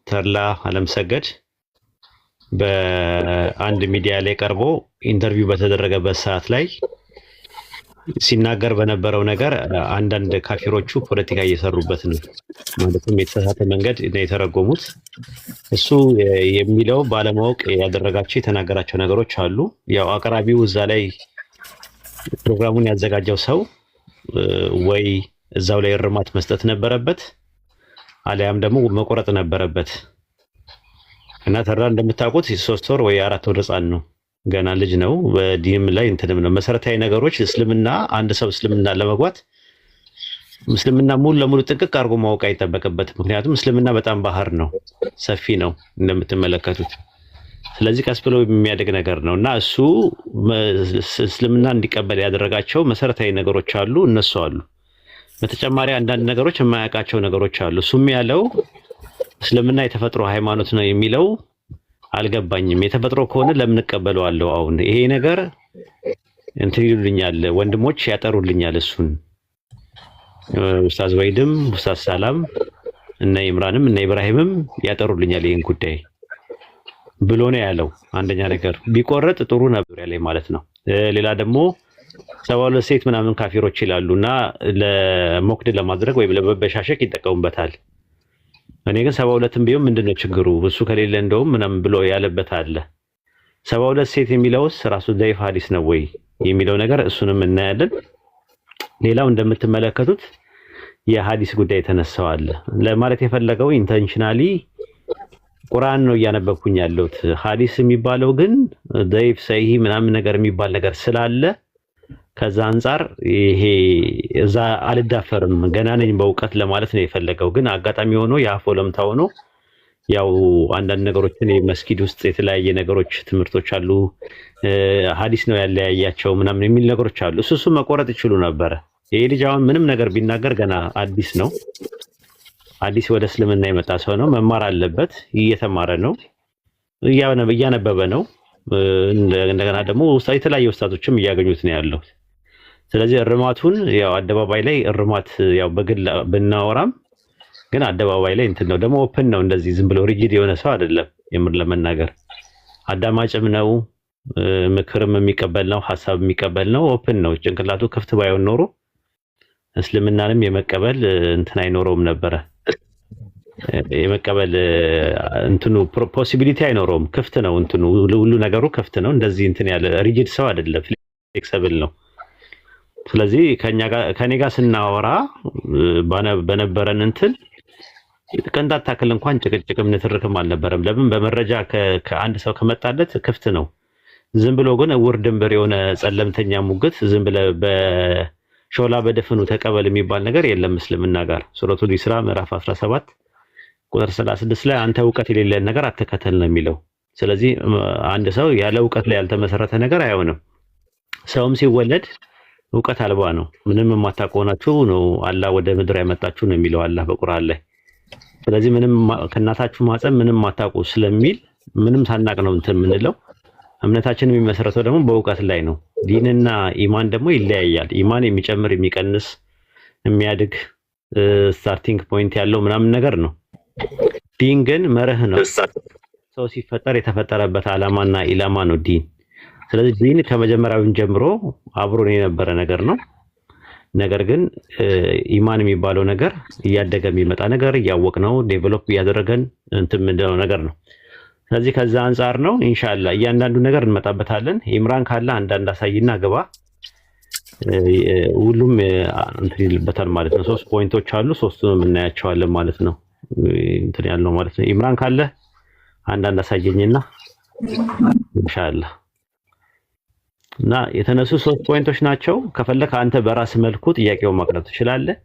ተርላ አለምሰገድ በአንድ ሚዲያ ላይ ቀርቦ ኢንተርቪው በተደረገበት ሰዓት ላይ ሲናገር በነበረው ነገር አንዳንድ ካፊሮቹ ፖለቲካ እየሰሩበት ነው። ማለትም የተሳሳተ መንገድ ነው የተረጎሙት። እሱ የሚለው ባለማወቅ ያደረጋቸው የተናገራቸው ነገሮች አሉ። ያው አቅራቢው እዛ ላይ ፕሮግራሙን ያዘጋጀው ሰው ወይ እዛው ላይ እርማት መስጠት ነበረበት አሊያም ደግሞ መቆረጥ ነበረበት። እና ተራ እንደምታውቁት 3 ወር ወይ 4 ወር ህፃን ነው፣ ገና ልጅ ነው። በዲንም ላይ እንትንም ነው መሰረታዊ ነገሮች እስልምና አንድ ሰው እስልምና ለመግባት እስልምና ሙሉ ለሙሉ ጥንቅቅ አድርጎ ማወቅ አይጠበቅበትም። ምክንያቱም እስልምና በጣም ባህር ነው፣ ሰፊ ነው እንደምትመለከቱት። ስለዚህ ቀስ ብሎ የሚያደግ ነገር ነው እና እሱ እስልምና እንዲቀበል ያደረጋቸው መሰረታዊ ነገሮች አሉ፣ እነሱ አሉ። በተጨማሪ አንዳንድ ነገሮች የማያውቃቸው ነገሮች አሉ። እሱም ያለው እስልምና የተፈጥሮ ሃይማኖት ነው የሚለው አልገባኝም። የተፈጥሮ ከሆነ ለምን እቀበለዋለሁ? አሁን ይሄ ነገር እንትን ይሉልኛል፣ ወንድሞች ያጠሩልኛል። እሱን ኡስታዝ ወይድም ኡስታዝ ሰላም እና ኢምራንም እና ኢብራሂምም ያጠሩልኛል ይሄን ጉዳይ ብሎ ነው ያለው። አንደኛ ነገር ቢቆረጥ ጥሩ ነበር ያለኝ ማለት ነው። ሌላ ደግሞ 72 ሴት ምናምን ካፊሮች ይላሉና ለሞክድ ለማድረግ ወይም ለመበሻሸቅ ይጠቀሙበታል። እኔ ግን 72ም ቢሆን ምንድነው ችግሩ? እሱ ከሌለ እንደውም ምናምን ብሎ ያለበት አለ። 72 ሴት የሚለውስ ራሱ ضعيف ሐዲስ ነው ወይ የሚለው ነገር እሱንም እናያለን። ሌላው እንደምትመለከቱት የሐዲስ ጉዳይ ተነሳው አለ ለማለት የፈለገው ኢንተንሽናሊ ቁርአን ነው እያነበብኩኝ ያለሁት። ሐዲስ የሚባለው ግን ضعيف ሰሂህ ምናምን ነገር የሚባል ነገር ስላለ ከዛ አንፃር ይሄ እዛ አልዳፈርም ገና ነኝ በእውቀት ለማለት ነው የፈለገው። ግን አጋጣሚ ሆኖ ያፎ ለምታ ሆኖ ያው አንዳንድ ነገሮችን መስጊድ ውስጥ የተለያየ ነገሮች ትምህርቶች አሉ፣ ሐዲስ ነው ያለያያቸው ምናምን የሚል ነገሮች አሉ። እሱ መቆረጥ ይችሉ ነበረ። ይሄ ልጅ አሁን ምንም ነገር ቢናገር ገና አዲስ ነው። አዲስ ወደ እስልምና የመጣ ሰው ነው፣ መማር አለበት። እየተማረ ነው፣ እያነበበ ነው። እንደገና ደግሞ የተለያዩ ኡስታዞችም እያገኙት ነው ያለው። ስለዚህ እርማቱን ያው አደባባይ ላይ እርማት ያው በግል ብናወራም ግን አደባባይ ላይ እንትን ነው ደግሞ ኦፕን ነው። እንደዚህ ዝም ብሎ ሪጂድ የሆነ ሰው አይደለም። የምር ለመናገር አዳማጭም ነው፣ ምክርም የሚቀበል ነው፣ ሐሳብ የሚቀበል ነው። ኦፕን ነው። ጭንቅላቱ ክፍት ባይሆን ኖሮ እስልምናንም የመቀበል እንትን አይኖረውም ነበረ። የመቀበል እንትኑ ፖሲቢሊቲ አይኖረውም። ክፍት ነው እንትኑ ሁሉ ነገሩ ክፍት ነው። እንደዚህ እንትን ያለ ሪጂድ ሰው አይደለም፣ ፍሌክሲብል ነው። ስለዚህ ከኔ ጋር ስናወራ በነበረን እንትን ቅንጣት ታክል እንኳን ጭቅጭቅም ንትርክም አልነበረም። ለምን በመረጃ ከአንድ ሰው ከመጣለት ክፍት ነው። ዝም ብሎ ግን እውር ድንበር የሆነ ጸለምተኛ ሙግት ዝም ብለ በሾላ በደፍኑ ተቀበል የሚባል ነገር የለም እስልምና ጋር። ሱረቱል ኢስራ ምዕራፍ 17 ቁጥር 36 ላይ አንተ እውቀት የሌለን ነገር አትከተል ነው የሚለው። ስለዚህ አንድ ሰው ያለ እውቀት ላይ ያልተመሰረተ ነገር አይሆንም። ሰውም ሲወለድ እውቀት አልባ ነው። ምንም የማታውቁ ናችሁ ነው አላህ ወደ ምድር ያመጣችሁ ነው የሚለው አላህ በቁርአን ላይ። ስለዚህ ምንም ከእናታችሁ ማፀን ምንም ማታውቁ ስለሚል ምንም ሳናቅ ነው እንትን የምንለው። እምነታችን የሚመሰረተው ደግሞ በእውቀት ላይ ነው። ዲንና ኢማን ደግሞ ይለያያል። ኢማን የሚጨምር የሚቀንስ የሚያድግ ስታርቲንግ ፖይንት ያለው ምናምን ነገር ነው። ዲን ግን መርህ ነው። ሰው ሲፈጠር የተፈጠረበት ዓላማና ኢላማ ነው ዲን። ስለዚህ ዲን ከመጀመሪያውን ጀምሮ አብሮን የነበረ ነገር ነው። ነገር ግን ኢማን የሚባለው ነገር እያደገ የሚመጣ ነገር እያወቅነው ዴቨሎፕ እያደረገን እንትን ምንድነው ነገር ነው። ስለዚህ ከዛ አንፃር ነው ኢንሻአላህ እያንዳንዱ ነገር እንመጣበታለን። ኢምራን ካለ አንዳንድ አሳይና ግባ። ሁሉም እንትን ይልበታል ማለት ነው። 3 ፖይንቶች አሉ፣ 3ቱንም እናያቸዋለን ማለት ነው። እንትን ያለው ማለት ነው። ኢምራን ካለ አንዳንድ አሳየኝና ኢንሻአላህ እና የተነሱ 3 ፖይንቶች ናቸው። ከፈለክ አንተ በራስ መልኩ ጥያቄውን ማቅረብ ትችላለህ።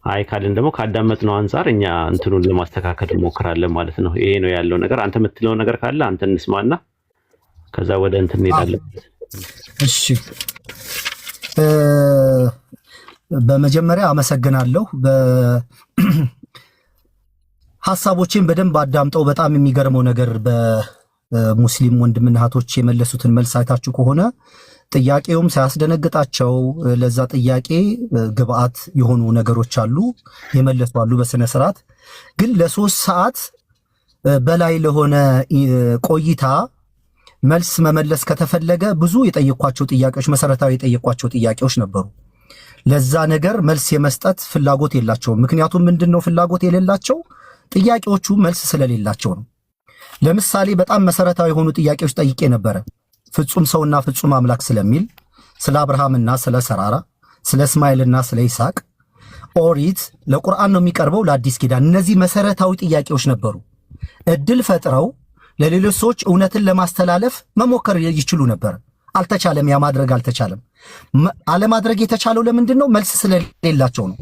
አይ ካልን ደግሞ ካዳመጥነው አንፃር እኛ እንትኑን ለማስተካከል እንሞክራለን ማለት ነው። ይሄ ነው ያለው ነገር። አንተ የምትለው ነገር ካለ አንተ እንስማና ከዛ ወደ እንትን እንሄዳለን። እሺ በመጀመሪያ አመሰግናለሁ። ሐሳቦችን በደንብ አዳምጠው በጣም የሚገርመው ነገር በሙስሊም ወንድምና እህቶች የመለሱትን መልስ አይታችሁ ከሆነ ጥያቄውም ሳያስደነግጣቸው ለዛ ጥያቄ ግብአት የሆኑ ነገሮች አሉ የመለሱ አሉ በስነ ስርዓት። ግን ለ3 ሰዓት በላይ ለሆነ ቆይታ መልስ መመለስ ከተፈለገ ብዙ የጠየኳቸው ጥያቄዎች መሰረታዊ የጠየኳቸው ጥያቄዎች ነበሩ። ለዛ ነገር መልስ የመስጠት ፍላጎት የላቸውም። ምክንያቱም ምንድነው ፍላጎት የሌላቸው? ጥያቄዎቹ መልስ ስለሌላቸው ነው። ለምሳሌ በጣም መሰረታዊ የሆኑ ጥያቄዎች ጠይቄ ነበረ። ፍጹም ሰውና ፍጹም አምላክ ስለሚል፣ ስለ አብርሃምና ስለ ሰራራ፣ ስለ እስማኤልና ስለ ይስሐቅ፣ ኦሪት ለቁርአን ነው የሚቀርበው ለአዲስ ኪዳን። እነዚህ መሰረታዊ ጥያቄዎች ነበሩ። እድል ፈጥረው ለሌሎች ሰዎች እውነትን ለማስተላለፍ መሞከር ይችሉ ነበር። አልተቻለም። ያ ማድረግ አልተቻለም። አለማድረግ የተቻለው ለምንድን ነው? መልስ ስለሌላቸው ነው።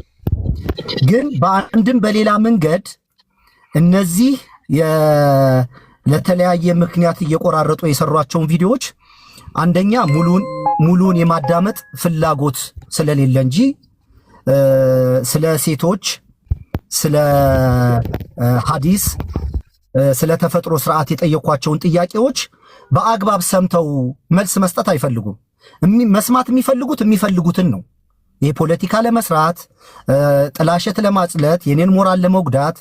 ግን በአንድም በሌላ መንገድ እነዚህ ለተለያየ ምክንያት እየቆራረጡ የሰሯቸውን ቪዲዮዎች አንደኛ ሙሉን የማዳመጥ ፍላጎት ስለሌለ እንጂ ስለ ሴቶች፣ ስለ ሐዲስ፣ ስለ ተፈጥሮ ስርዓት የጠየኳቸውን ጥያቄዎች በአግባብ ሰምተው መልስ መስጠት አይፈልጉም። መስማት የሚፈልጉትን ነው። የፖለቲካ ለመስራት፣ ጥላሸት ለማጽለት፣ የኔን ሞራል ለመጉዳት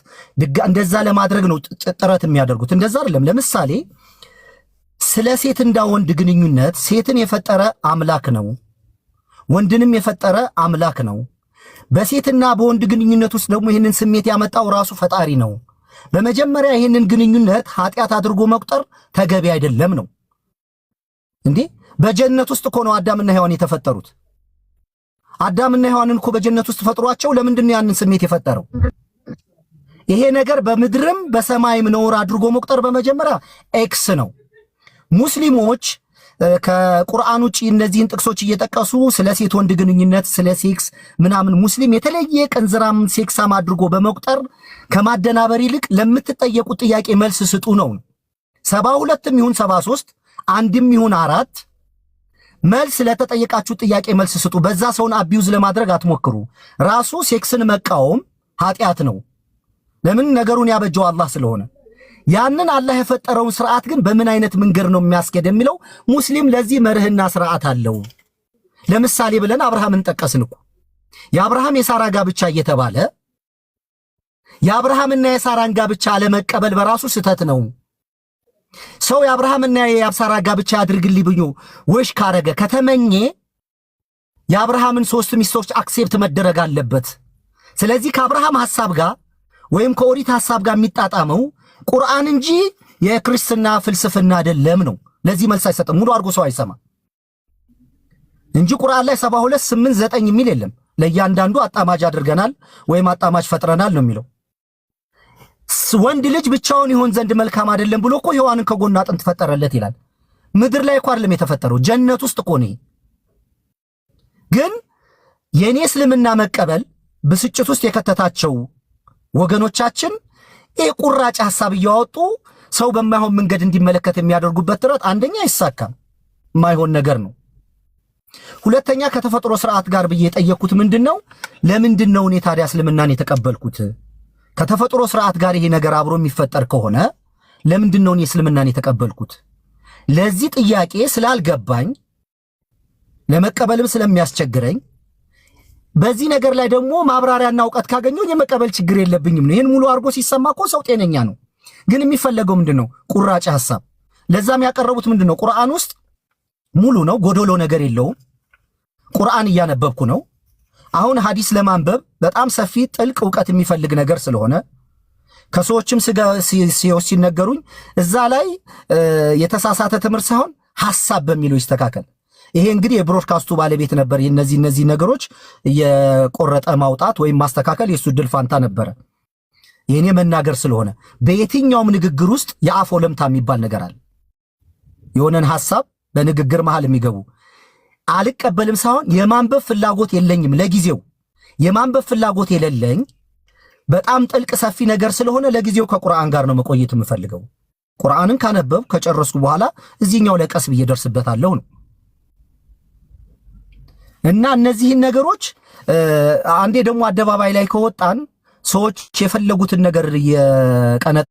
እንደዛ ለማድረግ ነው ጥረት የሚያደርጉት። እንደዛ አይደለም። ለምሳሌ ስለ ሴትና ወንድ ግንኙነት ሴትን የፈጠረ አምላክ ነው፣ ወንድንም የፈጠረ አምላክ ነው። በሴትና በወንድ ግንኙነት ውስጥ ደግሞ ይህንን ስሜት ያመጣው ራሱ ፈጣሪ ነው። በመጀመሪያ ይህንን ግንኙነት ኃጢአት አድርጎ መቁጠር ተገቢ አይደለም ነው። እንዴ በጀነት ውስጥ እኮ ነው አዳምና ሔዋን የተፈጠሩት። አዳምና ሔዋንን እኮ በጀነት ውስጥ ፈጥሯቸው ለምንድን ነው ያንን ስሜት የፈጠረው? ይሄ ነገር በምድርም በሰማይም ነውር አድርጎ መቁጠር በመጀመሪያ ኤክስ ነው። ሙስሊሞች ከቁርአን ውጪ እነዚህን ጥቅሶች እየጠቀሱ ስለ ሴት ወንድ ግንኙነት፣ ስለ ሴክስ ምናምን ሙስሊም የተለየ ቀንዝራም ሴክሳም አድርጎ በመቁጠር ከማደናበር ይልቅ ለምትጠየቁት ጥያቄ መልስ ስጡ ነው። 72ም ይሁን 73 አንድም ይሁን 4 መልስ ለተጠየቃችሁ ጥያቄ መልስ ስጡ። በዛ ሰውን አቢዩዝ ለማድረግ አትሞክሩ። ራሱ ሴክስን መቃወም ኃጢአት ነው። ለምን? ነገሩን ያበጀው አላህ ስለሆነ። ያንን አላህ የፈጠረውን ስርዓት ግን በምን አይነት መንገድ ነው የሚያስኬድ የሚለው ሙስሊም ለዚህ መርህና ስርዓት አለው። ለምሳሌ ብለን አብርሃምን ጠቀስን እኮ። የአብርሃም የሳራ ጋብቻ እየተባለ የአብርሃምና የሳራን ጋብቻ አለመቀበል በራሱ ስህተት ነው። ሰው የአብርሃምና የሳራ ጋብቻ ያድርግልኝ ብሎ ወሽ ካረገ ከተመኘ የአብርሃምን 3 ሚስቶች አክሴፕት መደረግ አለበት። ስለዚህ ከአብርሃም ሐሳብ ጋር ወይም ከኦሪት ሐሳብ ጋር የሚጣጣመው ቁርአን እንጂ የክርስትና ፍልስፍና አይደለም ነው። ለዚህ መልስ አይሰጥም። ሙሉ አድርጎ ሰው አይሰማ እንጂ ቁርአን ላይ 72 8 9 የሚል የለም። ለእያንዳንዱ አጣማጅ አድርገናል ወይም አጣማጅ ፈጥረናል ነው የሚለው። ወንድ ልጅ ብቻውን ይሆን ዘንድ መልካም አይደለም ብሎ እኮ ሔዋንን ከጎኑ አጥንት ፈጠረለት ይላል። ምድር ላይ እኮ አይደለም የተፈጠረው፣ ጀነት ውስጥ እኮ ነው። ግን የኔ እስልምና መቀበል ብስጭት ውስጥ የከተታቸው ወገኖቻችን ቁራጭ ሐሳብ እያወጡ ሰው በማይሆን መንገድ እንዲመለከት የሚያደርጉበት ጥረት አንደኛ አይሳካም፣ የማይሆን ነገር ነው። ሁለተኛ ከተፈጥሮ ስርዓት ጋር ብዬ የጠየቅኩት ምንድነው? ለምንድነው እኔ ታዲያ እስልምናን የተቀበልኩት? ከተፈጥሮ ስርዓት ጋር ይሄ ነገር አብሮ የሚፈጠር ከሆነ ለምንድነው እኔ እስልምናን የተቀበልኩት? ለዚህ ጥያቄ ስላልገባኝ ለመቀበልም ስለሚያስቸግረኝ በዚህ ነገር ላይ ደግሞ ማብራሪያና ዕውቀት ካገኘው የመቀበል ችግር የለብኝም ነው። ይሄን ሙሉ አድርጎ ሲሰማ እኮ ሰው ጤነኛ ነው። ግን የሚፈለገው ምንድነው? ቁራጭ ሐሳብ። ለዛም ያቀረቡት ምንድነው? ቁርአን ውስጥ ሙሉ ነው፣ ጎዶሎ ነገር የለውም። ቁርአን እያነበብኩ ነው። አሁን ሐዲስ ለማንበብ በጣም ሰፊ ጥልቅ ዕውቀት የሚፈልግ ነገር ስለሆነ ከሰዎችም ሲነገሩኝ እዛ ላይ የተሳሳተ ትምህርት ሳይሆን ሐሳብ በሚለው ይስተካከል። ይሄ እንግዲህ የብሮድካስቱ ባለቤት ነበር። እነዚህ ነገሮች የቆረጠ ማውጣት ወይም ማስተካከል የሱ ድል ፋንታ ነበረ። የኔ መናገር ስለሆነ በየትኛውም ንግግር ውስጥ የአፍ ወለምታ የሚባል ነገር አለ። የሆነን ሐሳብ በንግግር መሃል የሚገቡ አልቀበልም ሳይሆን የማንበብ ፍላጎት የለኝም። ለጊዜው የማንበብ ፍላጎት የሌለኝ በጣም ጥልቅ ሰፊ ነገር ስለሆነ ለጊዜው ከቁርአን ጋር ነው መቆየት የምፈልገው። ቁርአንን ካነበብ ከጨረስኩ በኋላ እዚህኛው ላይ ቀስ ብዬ ደርስበታለሁ ነው። እና እነዚህን ነገሮች አንዴ ደግሞ አደባባይ ላይ ከወጣን ሰዎች የፈለጉትን ነገር የቀነጠ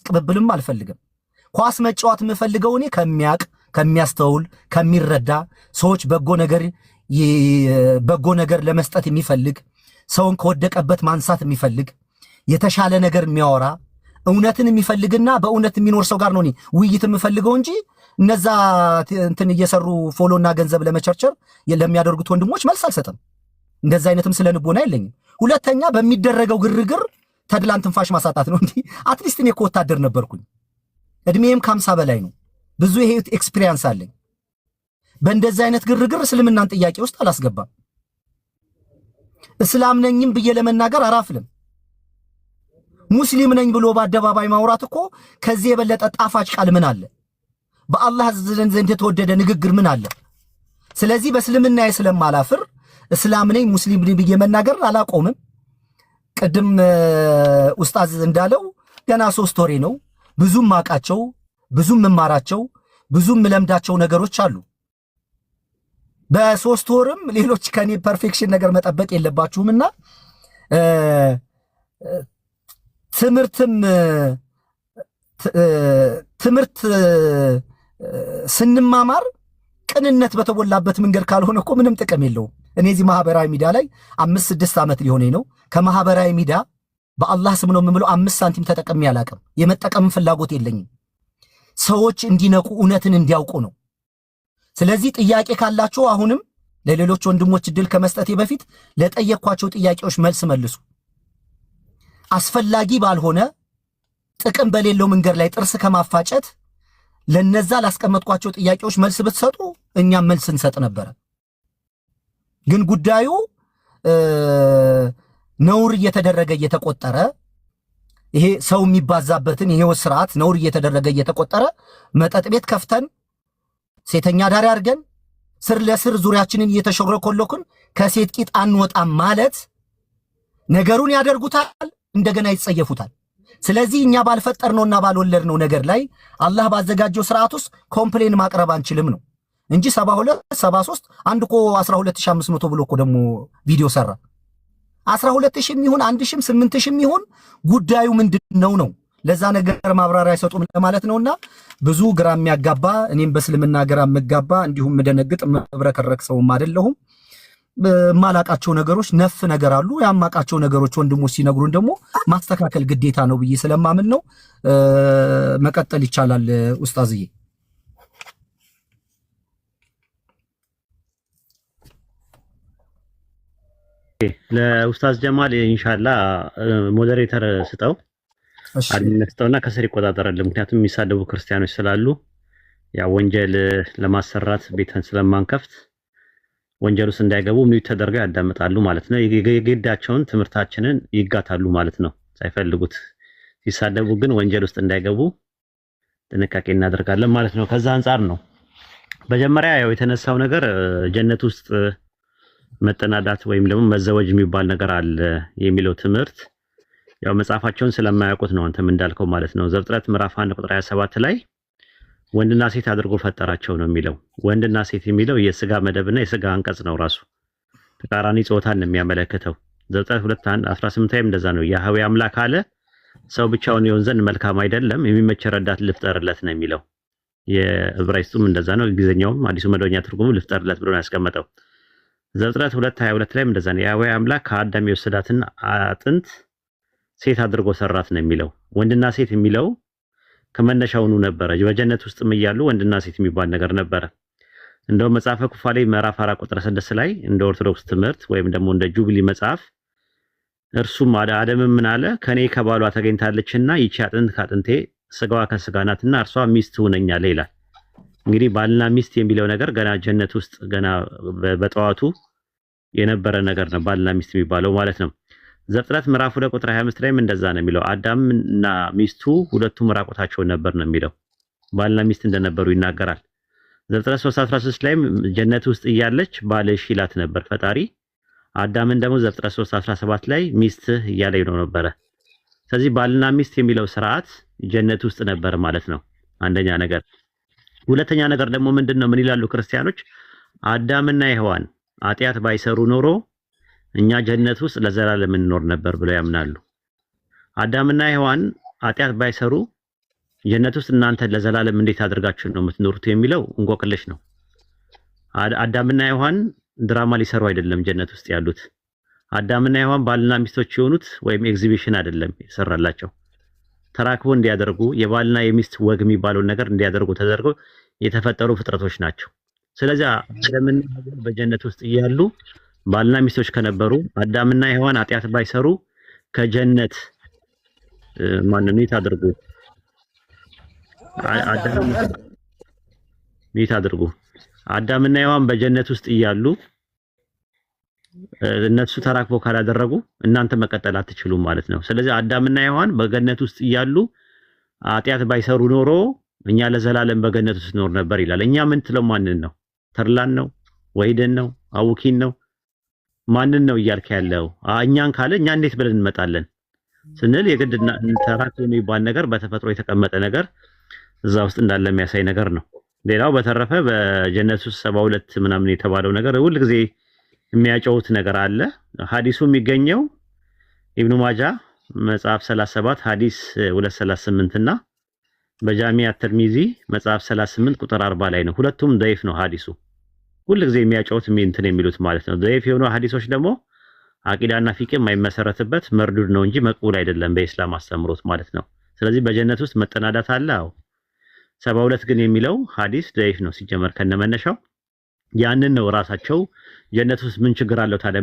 ቅብብልም አልፈልግም። ኳስ መጫወት የምፈልገው እኔ ከሚያቅ ከሚያስተውል ከሚረዳ ሰዎች በጎ ነገር ለመስጠት የሚፈልግ ሰውን ከወደቀበት ማንሳት የሚፈልግ የተሻለ ነገር የሚያወራ እውነትን የሚፈልግና በእውነት የሚኖር ሰው ጋር ነው እኔ ውይይት የምፈልገው እንጂ እነዛ እንትን እየሰሩ ፎሎና ገንዘብ ለመቸርቸር ለሚያደርጉት ወንድሞች መልስ አልሰጥም። እንደዛ አይነትም ስለንቦና የለኝም። ሁለተኛ በሚደረገው ግርግር ተድላን ትንፋሽ ማሳጣት ነው እንጂ አትሊስት እኔ እኮ ወታደር ነበርኩኝ። እድሜም ከ50 በላይ ነው። ብዙ ይሄ ኤክስፒሪየንስ አለኝ። በእንደዛ አይነት ግርግር እስልምናን ጥያቄ ውስጥ አላስገባም። እስላም ነኝም ብዬ ለመናገር አራፍልም። ሙስሊም ነኝ ብሎ በአደባባይ ማውራት እኮ ከዚህ የበለጠ ጣፋጭ ቃል ምን አለ? በአላህ ዘንድ የተወደደ ንግግር ምን አለ? ስለዚህ በእስልምና ስለማላፍር እስላም ነኝ ሙስሊም ነኝ ብዬ መናገር አላቆምም። ቅድም ኡስታዝ እንዳለው ገና 3 ወሬ ነው። ብዙም ማቃቸው ብዙም መማራቸው ብዙም ለምዳቸው ነገሮች አሉ። በ3 ወርም ሌሎች ከኔ ፐርፌክሽን ነገር መጠበቅ የለባችሁምና ትምህርት ስንማማር ቅንነት በተሞላበት መንገድ ካልሆነ እኮ ምንም ጥቅም የለውም። እኔ እዚህ ማህበራዊ ሚዲያ ላይ 5-6 ዓመት ሊሆነኝ ነው። ከማህበራዊ ሚዲያ በአላህ ስም ነው የምምለው 5 ሳንቲም ተጠቅሜ አላቅም። የመጠቀም ፍላጎት የለኝም። ሰዎች እንዲነቁ እውነትን እንዲያውቁ ነው። ስለዚህ ጥያቄ ካላችሁ አሁንም ለሌሎች ወንድሞች እድል ከመስጠቴ በፊት ለጠየኳቸው ጥያቄዎች መልስ መልሱ። አስፈላጊ ባልሆነ ጥቅም በሌለው መንገድ ላይ ጥርስ ከማፋጨት ለነዛ ላስቀመጥኳቸው ጥያቄዎች መልስ ብትሰጡ እኛም መልስ እንሰጥ ነበር። ግን ጉዳዩ ነውር እየተደረገ እየተቆጠረ ይሄ ሰው የሚባዛበትን የህይወት ስርዓት ነውር እየተደረገ እየተቆጠረ መጠጥ ቤት ከፍተን ሴተኛ ዳሪ አድርገን ስር ለስር ዙሪያችንን እየተሾረኮለኩን ከሴት ቂጥ አንወጣም ማለት ነገሩን ያደርጉታል፣ እንደገና ይጸየፉታል። ስለዚህ እኛ ባልፈጠርነውና ባልወለድነው ነገር ላይ አላህ ባዘጋጀው ስርዓት ውስጥ ኮምፕሌን ማቅረብ አንችልም ነው እንጂ 72 73 አንድ እኮ 12500 ብሎ እኮ ደግሞ ቪዲዮ ሰራ። 12000 ይሁን 1000 8000 ይሁን ጉዳዩ ምንድነው ነው? ለዛ ነገር ማብራሪያ አይሰጡም ለማለት ነውና ብዙ ግራ የሚያጋባ እኔም በእስልምና ግራ የምጋባ እንዲሁም መደነግጥ መብረከረክ ሰውም አይደለሁም። ማላቃቸው ነገሮች ነፍ ነገር አሉ። ያማቃቸው ነገሮች ወንድሞች ሲነግሩን ደግሞ ማስተካከል ግዴታ ነው ብዬ ስለማምን ነው። መቀጠል ይቻላል ኡስታዝዬ። ለኡስታዝ ጀማል ኢንሻአላህ ሞዴሬተር ስጠው አድሚነስተውና ከስር ይቆጣጠራል። ምክንያቱም የሚሳደቡ ክርስቲያኖች ስላሉ ያ ወንጀል ለማሰራት ቤተን ስለማንከፍት ወንጀል ውስጥ እንዳይገቡ ሚዩት ተደርገው ያዳምጣሉ ማለት ነው። የግዳቸውን ትምህርታችንን ይጋታሉ ማለት ነው ሳይፈልጉት። ሲሳደቡ ግን ወንጀል ውስጥ እንዳይገቡ ጥንቃቄ እናደርጋለን ማለት ነው። ከዛ አንፃር ነው መጀመሪያ ያው የተነሳው ነገር ጀነት ውስጥ መጠናዳት ወይም ደግሞ መዘወጅ የሚባል ነገር አለ የሚለው ትምህርት ያው መጽሐፋቸውን ስለማያውቁት ነው አንተም እንዳልከው ማለት ነው። ዘፍጥረት ምዕራፍ 1 ቁጥር 27 ላይ ወንድና ሴት አድርጎ ፈጠራቸው ነው የሚለው። ወንድና ሴት የሚለው የስጋ መደብና የስጋ አንቀጽ ነው። ራሱ ተቃራኒ ጾታን የሚያመለክተው ዘፍጥረት 2:18 ላይ እንደዛ ነው። ያህዌ አምላክ አለ ሰው ብቻውን ይሆን ዘንድ መልካም አይደለም፣ የሚመች ረዳት ልፍጠርለት ነው የሚለው። የዕብራይስጡም እንደዛ ነው። እንግሊዘኛውም አዲሱ መደበኛ ትርጉሙ ልፍጠርለት ብሎ ነው ያስቀመጠው። ዘፍጥረት 2:22 ላይ እንደዛ ነው። ያህዌ አምላክ ከአዳም የወሰዳትን አጥንት ሴት አድርጎ ሰራት ነው የሚለው። ወንድና ሴት የሚለው ከመነሻውኑ ነበረ። በጀነት ውስጥም እያሉ ወንድና ሴት የሚባል ነገር ነበረ። እንደው መጽሐፈ ኩፋሌ ምዕራፍ 4 ቁጥር 6 ላይ እንደ ኦርቶዶክስ ትምህርት ወይም ደግሞ እንደ ጁብሊ መጽሐፍ እርሱም አዳምም ምን አለ ከኔ ከባሏ ተገኝታለችና ይቺ አጥንት ከአጥንቴ ስጋዋ ከስጋ ናትና እርሷ ሚስት ሁነኛለ ይላል። እንግዲህ ባልና ሚስት የሚለው ነገር ገና ጀነት ውስጥ ገና በጠዋቱ የነበረ ነገር ነው ባልና ሚስት የሚባለው ማለት ነው። ዘፍጥረት ምዕራፍ 2 ቁጥር 25 ላይም እንደዛ ነው የሚለው። አዳምና ሚስቱ ሁለቱም ራቆታቸው ነበር ነው የሚለው። ባልና ሚስት እንደነበሩ ይናገራል። ዘፍጥረት 3:13 ላይም ጀነት ውስጥ እያለች ባልሽ ይላት ነበር ፈጣሪ። አዳምን ደግሞ ዘፍጥረት 3:17 ላይ ሚስትህ እያለ ነው ነበረ። ስለዚህ ባልና ሚስት የሚለው ስርዓት ጀነት ውስጥ ነበር ማለት ነው። አንደኛ ነገር። ሁለተኛ ነገር ደግሞ ምንድነው ምን ይላሉ ክርስቲያኖች? አዳምና ሔዋን ኃጢአት ባይሰሩ ኖሮ እኛ ጀነት ውስጥ ለዘላለም እንኖር ነበር ብለው ያምናሉ። አዳምና ሔዋን ኃጢአት ባይሰሩ ጀነት ውስጥ እናንተ ለዘላለም እንዴት አድርጋችሁ ነው የምትኖሩት የሚለው እንቆቅልሽ ነው። አዳምና ሔዋን ድራማ ሊሰሩ አይደለም ጀነት ውስጥ ያሉት። አዳምና ሔዋን ባልና ሚስቶች የሆኑት ወይም ኤግዚቢሽን አይደለም የተሰራላቸው። ተራክቦ እንዲያደርጉ የባልና የሚስት ወግ የሚባለውን ነገር እንዲያደርጉ ተደርገው የተፈጠሩ ፍጥረቶች ናቸው። ስለዚህ አዳምና ሔዋን በጀነት ውስጥ እያሉ ባልና ሚስቶች ከነበሩ አዳምና ሔዋን ኃጢአት ባይሰሩ ከጀነት ማንንም ይታደርጉ አዳምና ሔዋን በጀነት ውስጥ እያሉ እነሱ ተራክቦ ካላደረጉ እናንተ መቀጠል አትችሉም ማለት ነው። ስለዚህ አዳምና ሔዋን በገነት ውስጥ እያሉ ኃጢአት ባይሰሩ ኖሮ እኛ ለዘላለም በገነት ውስጥ ኖር ነበር ይላል። እኛ ምን ትለው ማንን ነው? ተርላን ነው? ወይደን ነው? አውኪን ነው? ማንን ነው እያልክ ያለው? እኛን ካለ እኛ እንዴት ብለን እንመጣለን ስንል የግድ ተራክቦ የሚባል ነገር በተፈጥሮ የተቀመጠ ነገር እዛ ውስጥ እንዳለ የሚያሳይ ነገር ነው። ሌላው በተረፈ በጀነት ውስጥ 72 ምናምን የተባለው ነገር ሁልጊዜ የሚያጨውት ነገር አለ። ሐዲሱ የሚገኘው ኢብኑ ማጃ መጽሐፍ 37 ሐዲስ 238 እና በጃሚዓ ተርሚዚ መጽሐፍ 38 ቁጥር 40 ላይ ነው። ሁለቱም ضعيف ነው ሐዲሱ። ሁልጊዜ የሚያጨውት እንትን የሚሉት ማለት ነው። ضعيف የሆኑ ሐዲሶች ደግሞ አቂዳና ፊቅህ የማይመሰረትበት መርዱድ ነው እንጂ መቅቡል አይደለም በእስላም አስተምሮት ማለት ነው። ስለዚህ በጀነት ውስጥ መጠናዳት አለ። አዎ 72 ግን የሚለው ሐዲስ ضعيف ነው ሲጀመር ከነመነሻው። ያንን ነው ራሳቸው ጀነት ውስጥ ምን ችግር አለው ታዲያ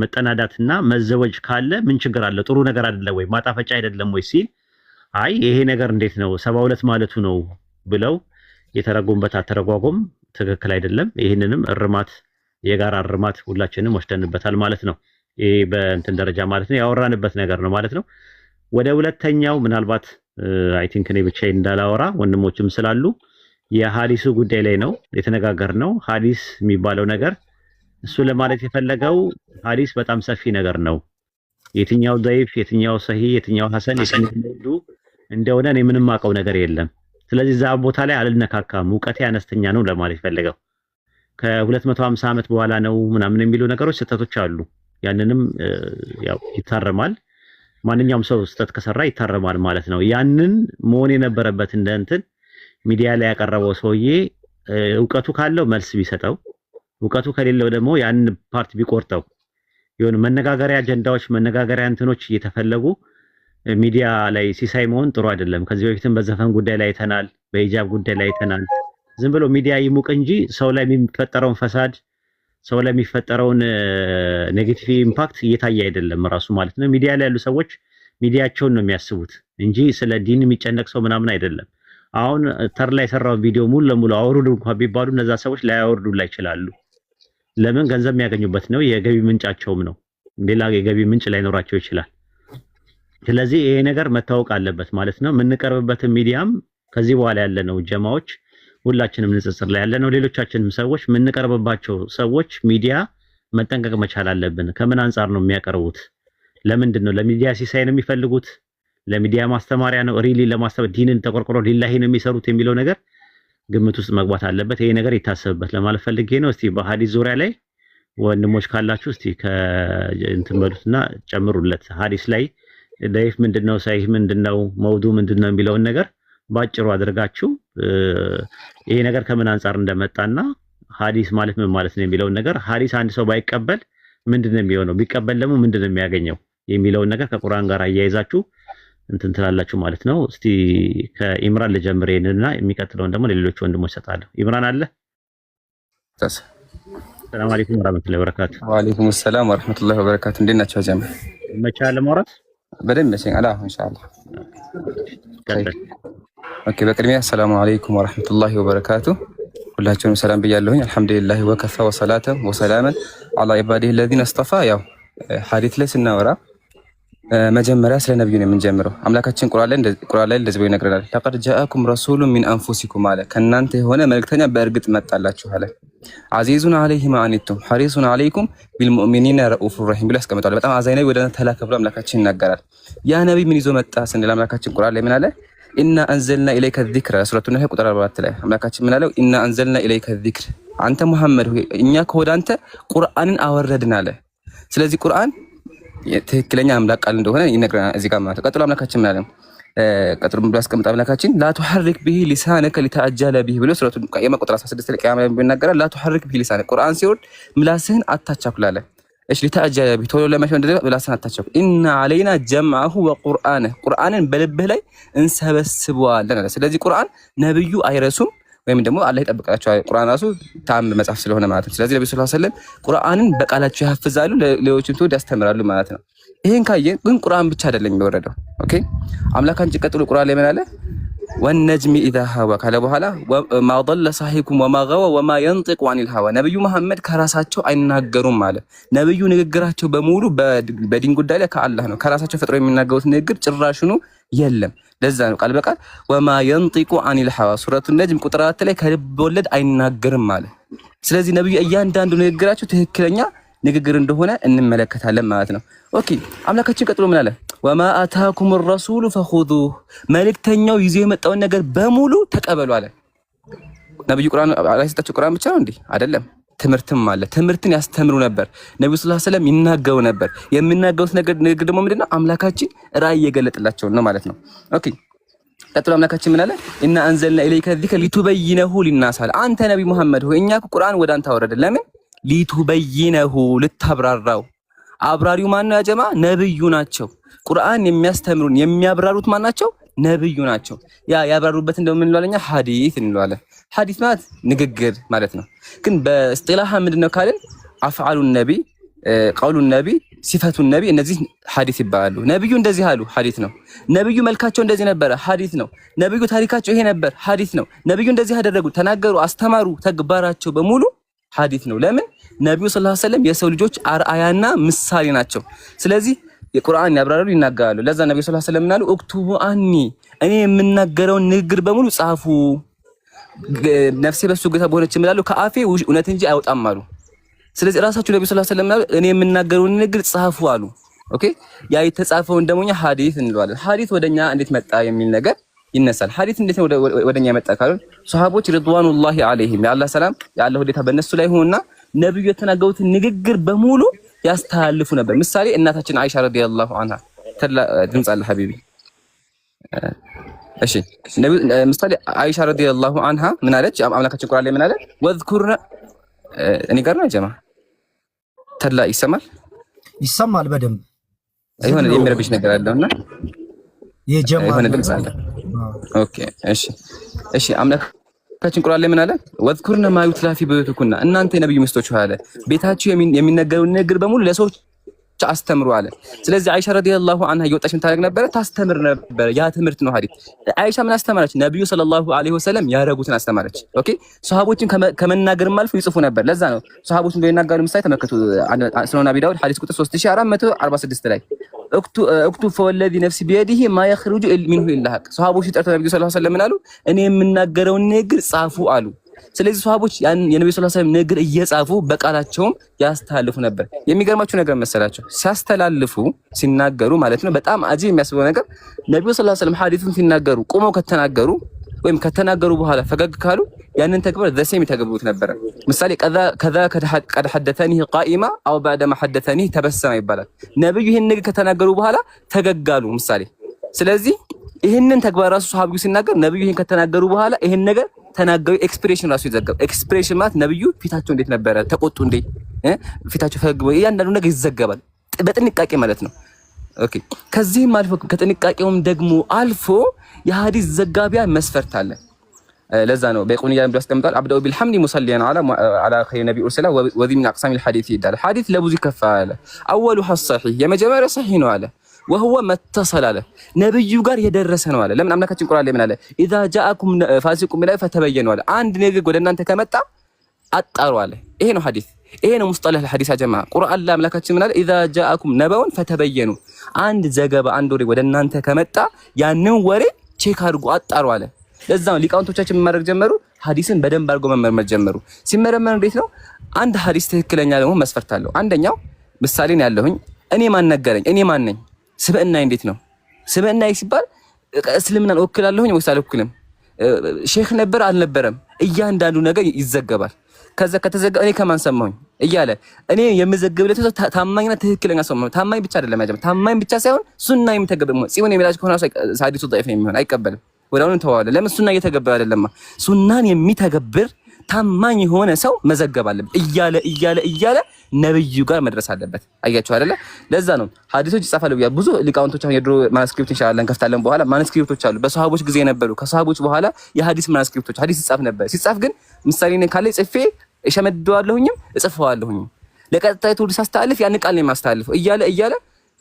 መጠናዳትና መዘወጅ ካለ ምን ችግር አለው? ጥሩ ነገር አይደለም ወይ? ማጣፈጫ አይደለም ወይ ሲል አይ ይሄ ነገር እንዴት ነው 72 ማለቱ ነው ብለው የተረጎሙበት አተረጓጎም ትክክል አይደለም። ይህንንም እርማት የጋራ እርማት ሁላችንም ወስደንበታል ማለት ነው። ይሄ በእንትን ደረጃ ማለት ነው ያወራንበት ነገር ነው ማለት ነው። ወደ ሁለተኛው ምናልባት አይ ቲንክ እኔ ብቻዬን እንዳላወራ ወንድሞችም ስላሉ የሐዲሱ ጉዳይ ላይ ነው የተነጋገርነው። ሐዲስ የሚባለው ነገር እሱ ለማለት የፈለገው ሐዲስ በጣም ሰፊ ነገር ነው። የትኛው ضعيف የትኛው ሰሂህ የትኛው ሐሰን የትኛው እንደሆነ እኔ ምንም አውቀው ነገር የለም። ስለዚህ እዛ ቦታ ላይ አልነካካም፣ እውቀቴ አነስተኛ ነው ለማለት የፈለገው። ከ250 ዓመት በኋላ ነው ምናምን የሚሉ ነገሮች ስህተቶች አሉ። ያንንም ያው ይታረማል። ማንኛውም ሰው ስህተት ከሰራ ይታረማል ማለት ነው። ያንን መሆን የነበረበት እንደ እንትን ሚዲያ ላይ ያቀረበው ሰውዬ እውቀቱ ካለው መልስ ቢሰጠው፣ እውቀቱ ከሌለው ደግሞ ያን ፓርት ቢቆርጠው። የሆነ መነጋገሪያ አጀንዳዎች መነጋገሪያ እንትኖች እየተፈለጉ ሚዲያ ላይ ሲሳይ መሆን ጥሩ አይደለም። ከዚህ በፊትም በዘፈን ጉዳይ ላይ አይተናል፣ በሂጃብ ጉዳይ ላይ አይተናል። ዝም ብሎ ሚዲያ ይሙቅ እንጂ ሰው ላይ የሚፈጠረውን ፈሳድ፣ ሰው ላይ የሚፈጠረውን ኔጌቲቭ ኢምፓክት እየታየ አይደለም ራሱ ማለት ነው። ሚዲያ ላይ ያሉ ሰዎች ሚዲያቸውን ነው የሚያስቡት እንጂ ስለ ዲን የሚጨነቅ ሰው ምናምን አይደለም። አሁን ተር ላይ የሰራው ቪዲዮ ሙሉ ለሙሉ አውርዱ እንኳን ቢባሉ እነዛ ሰዎች ላያወርዱላ ይችላሉ። ለምን? ገንዘብ የሚያገኙበት ነው፣ የገቢ ምንጫቸውም ነው። ሌላ የገቢ ምንጭ ላይኖራቸው ይችላል። ስለዚህ ይሄ ነገር መታወቅ አለበት ማለት ነው። የምንቀርብበትን ሚዲያም ከዚህ በኋላ ያለነው ጀማዎች ሁላችንም ንጽጽር ላይ ያለነው ሌሎቻችንም ሰዎች የምንቀርብባቸው ሰዎች ሚዲያ መጠንቀቅ መቻል አለብን። ከምን አንጻር ነው የሚያቀርቡት? ለምንድን ነው ለሚዲያ ሲሳይ ነው የሚፈልጉት? ለሚዲያ ማስተማሪያ ነው ሪሊ ለማስተማር ዲንን ተቆርቆሮ ሊላሂ ነው የሚሰሩት የሚለው ነገር ግምት ውስጥ መግባት አለበት። ይሄ ነገር ይታሰብበት ለማለት ፈልጌ ነው። እስቲ በሐዲስ ዙሪያ ላይ ወንድሞች ካላችሁ እስቲ ከእንትን በሉትና ጨምሩለት። ሐዲስ ላይ ضعيف ምንድነው፣ ሰሂህ ምንድነው፣ መውዱ ምንድነው የሚለውን ነገር ባጭሩ አድርጋችሁ ይሄ ነገር ከምን አንጻር እንደመጣና ሐዲስ ማለት ምን ማለት ነው የሚለውን ነገር ሐዲስ አንድ ሰው ባይቀበል ምንድነው የሚሆነው፣ ቢቀበል ደግሞ ምንድነው የሚያገኘው የሚለውን ነገር ከቁርአን ጋር አያይዛችሁ እንትን ትላላችሁ ማለት ነው። እስቲ ከኢምራን ልጀምር እና የሚቀጥለውን ደግሞ ለሌሎች ወንድሞች ሰጣለሁ። ኢምራን አለ? ሰላም አለይኩም ወራህመቱላሂ ወበረካቱ። ወአለይኩም ሰላም ወራህመቱላሂ ወበረካቱ። እንዴት ናችሁ ጀማ? መቻል ለማውራት በደንብ መሰለኝ አላ ኢንሻአላህ። ኦኬ፣ በቅድሚያ ሰላም አለይኩም ወራህመቱላሂ ወበረካቱ። ሁላችሁንም ሰላም ብያለሁኝ። አልሐምዱሊላህ ወከፋ ወሰላተን ወሰላመን አላ ኢባዲሂ الذين اصطفى። ያው ሐዲስ ላይ ስናወራ መጀመሪያ ስለ ነብዩ ነው የምንጀምረው። አምላካችን ቁርአን ላይ እንደዚህ ብሎ ይነግረናል። ለቀድ ጃአኩም ረሱሉን ሚን አንፉሲኩም አለ፣ ከእናንተ የሆነ መልእክተኛ በእርግጥ መጣላችሁ አለ። አዚዙን አለይሂ ማ አኒቱም ሐሪሱን አለይኩም ቢልሙእሚኒና ረኡፉር ረሂም ብሎ ያስቀምጣል። በጣም አዛኝ ነው፣ ወደ እናንተ ተላከ ብሎ አምላካችን ይናገራል። ያ ነብይ ምን ይዞ መጣ ስንል አምላካችን ቁርአን ላይ ምን አለ? ኢና አንዘልና ኢለይከ ዚክረ ሱረቱን ነህ ቁጥር 44 ላይ አምላካችን ምን አለው? ኢና አንዘልና ኢለይከ ዚክር፣ አንተ መሐመድ ሆይ እኛ ከወደ አንተ ቁርአንን አወረድን አለ። ስለዚህ ቁርአን ትክክለኛ አምላክ ቃል እንደሆነ ይነግረናል እዚህ ጋር ማለት ነው። ቀጥሎ አምላካችን ምን አለ? ቀጥሎ ብሎ ያስቀምጥ አምላካችን ላ ተሐሪክ ቢሂ ሊሳነከ ሊተአጀለ ቢሂ ብሎ ሱረቱል ቂያማ ቁጥር 16 ላይ ቂያማ ይናገራል። ላ ተሐሪክ ቢሂ ሊሳነከ ቁርአን ሲወርድ ምላስህን አታቻኩላለ። እሺ ሊተአጀለ ቢሂ ቶሎ ለማሽ እንደለ ምላስህን አታቻኩል። ኢና አለይና ጀምዐሁ ወቁርአነሁ ቁርአንን በልብህ ላይ እንሰበስበዋለን አለ። ስለዚህ ቁርአን ነብዩ አይረሱም ወይም ደግሞ አላህ ይጠብቃቸዋል። ቁርአን ራሱ ተአምር መጽሐፍ ስለሆነ ማለት ነው። ስለዚህ ነብዩ ሰለላሁ ዐለይሂ ወሰለም ቁርአንን በቃላቸው ያፍዛሉ፣ ለሌሎችም ተወድ ያስተምራሉ ማለት ነው። ይሄን ካየን ግን ቁርአን ብቻ አይደለም የሚወረደው። ኦኬ አምላካችን ቀጥሎ ቁርአን ላይ ምን አለ? ወነጅሚ ኢዛ ሀዋ ካለ በኋላ ማ ضل صاحبكم وما غوى وما ينطق عن الهوى ነብዩ መሐመድ ከራሳቸው አይናገሩም ማለት ነብዩ ንግግራቸው በሙሉ በዲን ጉዳይ ላይ ከአላህ ነው። ከራሳቸው ፈጥሮ የሚናገሩት ንግግር ጭራሽኑ የለም። ለዛ ነው ቃል በቃል ወማ ينطق عن الهوى ሱረቱ ነጅም ቁጥር 4 ላይ ከልብ ወለድ አይናገርም ማለት። ስለዚህ ነብዩ እያንዳንዱ ንግግራቸው ትክክለኛ ንግግር እንደሆነ እንመለከታለን ማለት ነው። ኦኬ አምላካችን ቀጥሎ ምን አለ? ወማ አታኩም الرسول فخذوه መልእክተኛው ይዞ የመጣውን ነገር በሙሉ ተቀበሉ አለ። ነብዩ ቁርአን አላስጣቸው ቁርአን ብቻ ነው እንዴ? አይደለም፣ ትምህርትም አለ። ትምህርትን ያስተምሩ ነበር። ነብዩ ሰለላሁ ዐለይሂ ወሰለም ይናገሩ ነበር። የሚናገሩት ንግግር ደግሞ ምንድነው? አምላካችን ራእይ የገለጠላቸው ነው ማለት ነው። ኦኬ ቀጥሎ አምላካችን ምን አለ? ኢና አንዘልና ኢለይከ ዚክረ ሊቱበይነሁ ሊናስ አለ። አንተ ነብይ መሐመድ ሆይ እኛ ቁርአን ወደ አንተ አወረደ። ለምን? ሊቱበይነሁ ልታብራራው። አብራሪው ማን ነው? ያጀማ ነብዩ ናቸው። ቁርአን የሚያስተምሩን የሚያብራሩት ማን ናቸው? ነብዩ ናቸው። ያብራሩበት እንደምን እንለዋለኛ? ሐዲስ እንለዋለን። ሐዲስ ማለት ንግግር ማለት ነው። ግን በእስጢላህ ምንድነው ካልን አፍዓሉ ነቢ፣ ቀውሉ ነቢ፣ ሲፈቱ ነቢ እነዚህ ሐዲስ ይባላሉ። ነብዩ እንደዚህ አሉ፣ ሐዲስ ነው። ነብዩ መልካቸው እንደዚህ ነበረ፣ ሐዲስ ነው። ነብዩ ታሪካቸው ይሄ ነበር፣ ሐዲስ ነው። ነብዩ እንደዚህ ያደረጉ፣ ተናገሩ፣ አስተማሩ፣ ተግባራቸው በሙሉ ሐዲስ ነው። ለምን? ነብዩ ሰለላሁ ዐለይሂ ወሰለም የሰው ልጆች አርአያና ምሳሌ ናቸው። ስለዚህ የቁርአን ያብራራሉ፣ ይናገራሉ። ለዛ ነብዩ ሰለላሁ ዐለይሂ ወሰለም ምናሉ? ኡክቱቡ አኒ እኔ የምናገረውን ንግግር በሙሉ ጻፉ። ነፍሴ በሱ ጌታ በሆነች እምላሉ ከአፌ እውነት እንጂ አይወጣም አሉ። ስለዚህ ራሳቸው ነብዩ ሰለላሁ ዐለይሂ ወሰለም ምናሉ? እኔ የምናገረውን ንግግር ጻፉ አሉ። ኦኬ ያ የተጻፈውን ደሞኛ ሐዲስ እንለዋለን። ሐዲስ ወደኛ እንዴት መጣ የሚል ነገር ይነሳል። ሐዲስ እንዴት ነው ወደኛ መጣ ካሉ ሱሐቦች ሪድዋኑላሂ ዐለይሂም የአላህ ሰላም የአላህ ወዴታ በእነሱ ላይ ሆነና ነብዩ የተናገሩትን ንግግር በሙሉ ያስተላልፉ ነበር። ምሳሌ እናታችን አይሻ ረዲየላሁ ዐንሃ ተላ ድምጽ አለ ሐቢቢ። እሺ ምሳሌ አይሻ ረዲየላሁ ዐንሃ ምን አለች? አምላካችን ቁርአን ላይ ምን አለ? ወዝኩርና እኔ ጋር ነው ጀማ ተላ ይሰማል በደንብ አይሆን የሚረብሽ ነገር አለውና የጀማ ይሆን ድምጽ አለ። ኦኬ እሺ አምላካችን ቁርአን ላይ ምን አለ? ወዝኩርና ማ ዩትላ ፊ ቡዩቲኩና እናንተ የነብዩ ሚስቶች አለ ቤታችሁ የሚነገረውን ንግግር በሙሉ ለሰዎች አስተምሩ አለ። ስለዚህ አይሻ ረዲየላሁ ዐንሃ እየወጣች ምን ታደርግ ነበር? ታስተምር ነበር። ያ ትምህርት ነው ሐዲስ። አይሻ ምን አስተማረች? ነብዩ ሰለላሁ ዐለይሂ ወሰለም ያደረጉትን አስተማረች። ኦኬ ሱሐቦችን ከመናገርም አልፎ ይጽፉ ነበር። ለዛ ነው ሱሐቦችን በሚናገሩ ምሳሌ ተመከቱ ሱነን አቢ ዳውድ ሐዲስ ቁጥር 3446 ላይ እክቱ ፈወለዚ ነፍሲ ቢየዲሂ ማ የኽሩጁ ሚንሁ ኢላ ሐቅ። ሱሐቦች ጠርተው ነብዩ ሰለላሁ ዐለይሂ ወሰለም ምን አሉ? እኔ የምናገረውን ንግግር ጻፉ አሉ። ስለዚህ ሱሐቦች የነብዩ ሰለላሁ ዐለይሂ ወሰለም ንግግር እየጻፉ በቃላቸውም ያስተላልፉ ነበር። የሚገርማችሁ ነገር መሰላቸው ሲያስተላልፉ ሲናገሩ ማለት ነው። በጣም አጂብ የሚያስበው ነገር ነብዩ ሰለላሁ ዐለይሂ ወሰለም ሐዲሱን ሲናገሩ ቆመው ከተናገሩ ወይም ከተናገሩ በኋላ ፈገግ ካሉ ያንን ተግባር ዘሴም ይተገብሩት ነበር። ምሳሌ ከዛ ቀድ ሐደተኒ ቃኢማ አው ባዕደማ ሐደተኒ ተበሰመ ይባላል። ነብዩ ይሄን ነገር ከተናገሩ በኋላ ተገጋሉ ምሳሌ። ስለዚህ ይሄንን ተግባር ራሱ ሱሐቢው ሲናገር ነብዩ ይሄን ከተናገሩ በኋላ ይሄን ነገር ተናገሩ ኤክስፕሬሽን ራሱ ይዘገብ። ኤክስፕሬሽን ማለት ነብዩ ፊታቸው እንዴት ነበረ፣ ተቆጡ እንዴ፣ ፊታቸው ፈገግ ወይ እያንዳንዱ ነገር ይዘገባል በጥንቃቄ ማለት ነው። ኦኬ ከዚህም አልፎ ከጥንቃቄውም ደግሞ አልፎ የሐዲስ ዘጋቢያ መስፈርት አለ። ለዛ ነው በቁንያ ብሎ ያስቀምጣል። አብደው ቢልሐምዲ ሙሰሊያን አላ ኸይር ነብይ ኡርሰላ ወዚ ሚን አቅሳም الحديث ይላል። ሐዲስ ለብዙ ይከፋል። አወሉ ሐሰሂህ የመጀመሪያ ሰሂህ ነው አለ ወህወ መተሰል አለ ነብዩ ጋር የደረሰ ነው አለ። ለምን አምላካችን ቁርአን ላይ ምን አለ? ኢዛ ጃአኩም ፋሲቁን ቢላይ ፈተበየኑ አለ። አንድ ነገር ወደ እናንተ ከመጣ አጣሩ አለ። ይሄ ነው ሐዲስ፣ ይሄ ነው ሙስጠለህ الحديث አጀማ። ቁርአን ላይ አምላካችን ምን አለ? ኢዛ ጃአኩም ነበውን ፈተበየኑ አንድ ዘገባ አንድ ወሬ ወደ እናንተ ከመጣ ያንን ወሬ ቼክ አድርጉ አጣሩ አለ። ለዛ ነው ሊቃውንቶቻችን መመረቅ ጀመሩ። ሐዲስን በደንብ አድርጎ መመርመር ጀመሩ። ሲመረመር እንዴት ነው? አንድ ሐዲስ ትክክለኛ ደግሞ መስፈርት አለው። አንደኛው ምሳሌ ነው ያለሁኝ እኔ ማን ነገረኝ፣ እኔ ማን ነኝ፣ ስብዕና እንዴት ነው? ስብዕና ሲባል እስልምናን ወክላለሁኝ ወይስ አልወክልም? ሼክ ነበር አልነበረም? እያንዳንዱ ነገር ይዘገባል። ከዛ ከተዘገበ እኔ ከማን ሰማሁኝ? እያለ እኔ የምዘግብለት ሰው ታማኝና ትክክለኛ ሰው ነው። ታማኝ ብቻ አይደለም ያጀማ ታማኝ ብቻ ሳይሆን ሱና የሚተገብር ነው። ጽዮን የሚላችሁ ከሆነ ሐዲሱ ضعيف ነው የሚሆን አይቀበልም። ወዳውን ተዋለ ለምን ሱና እየተገበረ አይደለም። ሱናን የሚተገብር ታማኝ የሆነ ሰው መዘገብ አለበት እያለ ነብዩ ጋር መድረስ አለበት። አያችሁ አይደለ? ለዛ ነው ሐዲሶች ይጻፋሉ። ብዙ ሊቃውንቶች አሁን የድሮ ማኑስክሪፕት ኢንሻአላህ እንከፍታለን በኋላ ማኑስክሪፕቶች አሉ። በሰሃቦች ጊዜ የነበሩ ከሰሃቦች በኋላ የሐዲስ ማኑስክሪፕቶች ሐዲስ ይጻፍ ነበር። ሲጻፍ ግን ምሳሌ ነኝ ካለ ጽፌ እሸመድደዋለሁኝም እጽፈዋለሁኝም ለቀጣይ ትውልድ ሳስተላልፍ ያን ቃል ነው የማስተላልፈው እያለ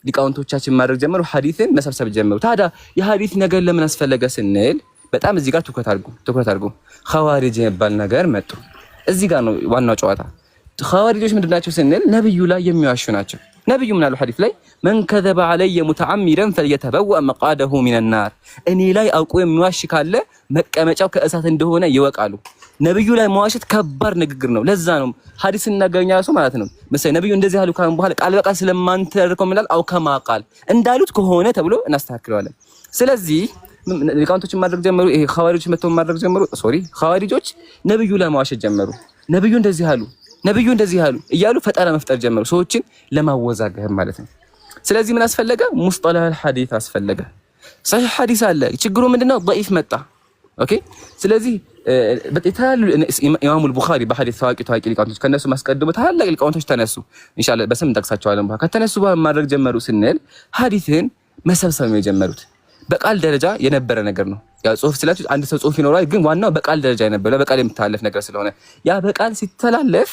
ሊቃውንቶቻችን ማድረግ ጀመሩ። ሐዲስን መሰብሰብ ጀመሩ። ታዲያ የሐዲስ ነገር ለምን አስፈለገ ስንል በጣም እዚህ ጋር ትኩረት አድርጉ። ኸዋሪጅ የሚባል ነገር መጡ። እዚህ ጋር ነው ዋናው ጨዋታ። ኸዋሪጆች ምንድናቸው ስንል ነብዩ ላይ የሚዋሹ ናቸው። ነብዩ ምን አሉ ሐዲስ ላይ መን ከዘበ ዐለየ ሙተዓሚደን ፈልየተበወእ መቅዐደሁ ሚነናር፣ እኔ ላይ አውቆ የሚዋሽ ካለ መቀመጫው ከእሳት እንደሆነ ይወቃሉ። ነብዩ ላይ መዋሸት ከባድ ንግግር ነው። ለዛ ነው ሐዲስ እናገኛ ሰው ማለት ነው መሰለኝ ነብዩ እንደዚህ ያሉ ካሁን በኋላ ቃል በቃል ስለማንተርከው ምናል አው ከማ ቃል እንዳሉት ከሆነ ተብሎ እናስተካክለዋለን። ስለዚህ ሊቃውንቶችን ማድረግ ጀመሩ። ይሄ ኸዋሪጆች መተው ማድረግ ጀመሩ። ኸዋሪጆች ነብዩ ላይ መዋሸት ጀመሩ። ነብዩ እንደዚህ ያሉ እያሉ ፈጠራ መፍጠር ጀመሩ፣ ሰዎችን ለማወዛገብ ማለት ነው። ስለዚህ ምን አስፈለገ? ሙስጠላህ ሐዲስ አስፈለገ። ሰሂህ ሐዲስ አለ። ችግሩ ምንድነው? ضعيف መጣ። ኦኬ። ስለዚህ በተታሉ ኢማሙ አልቡኻሪ በሐዲስ ታዋቂ ሊቃውንቶች ከነሱ ማስቀደሙ ታላቅ ሊቃውንቶች ተነሱ። ኢንሻአላህ በስም እንጠቅሳቸዋለን። በኋላ ከተነሱ በኋላ ማድረግ ጀመሩ ስንል ሐዲስን መሰብሰብ ነው የጀመሩት። በቃል ደረጃ የነበረ ነገር ነው። ያው ጽሁፍ ስላችሁ አንድ ሰው ጽሁፍ ይኖራል፣ ግን ዋናው በቃል ደረጃ የነበረ በቃል የምታለፍ ነገር ስለሆነ ያ በቃል ሲተላለፍ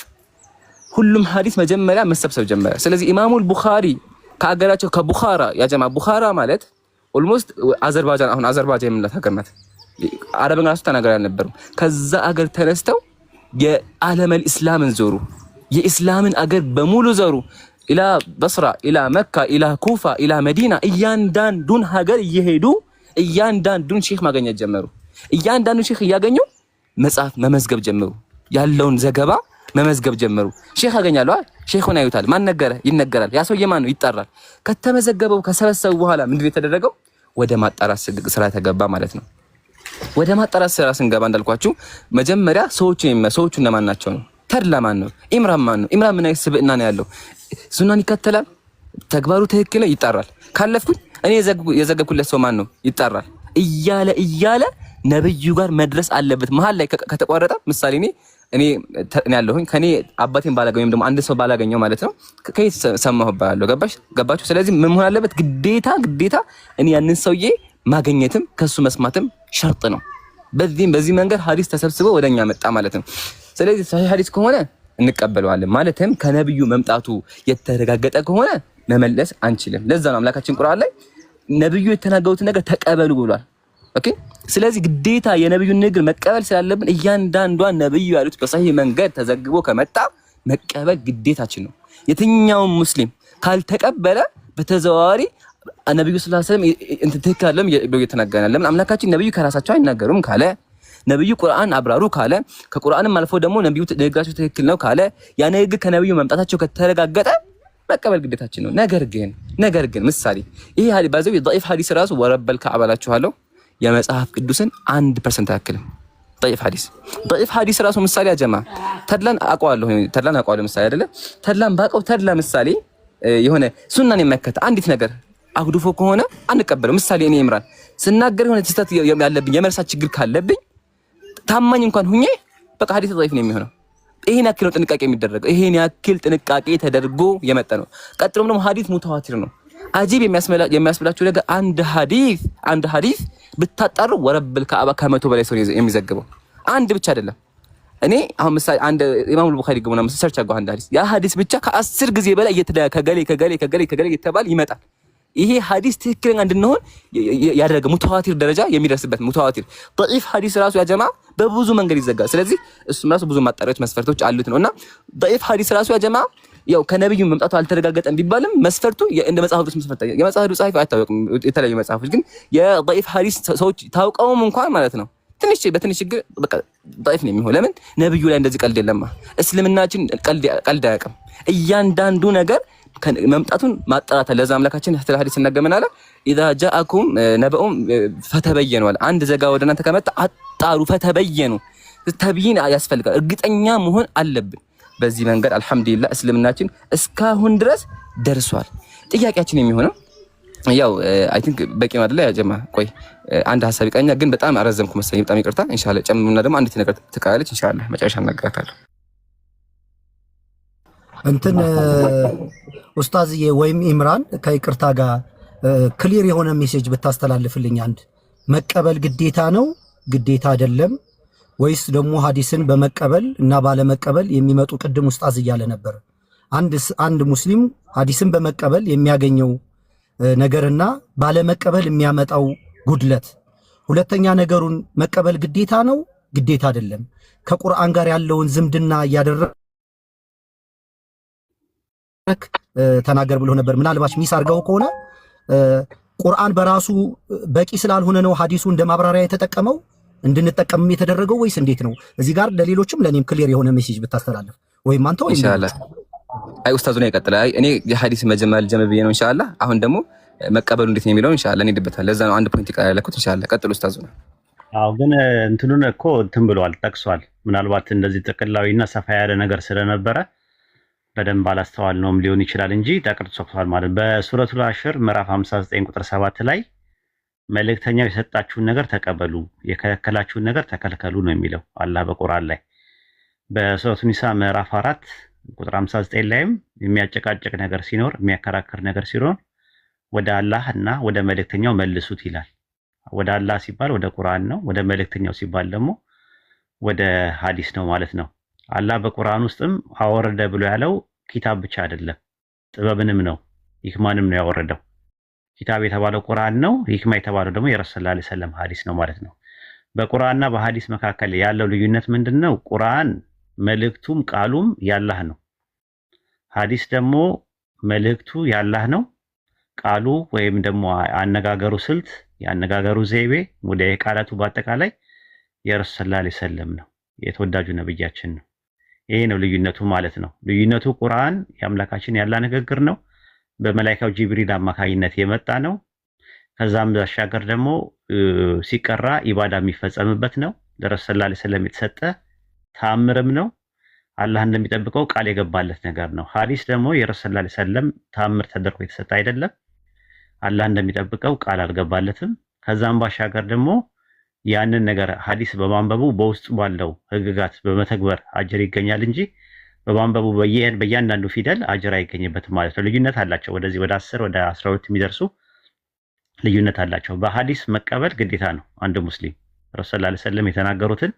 ሁሉም ሐዲስ መጀመሪያ መሰብሰብ ጀመረ። ስለዚህ ኢማሙ አልቡኻሪ ከአገራቸው ከቡኻራ ያጀማ ቡኻራ ማለት ኦልሞስት አዘርባይጃን አሁን አዘርባይጃን የምንላት ሀገር ናት። አረብን ራሱ ተናጋሪ አልነበሩም። ከዛ አገር ተነስተው የዓለመል ኢስላምን ዞሩ። የኢስላምን አገር በሙሉ ዞሩ። ኢላ በስራ፣ ኢላ መካ፣ ኢላ ኩፋ፣ ኢላ መዲና እያንዳንዱን ሀገር እየሄዱ እያንዳንዱን ሼክ ማግኘት ጀመሩ። እያንዳንዱን ሼክ እያገኙ መጽሐፍ መመዝገብ ጀመሩ። ያለውን ዘገባ መመዝገብ ጀመሩ። ሼክ ያገኛሉ። ሼኹን ያዩታል። ማን ነገረ? ይነገራል። ያ ሰውዬ ማን ነው? ይጣራል። ከተመዘገበው ከሰበሰቡ በኋላ ምንድነው የተደረገው? ወደ ማጣራት ስራ ተገባ ማለት ነው። ወደ ማጣራት ስራ ስንገባ እንዳልኳችሁ መጀመሪያ ሰዎቹ እነማን ናቸው ነው። ተድላ ማን ነው? ኢምራን ማን ነው? ኢምራን ምን አይነት ስብዕና ነው ያለው? ሱናን ይከተላል? ተግባሩ ትክክል ነው? ይጣራል። ካለፍኩኝ እኔ የዘገብኩለት ሰው ማን ነው? ይጣራል። እያለ ነብዩ ጋር መድረስ አለበት። መሀል ላይ ከተቋረጠ ምሳሌ እኔ ያለሁኝ ከኔ አባቴን ባላገኘው ወይም ደግሞ አንድ ሰው ባላገኘው ማለት ነው ከየት ሰማሁ ባለው ገባችሁ? ስለዚህ ምን መሆን አለበት? ግዴታ እኔ ያንን ሰውዬ ማግኘትም ከሱ መስማትም ሸርጥ ነው። በዚህ መንገድ ሐዲስ ተሰብስቦ ወደኛ መጣ ማለት ነው። ስለዚህ ሰሂህ ሐዲስ ከሆነ እንቀበለዋለን። ማለትም ከነብዩ መምጣቱ የተረጋገጠ ከሆነ መመለስ አንችልም። ለዛ ነው አምላካችን ቁርአን ላይ ነብዩ የተናገሩት ነገር ተቀበሉ ብሏል። ኦኬ። ስለዚህ ግዴታ የነብዩን ንግግር መቀበል ስላለብን እያንዳንዷን ነብዩ ያሉት በሰሂህ መንገድ ተዘግቦ ከመጣ መቀበል ግዴታችን ነው። የትኛውም ሙስሊም ካልተቀበለ በተዘዋዋሪ ነብዩ ሰለላሁ ዐለይሂ ወሰለም እንት ትክክል አይደለም ብሎ እየተናገረናል። ለምን አምላካችን ነብዩ ከራሳቸው አይናገሩም ካለ፣ ነብዩ ቁርአን አብራሩ ካለ፣ ከቁርአንም አልፎ ደግሞ ነብዩ ንግግራቸው ትክክል ነው ካለ፣ ያ ንግግር ከነብዩ መምጣታቸው ከተረጋገጠ መቀበል ግዴታችን ነው። ነገር ግን ምሳሌ ይሄ ሐዲስ ባዘው ضعيف ሐዲስ ራሱ ወረበል ከአባላችኋለሁ የመጽሐፍ ቅዱስን 1% ያክል ضعيف ሐዲስ ራሱ ምሳሌ አጀማ ተድላን አውቀዋለሁ ምሳሌ አይደለ? ተድላን ባቀው ተድላ ምሳሌ የሆነ ሱናን የማይከተል አንዲት ነገር አጉድፎ ከሆነ አንቀበለው። ምሳሌ እኔ ኢምራን ስናገር የሆነ ተስተት ያለብኝ የመርሳት ችግር ካለብኝ ታማኝ እንኳን ሁኜ በቃ ሐዲስ ضعيف ነው የሚሆነው። ይሄን ያክል ጥንቃቄ የሚደረገው ይሄን ያክል ጥንቃቄ ተደርጎ የመጣ ነው። ቀጥሎም ደግሞ ሐዲስ ሙተዋቲር ነው። አጂብ የሚያስብላችሁ ነገር አንድ ሐዲስ ብታጣሩ ወረብል ከአባ ከመቶ በላይ ሰው የሚዘግበው አንድ ብቻ አይደለም። እኔ አሁን ምሳሌ አንድ ኢማሙ አልቡኻሪ ገቡና ሰርች አድርገው አንድ ሐዲስ ያ ሐዲስ ብቻ ከ10 ጊዜ በላይ ከገሌ የተባለ ይመጣል። ይሄ ሐዲስ ትክክለኛ እንድንሆን ያደረገ ሙተዋቲር ደረጃ የሚደርስበት ሙተዋቲር ضعيف ሐዲስ ራሱ ያ ጀማ በብዙ መንገድ ይዘጋል። ስለዚህ እሱም ራሱ ብዙ ማጣሪያዎች መስፈርቶች አሉት ነውና ضعيف ሐዲስ ራሱ ያ ጀማ ያው ከነብዩ መምጣቱ አልተረጋገጠም ቢባልም መስፈርቱ እንደ መጽሐፍ ቅዱስ መስፈርት የመጽሐፍ ቅዱስ ጻፊ አይታወቅም። የተለያዩ መጽሐፎች ግን የضعيف ሐዲስ ሰዎች ታውቀውም እንኳን ማለት ነው በትንሽ ችግር በቃ ضعيف ነው የሚሆነው። ለምን ነብዩ ላይ እንደዚህ ቀልድ የለማ። እስልምናችን ቀልድ አያውቅም። እያንዳንዱ ነገር መምጣቱን ማጣራት ለዛ አምላካችን ተላ ሐዲስ እናገመናለ اذا جاءكم نبأ فتبينوا አንድ ዘጋ ወደ እናንተ ከመጣ አጣሩ ፈተበየኑ ተብይን ያስፈልጋል። እርግጠኛ መሆን አለብን። በዚህ መንገድ አልহামዱሊላህ እስልምናችን እስካሁን ድረስ ደርሷል። ጥያቄያችን የሚሆነው ያው አይ ቲንክ በቂ ነው አይደል? ያ ጀማ ቆይ አንድ ሐሳብ ይቀኛ፣ ግን በጣም አረዘምኩ መሰለኝ። በጣም ይቅርታ። ኢንሻአላህ ጨምሩና ደግሞ አንዲት ነገር ትቃለች። ኢንሻአላህ መጨረሻ እናገራታለሁ። እንትን ኡስታዝዬ ወይም ኢምራን ከይቅርታ ጋር ክሊር የሆነ ሜሴጅ ብታስተላልፍልኝ። አንድ መቀበል ግዴታ ነው ግዴታ አይደለም ወይስ ደግሞ ሐዲስን በመቀበል እና ባለመቀበል የሚመጡ ቅድም ኡስታዝ እያለ ነበር። አንድ ሙስሊም ሐዲስን በመቀበል የሚያገኘው ነገርና ባለመቀበል የሚያመጣው ጉድለት፣ ሁለተኛ ነገሩን መቀበል ግዴታ ነው ግዴታ አይደለም፣ ከቁርአን ጋር ያለውን ዝምድና እያደረክ ተናገር ብሎ ነበር። ምናልባት ሚስ አድርገው ከሆነ ቁርአን በራሱ በቂ ስላልሆነ ነው ሐዲሱ እንደ ማብራሪያ የተጠቀመው እንድንጠቀምም የተደረገው ወይስ እንዴት ነው? እዚህ ጋር ለሌሎችም ለኔም ክሊር የሆነ ሜሴጅ ብታስተላልፍ ወይም አንተ ወይ ኢንሻአላህ። አይ ኡስታዙ ነው ይቀጥላል። አይ እኔ የሐዲስ መጀመር ጀመብዬ ነው ኢንሻአላህ። አሁን ደግሞ መቀበሉ እንዴት ነው የሚለው ኢንሻአላህ እኔ ድበታል። ለዛ ነው አንድ ፖይንት ይቀር ያለኩት ኢንሻአላህ። ቀጥሉ ኡስታዙ ነው። አዎ ግን እንትኑን እኮ እንትን ብሏል ጠቅሷል። ምናልባት እንደዚህ ጥቅላዊና ሰፋ ያለ ነገር ስለነበረ በደንብ አላስተዋልነውም ሊሆን ይችላል እንጂ ጠቅሷል ማለት በሱረቱል አሽር ምዕራፍ 59 ቁጥር 7 ላይ መልእክተኛው የሰጣችሁን ነገር ተቀበሉ፣ የከለከላችሁን ነገር ተከልከሉ ነው የሚለው አላህ በቁርአን ላይ። በሱረቱ ኒሳ ምዕራፍ 4 ቁጥር 59 ላይም የሚያጨቃጭቅ ነገር ሲኖር የሚያከራክር ነገር ሲኖር ወደ አላህ እና ወደ መልእክተኛው መልሱት ይላል። ወደ አላህ ሲባል ወደ ቁርአን ነው፣ ወደ መልእክተኛው ሲባል ደግሞ ወደ ሐዲስ ነው ማለት ነው። አላህ በቁርአን ውስጥም አወረደ ብሎ ያለው ኪታብ ብቻ አይደለም ጥበብንም ነው ሂክማንም ነው ያወረደው። ኪታብ የተባለው ቁርአን ነው፣ ሂክማ የተባለው ደግሞ የረሱል ሰለላሁ ዐለይሂ ወሰለም ሐዲስ ነው ማለት ነው። በቁርአንና በሐዲስ መካከል ያለው ልዩነት ምንድነው? ቁርአን መልእክቱም ቃሉም ያላህ ነው። ሐዲስ ደግሞ መልእክቱ ያላህ ነው፣ ቃሉ ወይም ደግሞ አነጋገሩ ስልት ያነጋገሩ ዘይቤ ወደ ቃላቱ በአጠቃላይ የረሱል ሰለላሁ ዐለይሂ ወሰለም ነው፣ የተወዳጁ ነብያችን ነው። ይሄ ነው ልዩነቱ ማለት ነው። ልዩነቱ ቁርአን የአምላካችን ያላ ንግግር ነው፣ በመላእክቱ ጅብሪል አማካይነት የመጣ ነው። ከዛም ባሻገር ደግሞ ሲቀራ ኢባዳ የሚፈጸምበት ነው። ለረሱል ሰለላሁ ዐለይሂ ወሰለም የተሰጠ ተአምርም ነው። አላህ እንደሚጠብቀው ቃል የገባለት ነገር ነው። ሐዲስ ደግሞ የረሱል ሰለላሁ ዐለይሂ ወሰለም ተአምር ተደርጎ የተሰጠ አይደለም። አላህ እንደሚጠብቀው ቃል አልገባለትም። ከዛም ባሻገር ደግሞ ያንን ነገር ሐዲስ በማንበቡ በውስጡ ባለው ህግጋት በመተግበር አጅር ይገኛል እንጂ በማንበቡ በእያንዳንዱ ፊደል አጅር አይገኝበትም ማለት ነው። ልዩነት አላቸው። ወደዚህ ወደ 10 ወደ 12 የሚደርሱ ልዩነት አላቸው። በሐዲስ መቀበል ግዴታ ነው አንድ ሙስሊም ረሱል ሰለላሁ ዐለይሂ ወሰለም የተናገሩትን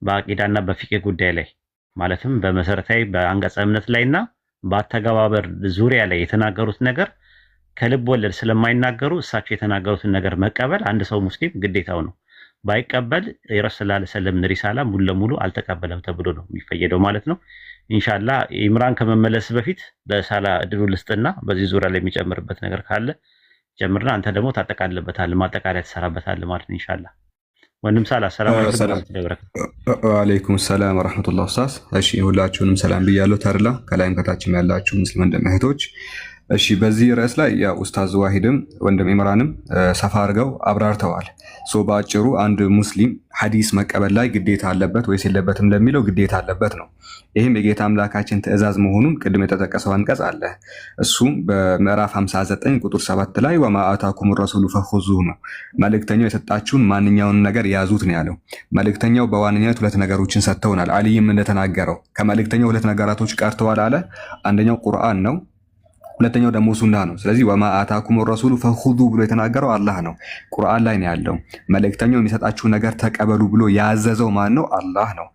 በአቂዳና በፊቅህ ጉዳይ ላይ ማለትም በመሰረታዊ በአንቀጸ እምነት ላይና በአተገባበር ዙሪያ ላይ የተናገሩት ነገር ከልብ ወለድ ስለማይናገሩ እሳቸው የተናገሩትን ነገር መቀበል አንድ ሰው ሙስሊም ግዴታው ነው። ባይቀበል የረሱል ሰለላሁ ዐለይሂ ወሰለም ሪሳላ ሙሉ ለሙሉ አልተቀበለም ተብሎ ነው የሚፈየደው ማለት ነው። ኢንሻአላህ ኢምራን ከመመለስ በፊት ለሳላ እድሉ ልስጥና በዚህ ዙሪያ ላይ የሚጨምርበት ነገር ካለ ጀምርና አንተ ደግሞ ታጠቃልበታለህ፣ ማጠቃለያ ትሰራበታለህ ማለት ነው ኢንሻአላህ። ወንድም ሳላ ሰላም አለይኩም ሰላም ወራህመቱላሂ ኡስታዝ። እሺ ሁላችሁንም ሰላም ብያለሁ። ተርላ ከላይም ከታችም ያላችሁ ሙስሊም ወንድም እህቶች፣ እሺ በዚህ ርዕስ ላይ ያ ኡስታዝ ዋሂድም ወንድም ኢምራንም ሰፋ አድርገው አብራርተዋል። በአጭሩ አንድ ሙስሊም ሐዲስ መቀበል ላይ ግዴታ አለበት ወይስ የለበትም ለሚለው ግዴታ አለበት ነው። ይህም የጌታ አምላካችን ትእዛዝ መሆኑን ቅድም የተጠቀሰው አንቀጽ አለ። እሱም በምዕራፍ 59 ቁጥር 7 ላይ ወማ አታኩም ረሱሉ ፈኹዙሁ ነው። መልእክተኛው የሰጣችሁን ማንኛውን ነገር ያዙት ነው ያለው። መልእክተኛው በዋነኛነት ሁለት ነገሮችን ሰጥተውናል። አልይም እንደተናገረው ከመልእክተኛው ሁለት ነገራቶች ቀርተዋል አለ። አንደኛው ቁርአን ነው፣ ሁለተኛው ደግሞ ሱና ነው። ስለዚህ ወማ አታኩም ረሱሉ ፈኹዙ ብሎ የተናገረው አላህ ነው፣ ቁርአን ላይ ነው ያለው። መልእክተኛው የሚሰጣችሁ ነገር ተቀበሉ ብሎ ያዘዘው ማን ነው? አላህ ነው።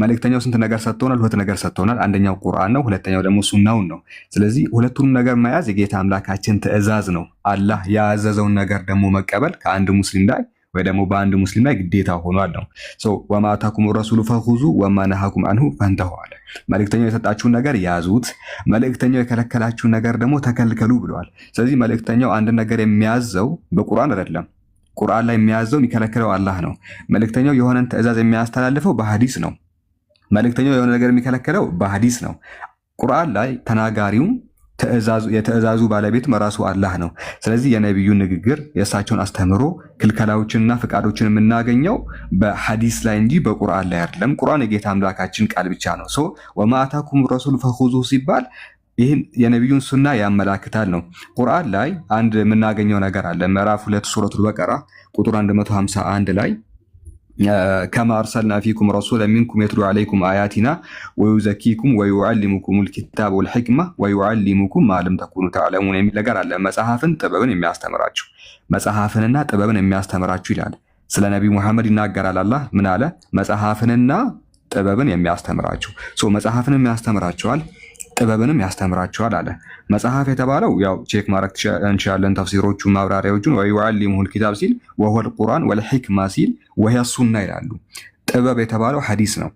መልእክተኛው ስንት ነገር ሰጥቶናል? ሁለት ነገር ሰጥቶናል። አንደኛው ቁርአን ነው፣ ሁለተኛው ደግሞ ሱናውን ነው። ስለዚህ ሁለቱንም ነገር መያዝ የጌታ አምላካችን ትእዛዝ ነው። አላህ ያዘዘውን ነገር ደግሞ መቀበል ከአንድ ሙስሊም ላይ ወይ ደግሞ በአንድ ሙስሊም ላይ ግዴታ ሆኗል ነው። ወማ አታኩም ረሱሉ ፈኹዙ ወማ ነሃኩም አንሁ ፈንተሁ አለ። መልእክተኛው የሰጣችሁን ነገር ያዙት፣ መልእክተኛው የከለከላችሁን ነገር ደግሞ ተከልከሉ ብለዋል። ስለዚህ መልእክተኛው አንድ ነገር የሚያዘው በቁርአን አይደለም። ቁርአን ላይ የሚያዘው የሚከለክለው አላህ ነው። መልእክተኛው የሆነን ትእዛዝ የሚያስተላልፈው በሐዲስ ነው። መልእክተኛው የሆነ ነገር የሚከለክለው በሐዲስ ነው። ቁርአን ላይ ተናጋሪው የትእዛዙ ባለቤት ራሱ አላህ ነው። ስለዚህ የነቢዩ ንግግር የእሳቸውን አስተምሮ ክልከላዎችንና ፍቃዶችን የምናገኘው በሐዲስ ላይ እንጂ በቁርአን ላይ አይደለም። ቁርአን የጌታ አምላካችን ቃል ብቻ ነው። ወማ አታኩም ረሱል ፈኹዙ ሲባል ይህን የነቢዩን ሱና ያመላክታል ነው። ቁርአን ላይ አንድ የምናገኘው ነገር አለ። ምዕራፍ 2 ሱረቱል በቀራ ቁጥር 151 ላይ ከማ አርሰልና ፊኩም ረሱለን ሚንኩም የትሉ ዐለይኩም አያቲና ወዩዘኪኩም ወዩዐሊሙኩሙል ኪታበ ወልሕክማ ወዩዐሊሙኩም ማ ለም ተኩኑ ተዕለሙን የሚል ነገር አለ። መጽሐፍን ጥበብን የሚያስተምራችሁ መጽሐፍንና ጥበብን የሚያስተምራችሁ ይላል። ስለ ነቢዩ ሙሐመድ ይናገራል። አላህ ምን አለ? መጽሐፍንና ጥበብን የሚያስተምራችሁ። መጽሐፍንም ያስተምራቸዋል ጥበብንም ያስተምራቸዋል አለ። መጽሐፍ የተባለው ያው ቼክ ማድረግ እንችላለን ተፍሲሮቹ ማብራሪያዎቹን። ወዩዐሊሙሁል ኪታብ ሲል ወሁወል ቁርአን ወልሕክማ ሲል ወሂየ ሱና ይላሉ። ጥበብ የተባለው ሐዲስ ነው።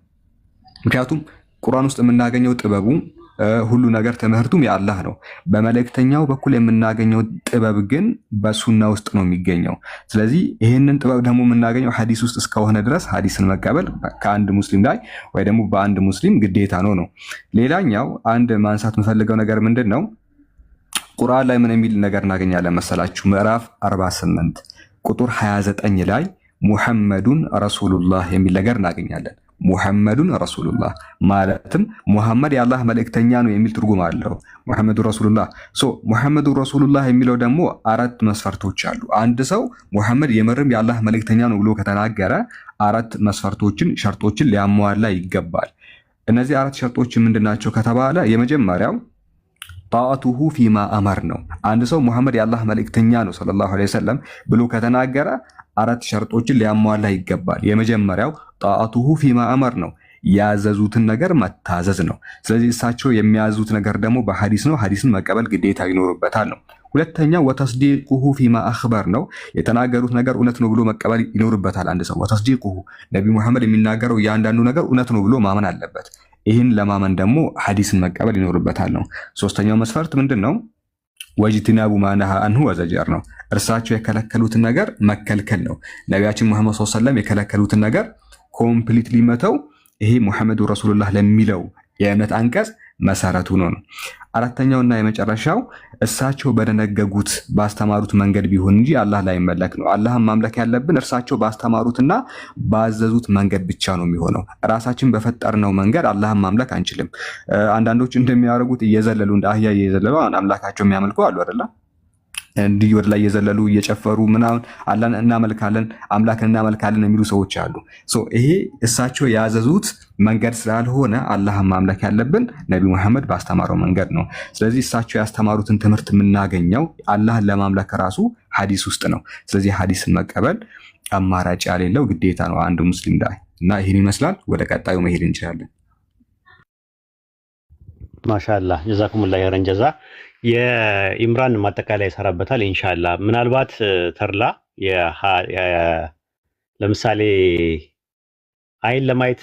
ምክንያቱም ቁርአን ውስጥ የምናገኘው ጥበቡ ሁሉ ነገር ትምህርቱም የአላህ ነው። በመልእክተኛው በኩል የምናገኘው ጥበብ ግን በሱና ውስጥ ነው የሚገኘው። ስለዚህ ይህንን ጥበብ ደግሞ የምናገኘው ሐዲስ ውስጥ እስከሆነ ድረስ ሐዲስን መቀበል ከአንድ ሙስሊም ላይ ወይ ደግሞ በአንድ ሙስሊም ግዴታ ነው። ሌላኛው አንድ ማንሳት የምፈልገው ነገር ምንድን ነው? ቁርአን ላይ ምን የሚል ነገር እናገኛለን መሰላችሁ? ምዕራፍ 48 ቁጥር 29 ላይ ሙሐመዱን ረሱሉላህ የሚል ነገር እናገኛለን። ሙሐመዱን ረሱሉላህ ማለትም ሙሐመድ የአላህ መልእክተኛ ነው የሚል ትርጉም አለው። ሙሐመዱ ረሱሉላህ ሙሐመዱ ረሱሉላህ የሚለው ደግሞ 4 መስፈርቶች አሉ። አንድ ሰው ሙሐመድ የምርም የአላህ መልእክተኛ ነው ብሎ ከተናገረ 4 መስፈርቶችን ሸርጦችን ሊያሟላ ይገባል። እነዚህ 4 ሸርጦች ምንድናቸው ከተባለ የመጀመሪያው ጣአቱሁ ፊማ አመር ነው። አንድ ሰው ሙሐመድ የአላህ መልእክተኛ ነው ሰለላሁ ዐለይሂ ወሰለም ብሎ ከተናገረ 4 ሸርጦችን ሊያሟላ ይገባል። የመጀመሪያው ጣአቱሁ ፊማ አመር ነው፣ ያዘዙትን ነገር መታዘዝ ነው። ስለዚህ እሳቸው የሚያዙት ነገር ደግሞ በሐዲስ ነው። ሐዲስን መቀበል ግዴታ ይኖርበታል ነው። ሁለተኛው ወተስዲቁሁ ፊማ አኽበር ነው፣ የተናገሩት ነገር እውነት ነው ብሎ መቀበል ይኖርበታል አንድ ሰው። ወተስዲቁሁ ነቢ ሙሐመድ የሚናገረው እያንዳንዱ ነገር እውነት ነው ብሎ ማመን አለበት። ይህን ለማመን ደግሞ ሐዲስን መቀበል ይኖርበታል ነው። ሶስተኛው መስፈርት ምንድን ነው? ወጅትናቡ ማነሃ አንሁ ወዘጀር ነው። እርሳቸው የከለከሉትን ነገር መከልከል ነው። ነቢያችን ሙሐመድ ሰለላሁ ዐለይሂ ወሰለም የከለከሉትን ነገር ኮምፕሊትሊ መተው፣ ይሄ ሙሐመዱ ረሱሉላህ ለሚለው የእምነት አንቀጽ መሰረቱ ነው። አራተኛውና የመጨረሻው እሳቸው በደነገጉት ባስተማሩት መንገድ ቢሆን እንጂ አላህ ላይ መለክ ነው። አላህን ማምለክ ያለብን እርሳቸው ባስተማሩትና ባዘዙት መንገድ ብቻ ነው የሚሆነው። ራሳችን በፈጠርነው መንገድ አላህን ማምለክ አንችልም። አንዳንዶች እንደሚያደርጉት እየዘለሉ እንደ አህያ እየዘለሉ አምላካቸው የሚያመልኩ አሉ አይደለ? እንዲህ ወደ ላይ እየዘለሉ እየጨፈሩ ምናምን አላህን እናመልካለን አምላክን እናመልካለን የሚሉ ሰዎች አሉ። ይሄ እሳቸው ያዘዙት መንገድ ስላልሆነ አላህን ማምለክ ያለብን ነቢ ሙሐመድ ባስተማረው መንገድ ነው። ስለዚህ እሳቸው ያስተማሩትን ትምህርት የምናገኘው አላህን ለማምለክ ራሱ ሐዲስ ውስጥ ነው። ስለዚህ ሐዲስን መቀበል አማራጭ ያሌለው ግዴታ ነው አንድ ሙስሊም ላይ እና ይህን ይመስላል። ወደ ቀጣዩ መሄድ እንችላለን። ማሻአላህ ጀዛኩሙላህ ኸይረን ጀዛ። የኢምራን ማጠቃለያ ይሰራበታል ኢንሻአላህ። ምናልባት ተርላ ለምሳሌ አይን ለማየት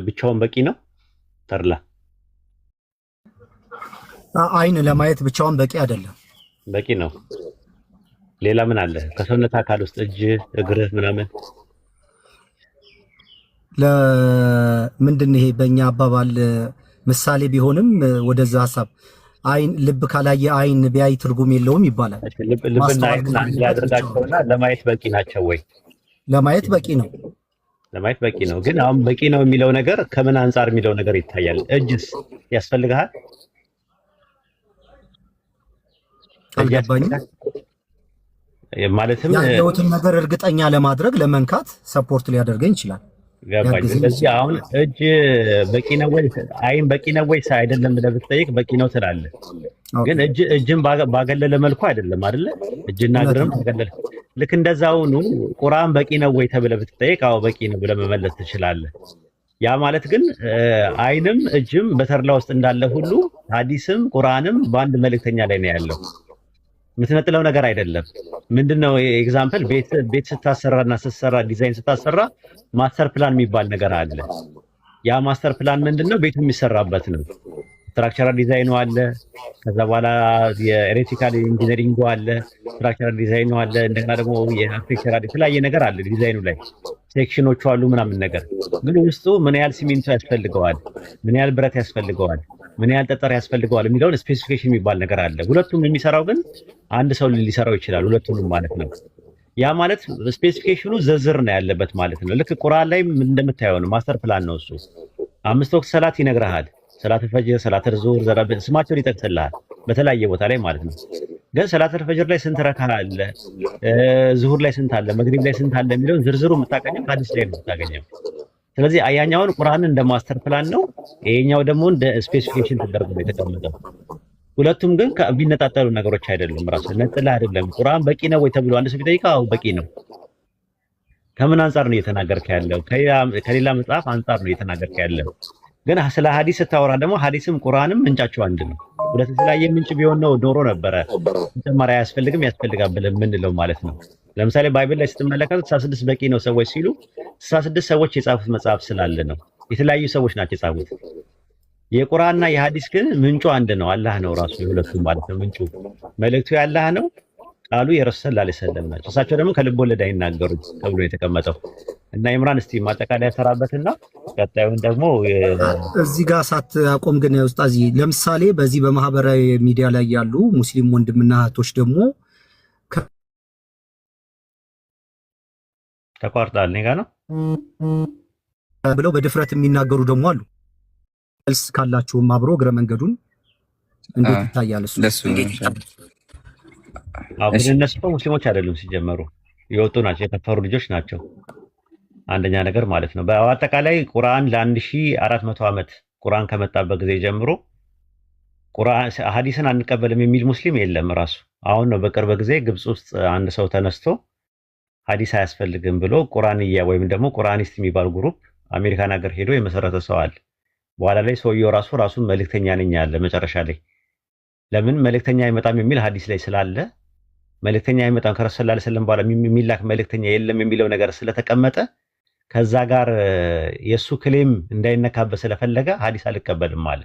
ብቻውን በቂ ነው? ተርላ አይን ለማየት ብቻውን በቂ አይደለም። በቂ ነው። ሌላ ምን አለ? ከሰውነት አካል ውስጥ እጅ፣ እግር ምናምን ለምንድን ይሄ በእኛ አባባል ምሳሌ ቢሆንም ወደዛ ሐሳብ አይን ልብ ካላየ አይን ቢያይ ትርጉም የለውም ይባላል። ልብና አይን አንድ ያደርጋቸውና ለማየት በቂ ናቸው ወይ? ለማየት በቂ ነው። ለማየት በቂ ነው። ግን አሁን በቂ ነው የሚለው ነገር ከምን አንጻር የሚለው ነገር ይታያል። እጅስ ያስፈልግሃል? አልገባኝም። ማለትም ያለውትን ነገር እርግጠኛ ለማድረግ ለመንካት ሰፖርት ሊያደርገኝ ይችላል። ገባኝ። ስለዚህ አሁን እጅ በቂ ነው ወይ አይን በቂ ነው ወይ አይደለም ብለህ ብትጠይቅ በቂ ነው ትላለህ። ግን እጅን ባገለለ መልኩ አይደለም አይደለ? እጅና እግርም ባገለለ ልክ እንደዛው ነው። ቁርአን በቂ ነው ወይ ተብለህ ብትጠይቅ አዎ በቂ ነው ብለህ መመለስ ትችላለህ። ያ ማለት ግን አይንም እጅም በተርላ ውስጥ እንዳለ ሁሉ ሐዲስም ቁርአንም በአንድ መልእክተኛ ላይ ነው ያለው። የምትነጥለው ነገር አይደለም። ምንድነው ኤግዛምፕል ቤት ስታሰራና ስትሰራ ዲዛይን ስታሰራ ማስተር ፕላን የሚባል ነገር አለ። ያ ማስተር ፕላን ምንድነው? ቤቱ የሚሰራበት ነው። ስትራክቸራል ዲዛይኑ አለ፣ ከዛ በኋላ የኤሌክትሪካል ኢንጂነሪንጉ አለ፣ ስትራክቸራል ዲዛይኑ አለ፣ እንደገና ደግሞ የአርክቴክቸራል የተለያየ ነገር አለ። ዲዛይኑ ላይ ሴክሽኖቹ አሉ ምናምን ነገር። ግን ውስጡ ምን ያህል ሲሚንቶ ያስፈልገዋል፣ ምን ያህል ብረት ያስፈልገዋል፣ ምን ያህል ጠጠር ያስፈልገዋል የሚለውን ስፔሲፊኬሽን የሚባል ነገር አለ። ሁለቱም የሚሰራው ግን አንድ ሰው ሊሰራው ይችላል፣ ሁለቱንም ማለት ነው። ያ ማለት ስፔሲፊኬሽኑ ዝርዝር ነው ያለበት ማለት ነው። ልክ ቁርአን ላይ እንደምታየው ነው፣ ማስተር ፕላን ነው እሱ። 5 ወቅት ሰላት ይነግርሃል። ሰላት ፈጅር፣ ሰላት ዙሁር፣ ስማቸውን ይጠቅስልሃል በተለያየ ቦታ ላይ ማለት ነው። ግን ሰላት ፈጅር ላይ ስንት ረካ አለ፣ ዙሁር ላይ ስንት አለ፣ መግሪብ ላይ ስንት አለ የሚለውን ዝርዝሩ የምታገኘው ሐዲስ ላይ ነው የምታገኘው። ስለዚህ ያኛውን ቁርአንን እንደ ማስተር ፕላን ነው፣ ይሄኛው ደግሞ እንደ ስፔሲፊኬሽን ተደርጎ ነው የተቀመጠው። ሁለቱም ግን ከቢነጣጠሉ ነገሮች አይደሉም። ራሱ ነጥላ አይደለም። ቁርአን በቂ ነው ወይ ተብሎ አንድ ሰው ቢጠይቀው በቂ ነው። ከምን አንፃር ነው እየተናገርከ ያለው? ከሌላ መጽሐፍ አንፃር ነው እየተናገርከ ያለው። ግን ስለ ሐዲስ ስታወራ ደግሞ ሐዲስም ቁርአንም ምንጫቸው አንድ ነው። ሁለት የተለያየ ምንጭ ቢሆን ነው ኖሮ ነበረ ተጨማሪ አያስፈልግም ያስፈልጋል ብለን የምንለው ማለት ነው። ለምሳሌ ባይብል ላይ ስትመለከቱ 66 በቂ ነው ሰዎች ሲሉ 66 ሰዎች የጻፉት መጽሐፍ ስላለ ነው። የተለያዩ ሰዎች ናቸው የጻፉት። የቁርአንና የሐዲስ ግን ምንጩ አንድ ነው፣ አላህ ነው ራሱ የሁለቱም ማለት ነው። ምንጩ መልእክቱ ያላህ ነው፣ ቃሉ የረሱል ሰለላሁ ዐለይሂ ወሰለም ናቸው። እሳቸው ደግሞ ከልብ ወለድ አይናገሩም ተብሎ የተቀመጠው እና ኢምራን እስቲ ማጠቃለያ ሰራበትና ቀጣዩን ደግሞ እዚህ ጋር ሳትቆም ግን ኡስታዝ፣ ለምሳሌ በዚህ በማህበራዊ ሚዲያ ላይ ያሉ ሙስሊም ወንድምና እህቶች ደግሞ ተቋርጣል እኔ ጋር ነው ብለው በድፍረት የሚናገሩ ደግሞ አሉ። መልስ ካላችሁም አብሮ እግረ መንገዱን እንዴት ይታያል? እሱ አሁን እነሱ ሙስሊሞች አይደሉም ሲጀመሩ የወጡ ናቸው፣ የከፈሩ ልጆች ናቸው። አንደኛ ነገር ማለት ነው። በአጠቃላይ ቁርአን ለ1400 ዓመት ቁርአን ከመጣበት ጊዜ ጀምሮ ቁርአን ሐዲስን አንቀበልም የሚል ሙስሊም የለም ራሱ። አሁን ነው በቅርብ ጊዜ ግብጽ ውስጥ አንድ ሰው ተነስቶ ሐዲስ አያስፈልግም ብሎ ቁርአንያ ወይም ደግሞ ቁርአኒስት የሚባል ግሩፕ አሜሪካን ሀገር ሄዶ የመሰረተ ሰው አለ። በኋላ ላይ ሰውየው ራሱን መልእክተኛ ነኝ አለ። መጨረሻ ላይ ለምን መልእክተኛ አይመጣም የሚል ሐዲስ ላይ ስላለ መልእክተኛ አይመጣም ከረሱል ሰለላሁ ዐለይሂ ወሰለም በኋላ የሚላክ መልእክተኛ የለም የሚለው ነገር ስለተቀመጠ ከዛ ጋር የሱ ክሌም እንዳይነካበት ስለፈለገ ሐዲስ አልቀበልም አለ።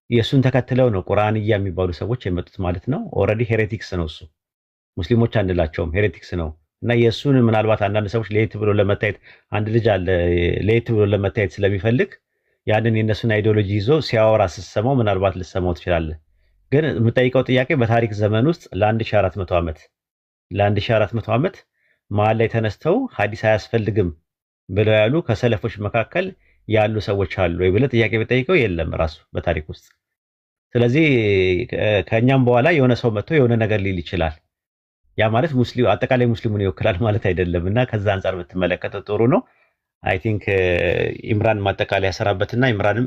የሱን ተከትለው ነው ቁርአንያ የሚባሉ ሰዎች የመጡት ማለት ነው። ኦልሬዲ ሄሬቲክስ ነው እሱ። ሙስሊሞች አንላቸውም፣ ሄሬቲክስ ነው። እና የሱን ምናልባት አንዳንድ ሰዎች ለየት ብሎ ለመታየት አንድ ልጅ አለ ለየት ብሎ ለመታየት ስለሚፈልግ ያንን የነሱን አይዲዮሎጂ ይዞ ሲያወራ ስትሰማው ምናልባት ልትሰማው ትችላለህ። ግን የምጠይቀው ጥያቄ በታሪክ ዘመን ውስጥ ለ1400 ዓመት መሀል ላይ ተነስተው ሐዲስ አያስፈልግም ብለው ያሉ ከሰለፎች መካከል ያሉ ሰዎች አሉ ወይ ብለህ ጥያቄ ብጠይቀው የለም ራሱ በታሪክ ውስጥ። ስለዚህ ከኛም በኋላ የሆነ ሰው መጥቶ የሆነ ነገር ሊል ይችላል። ያ ማለት ሙስሊም አጠቃላይ ሙስሊሙን ይወክላል ማለት አይደለም። እና ከዛ አንፃር ብትመለከተው ጥሩ ነው። አይ ቲንክ ኢምራን ማጠቃለያ ያሰራበትና ኢምራንም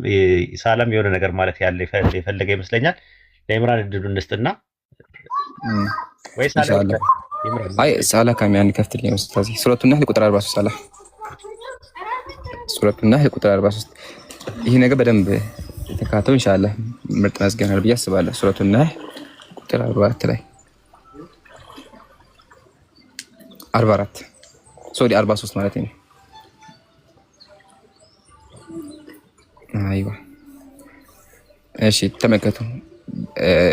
ሰላም የሆነ ነገር ማለት ያለ የፈለገ ይመስለኛል። ለኢምራን እድሉን እንስጥና ወይስ ሳላ ካሚያን ከፍትልኝ ኡስታዝ ሱረቱ ነህል ቁጥር 43 ሳላ ሱረቱ ነህል ቁጥር 43 ይሄ ነገር በደንብ ተካተው ኢንሻአላህ ምርጥ መስገናል ብዬ አስባለሁ። ሱረቱ ነህል ቁጥር 44 ላይ 44 ሶሪ 43 ማለት ነው። አይዋ እሺ ተመከቱ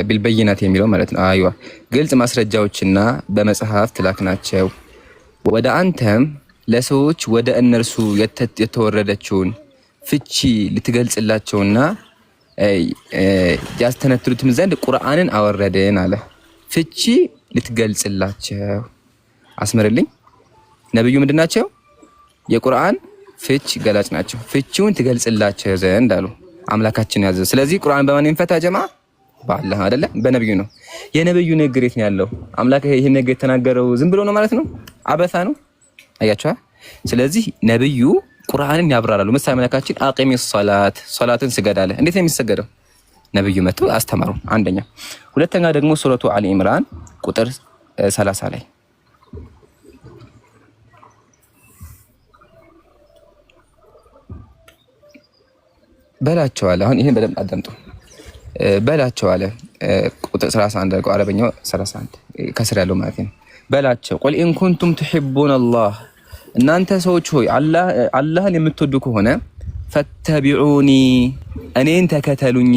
ቢልበይናት የሚለው ማለት ነው። አይዋ ግልጽ ማስረጃዎችና በመጽሐፍት ላክናቸው ወደ አንተም ለሰዎች ወደ እነርሱ የተወረደችውን ፍቺ ልትገልጽላቸውና ያስተነትሉትም ዘንድ ቁርአንን አወረድን አለ። ፍቺ ልትገልጽላቸው አስመርልኝ። ነብዩ ምንድናቸው? የቁርአን ፍች ገላጭ ናቸው። ፍቺውን ትገልጽላቸው ዘንድ አሉ አምላካችን ያዘ። ስለዚህ ቁርአን በማን ይፈታ ጀማ? በአላህ አይደለ? በነብዩ ነው። የነብዩ ንግግር የት ነው ያለው? አምላክ ይሄን ነገር የተናገረው ዝም ብሎ ነው ማለት ነው? አበሳ ነው? አያችሁ። ስለዚህ ነብዩ ቁርአንን ያብራራሉ። ምሳሌ አምላካችን አቂሚ ሶላትን ስገድ አለ። እንዴት ነው የሚሰገደው? ነብዩ መጥቶ አስተማሩ። አንደኛ። ሁለተኛ ደግሞ ሱረቱ አሊ ኢምራን ቁጥር 30 ላይ በላቸው አለ። አሁን ይሄን በደንብ አዳምጡ። በላቸው አለ ቁጥር 31 አድርገው አረበኛው 31 ከስር ያለው ማለት ነው። በላቸው ቁል ኢን ኩንቱም ትሒቡነ አላህ እናንተ ሰዎች ሆይ አላህን የምትወዱ ከሆነ ፈተቢዑኒ እኔን ተከተሉኝ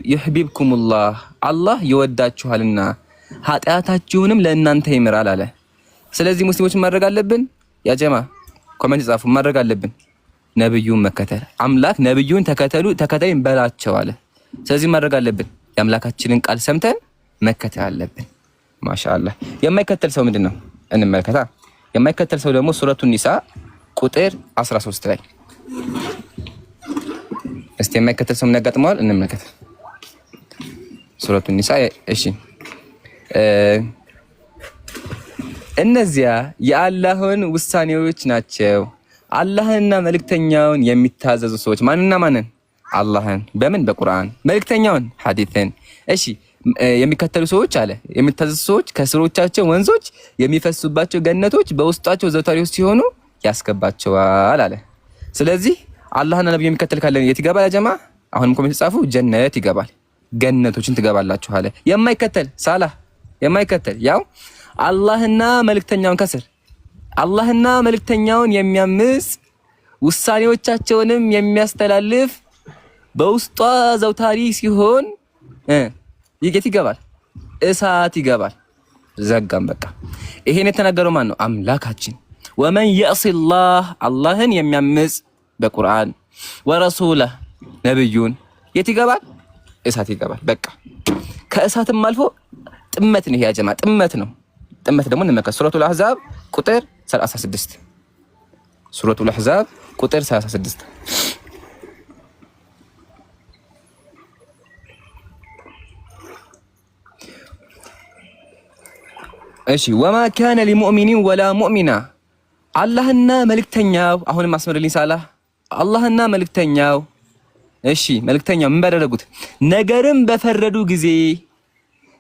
ዩሕቢብኩሙላህ አላህ ይወዳችኋልና ኃጢአታችሁንም ለእናንተ ይምራል አለ። ስለዚህ ሙስሊሞች ማድረግ አለብን። ያ ጀማ ኮሜንት ጻፉ። ማድረግ አለብን ነብዩን መከተል። አምላክ ነብዩን ተከተሉኝ በላቸው አለ። ስለዚህ ማድረግ አለብን የአምላካችንን ቃል ሰምተን መከተል አለብን። ማሻአላህ። የማይከተል ሰው ምንድነው እንመልከታ። የማይከተል ሰው ደግሞ ሱረቱ ኒሳ ቁጥር 13 ላይ እስቲ የማይከተል ሰው ምን ያጋጥመዋል እንመልከት። ሱረቱ ኒሳ እሺ እነዚያ የአላህን ውሳኔዎች ናቸው አላህንና መልእክተኛውን የሚታዘዙ ሰዎች ማንና ማንን አላህን በምን በቁርአን መልእክተኛውን ሐዲስን እሺ የሚከተሉ ሰዎች አለ የሚታዘዙ ሰዎች ከስሮቻቸው ወንዞች የሚፈሱባቸው ገነቶች በውስጣቸው ዘውታሪዎች ሲሆኑ ያስገባቸዋል አለ። ስለዚህ አላህና ነብዩ የሚከተል ካለ የት ይገባል ጀማ? አሁንም ኮሜንት ጻፉ። ጀነት ይገባል፣ ገነቶችን ትገባላችሁ አለ። የማይከተል ሳላህ የማይከተል ያው አላህና መልእክተኛውን ከስር አላህና መልእክተኛውን የሚያምጽ ውሳኔዎቻቸውንም የሚያስተላልፍ በውስጧ ዘውታሪ ሲሆን የት ይገባል? እሳት ይገባል። ዘጋም በቃ። ይሄን የተናገረው ማን ነው? አምላካችን። ወመን የዕሲላህ አላህን የሚያምጽ በቁርአን ወረሱለህ ነብዩን የት ይገባል? እሳት ይገባል። በቃ ከእሳትም አልፎ ጥመት ነው። ያ ጀማ ጥመት ነው። ጥመት ደግሞ እንመከስ ሱረቱል አህዛብ ቁጥር 36 ሱረቱል አህዛብ ቁጥር 36 እሺ ወማ ካነ ሊሙእሚኒን ወላ ሙእሚና አላህና መልእክተኛው አሁንም አስመርልኝ ሳላህ አላህና መልእክተኛው እሺ መልእክተኛው ምን ባደረጉት ነገርም በፈረዱ ጊዜ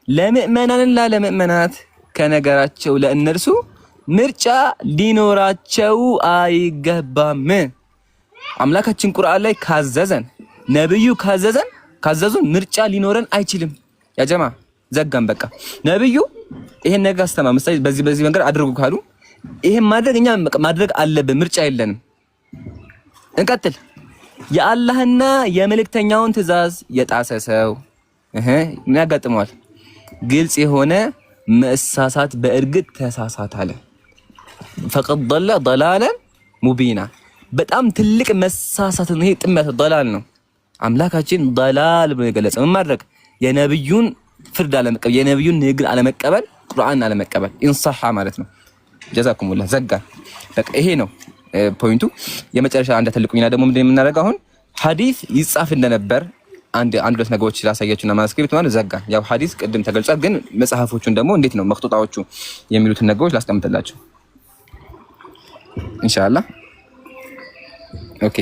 ለምእመናንና ለምእመናት ከነገራቸው ለእነርሱ ምርጫ ሊኖራቸው አይገባም። አምላካችን ቁርአን ላይ ካዘዘን ነብዩ ካዘዙን ምርጫ ሊኖረን አይችልም። ያ ጀማ ዘጋም በቃ ነብዩ ይሄን ነገር አስተማ ምሳሌ በዚህ መንገድ አድርጉ ካሉ ይሄን ማድረግ እኛ ማድረግ አለብን። ምርጫ የለንም። እንቀጥል። የአላህና የመልእክተኛውን ትእዛዝ የጣሰ ሰው ምን ያጋጥመዋል? ግልጽ የሆነ መሳሳት በእርግጥ ተሳሳት አለ። ፈቀድ ضل ضلالا ሙቢና በጣም ትልቅ መሳሳት ነው። ይሄ ጥመት ضلال ነው። አምላካችን ضلال ብሎ የገለጸው ምን ማድረግ የነብዩን ፍርድ አለመቀበል የነብዩን ንግግር አለመቀበል ቁርአን አለመቀበል ኢንሳሐ ማለት ነው። ጀዛኩሙላህ ዘጋ በቃ ይሄ ነው ፖይንቱ። የመጨረሻ አንድ ተልቁኝና ደግሞ ምንድነው የምናደርገው አሁን ሐዲስ ይጻፍ እንደነበር አንድ ሁለት ነገሮች ላሳያችሁና ማስክሪፕት ማለት ዘጋ። ያው ሐዲስ ቅድም ተገልጿል፣ ግን መጽሐፎቹን ደግሞ እንዴት ነው መክጡጣዎቹ የሚሉትን ነገሮች ላስቀምጥላችሁ ኢንሻአላህ። ኦኬ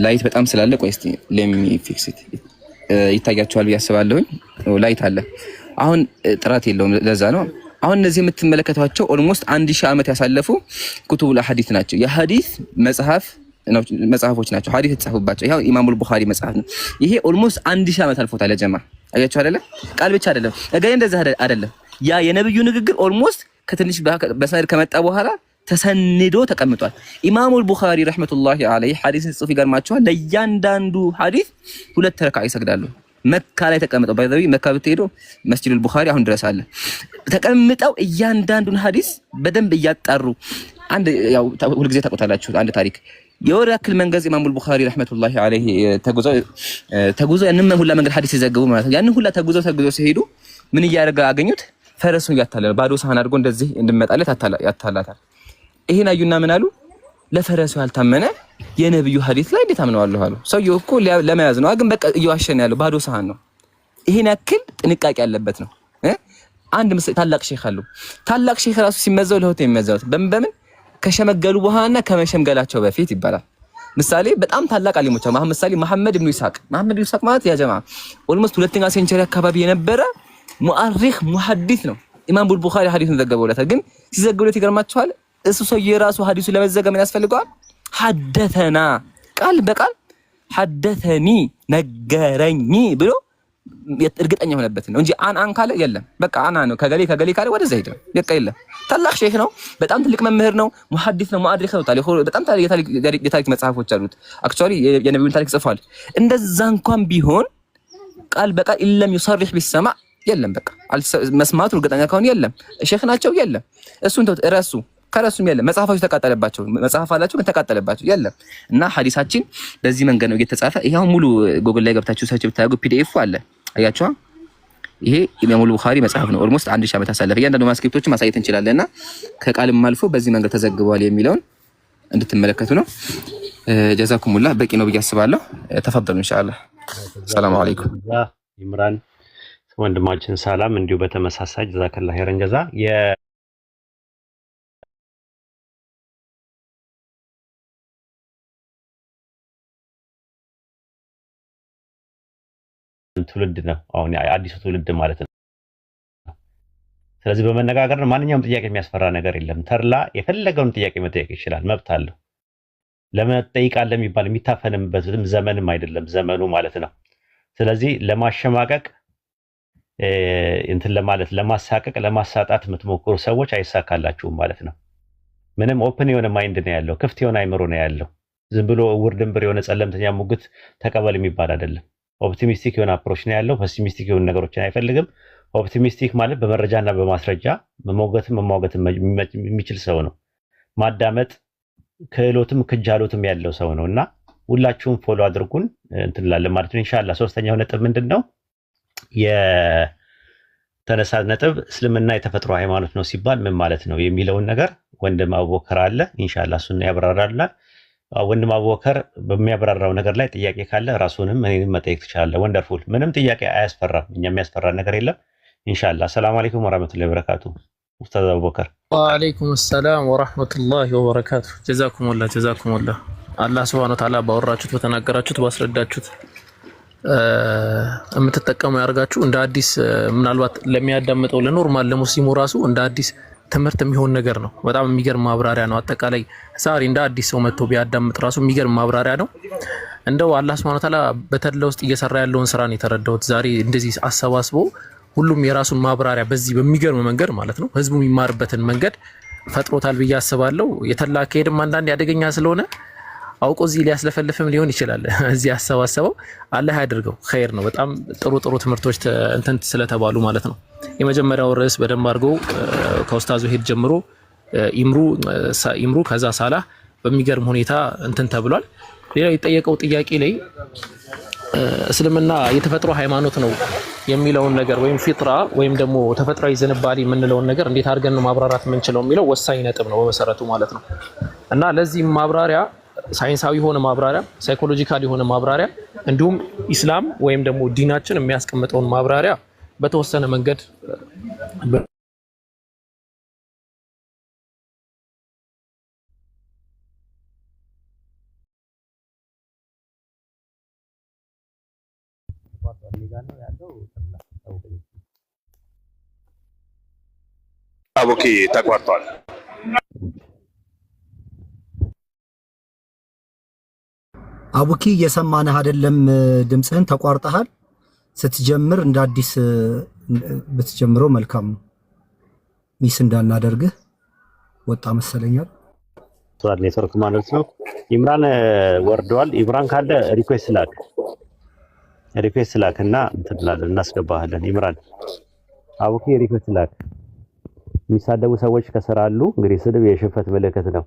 ላይት በጣም ስላለ ቆይ እስቲ ሌት ሚ ፊክስ ኢት ይታያችኋል ብዬ አስባለሁኝ። ላይት አለ አሁን ጥራት የለውም ለዛ ነው። አሁን እነዚህ የምትመለከቷቸው ኦልሞስት 1000 ዓመት ያሳለፉ ኩቱቡል ሐዲስ ናቸው። የሐዲስ መጽሐፎች ናቸው። ሐዲስ የተጻፉባቸው ይሄው ኢማሙል ቡኻሪ መጽሐፍ ነው። ይሄ ኦልሞስት 1000 ዓመት አልፎታል። ጀማ አያችሁ አይደለ? ቃል ብቻ አይደለም እገሌ እንደዛ አይደለም። ያ የነብዩ ንግግር ኦልሞስት ከትንሽ በሰነድ ከመጣ በኋላ ተሰንዶ ተቀምጧል። ኢማሙል ቡኻሪ ረህመቱላሂ ዐለይሂ ሐዲስን ጽሑፍ ይገርማቸዋል። ለእያንዳንዱ ሐዲስ 2 ረካዓ ይሰግዳሉ። መካ ላይ ተቀምጠው ባይዘዊ መካ ብትሄዱ መስጂዱል ቡኻሪ አሁን ድረስ አለ። ተቀምጠው እያንዳንዱን ሐዲስ በደንብ እያጣሩ አንድ ያው ሁልጊዜ ታውቁታላችሁ አንድ ታሪክ የወር ያክል መንገድ ኢማሙል ቡኻሪ ረህመቱላሂ ዐለይሂ ተጉዘው ያንን ሁላ መንገድ ሐዲስ ይዘግቡ ማለት ነው። ያንን ሁላ ተጉዘው ሲሄዱ ምን እያደረገ አገኙት? ፈረሱን እያታለለ ባዶ ሳህን አድርጎ እንደዚህ እንድመጣለት ያታላታል። ይሄን አዩና ምን አሉ? ለፈረሱ ያልታመነ የነብዩ ሐዲስ ላይ እንዴት አምነዋለሁ አሉ። ሰውየው እኮ ለመያዝ ነው፣ ግን በቃ እየዋሸን ያለው ባዶ ሳህን ነው። ይሄን ያክል ጥንቃቄ ያለበት ነው። አንድ ታላቅ ሼክ አሉ። ታላቅ ሼክ ራሱ ሲመዘው ለሆቴ የሚመዘውት በምን ከሸመገሉ በኋላና ከመሸምገላቸው በፊት ይባላል። ምሳሌ በጣም ታላቅ አሊሞች ምሳሌ መሐመድ ኢብኑ ኢስሐቅ ማለት ያ ጀማ ኦልሞስት 2ኛ ሴንቸሪ አካባቢ የነበረ ሙአሪኽ ሙሐዲስ ነው። ኢማም ቡኻሪ ሐዲስን ዘገበውለታል። ግን ሲዘገቡለት ይገርማቸዋል። እሱ ሰውዬ ራሱ ሐዲሱ ለመዘገብ ምን ያስፈልገዋል? ሐደተና ቃል በቃል ሐደተኒ ነገረኝ ብሎ እርግጠኛ ሆነበት ነው እንጂ አን ካለ የለም በቃ አና ነው ከገሌ ካለ ወደዛ ሄደ በቃ የለም። ታላቅ ሼክ ነው። በጣም ትልቅ መምህር ነው። ሙሐዲስ ነው። ሙአሪኽ ነው። በጣም የታሪክ መጽሐፎች አሉት። አክቹአሊ የነብዩን ታሪክ ጽፏል። እንደዛ እንኳን ቢሆን ቃል በቃል ኢለም ይصرح بالسماع የለም በቃ መስማቱ እርግጠኛ ከሆነ የለም። ሼክ ናቸው የለም። እሱን ተው እረሱ። ከረሱም የለም መጽሐፋቸው ተቃጠለባቸው መጽሐፍ አላቸው ግን ተቃጠለባቸው የለም እና ሐዲሳችን በዚህ መንገድ ነው እየተጻፈ ይሄው ሙሉ ጉግል ላይ ገብታችሁ ሰርች ብታደርጉ ፒዲኤፍ አለ አያችኋ ይሄ ኢማሙ ቡኻሪ መጽሐፍ ነው ኦልሞስት 1000 ዓመት አሳለፈ እያንዳንዱ ማስክሪፕቶችን ማሳየት እንችላለንና ከቃልም አልፎ በዚህ መንገድ ተዘግቧል የሚለውን እንድትመለከቱ ነው ጀዛኩሙላህ በቂ ነው ብዬ አስባለሁ ተፈضሉ ኢንሻአላህ ሰላም አለይኩም ኢምራን ወንድማችን ሰላም እንዲሁ በተመሳሳይ ጀዛከላህ ኸይረን ጀዛ ትውልድ ነው አሁን አዲሱ ትውልድ ማለት ነው ስለዚህ በመነጋገር ነው ማንኛውም ጥያቄ የሚያስፈራ ነገር የለም ተርላ የፈለገውን ጥያቄ መጠየቅ ይችላል መብት አለው ለመጠይቅ አለ የሚባል የሚታፈንበትም ዘመንም አይደለም ዘመኑ ማለት ነው ስለዚህ ለማሸማቀቅ እንትን ለማለት ለማሳቀቅ ለማሳጣት የምትሞክሩ ሰዎች አይሳካላችሁም ማለት ነው ምንም ኦፕን የሆነ ማይንድ ነው ያለው ክፍት የሆነ አይምሮ ነው ያለው ዝም ብሎ እውር ድንብር የሆነ ጸለምተኛ ሙግት ተቀበል የሚባል አይደለም ኦፕቲሚስቲክ የሆነ አፕሮች ነው ያለው ፔሲሚስቲክ የሆነ ነገሮችን አይፈልግም ኦፕቲሚስቲክ ማለት በመረጃና በማስረጃ መሞገትም የሚችል ሰው ነው ማዳመጥ ክህሎትም ክጃሎትም ያለው ሰው ነውና ሁላችሁም ፎሎ አድርጉን እንትን ላለን ማለት ነው ኢንሻአላህ ሶስተኛው ነጥብ ምንድነው የተነሳ ነጥብ እስልምና የተፈጥሮ ሃይማኖት ነው ሲባል ምን ማለት ነው የሚለውን ነገር ወንድም አቡበከር አለ ኢንሻአላህ እሱን ያብራራልናል ወንድም አቡበከር በሚያብራራው ነገር ላይ ጥያቄ ካለ ራሱንም እኔንም መጠየቅ ትችላለህ ወንደርፉል ምንም ጥያቄ አያስፈራም እኛ የሚያስፈራ ነገር የለም ኢንሻአላህ ሰላም አለይኩም ወራህመቱላሂ ወበረካቱ ኡስታዝ አቡበከር ወአለይኩም ሰላም ወራህመቱላሂ ወበረካቱ ጀዛኩሙላህ አላህ Subhanahu Wa Ta'ala ባወራችሁት በተናገራችሁት ባስረዳችሁት የምትጠቀሙ ያርጋችሁ እንደ አዲስ ምናልባት ለሚያዳምጠው ለኖርማል ለሙስሊሙ ራሱ እንደ አዲስ ትምህርት የሚሆን ነገር ነው በጣም የሚገርም ማብራሪያ ነው አጠቃላይ ዛሬ እንደ አዲስ ሰው መጥቶ ቢያዳምጥ ራሱ የሚገርም ማብራሪያ ነው እንደው አላህ Subhanahu Wa Ta'ala በተድላ ውስጥ እየሰራ ያለውን ስራ ነው የተረዳሁት ዛሬ እንደዚህ አሰባስቦ ሁሉም የራሱን ማብራሪያ በዚህ በሚገርም መንገድ ማለት ነው ህዝቡ የሚማርበትን መንገድ ፈጥሮታል ብዬ አስባለሁ የተላ ከሄድም አንዳንድ ያደገኛ ስለሆነ አውቆ እዚህ ሊያስለፈልፍም ሊሆን ይችላል እዚህ አሰባሰበው አላህ ያድርገው ኸይር ነው በጣም ጥሩ ትምህርቶች እንትን ስለተባሉ ማለት ነው የመጀመሪያው ርዕስ በደንብ አድርገው ከኡስታዙ ሄድ ጀምሮ ኢምሩ ከዛ ሳላህ በሚገርም ሁኔታ እንትን ተብሏል ሌላ የጠየቀው ጥያቄ ላይ እስልምና የተፈጥሮ ሃይማኖት ነው የሚለውን ነገር ወይም ፊጥራ ወይም ደግሞ ተፈጥሯዊ ዝንባሌ የምንለውን ነገር እንዴት አድርገን ነው ማብራራት የምንችለው የሚለው ወሳኝ ነጥብ ነው በመሰረቱ ማለት ነው እና ለዚህ ማብራሪያ ሳይንሳዊ ሆነ ማብራሪያ ሳይኮሎጂካሊ ሆነ ማብራሪያ እንዲሁም ኢስላም ወይም ደግሞ ዲናችን የሚያስቀምጠውን ማብራሪያ በተወሰነ መንገድ አቡኪ ተቋርጧል አቡኪ እየሰማንህ አይደለም ድምጽህን ተቋርጠሃል ስትጀምር እንደ አዲስ ብትጀምረው መልካም ነው ሚስ እንዳናደርግህ ወጣ መሰለኛል ቷል ኔትወርክ ማለት ነው ኢምራን ወርዷል ኢምራን ካለ ሪኩዌስት ላክና እንትላለን እናስገባሃለን ኢምራን አቡኪ ሪኩዌስት ላክ የሚሳደቡ ሰዎች ከሰራሉ እንግዲህ ስድብ የሽፈት ምልክት ነው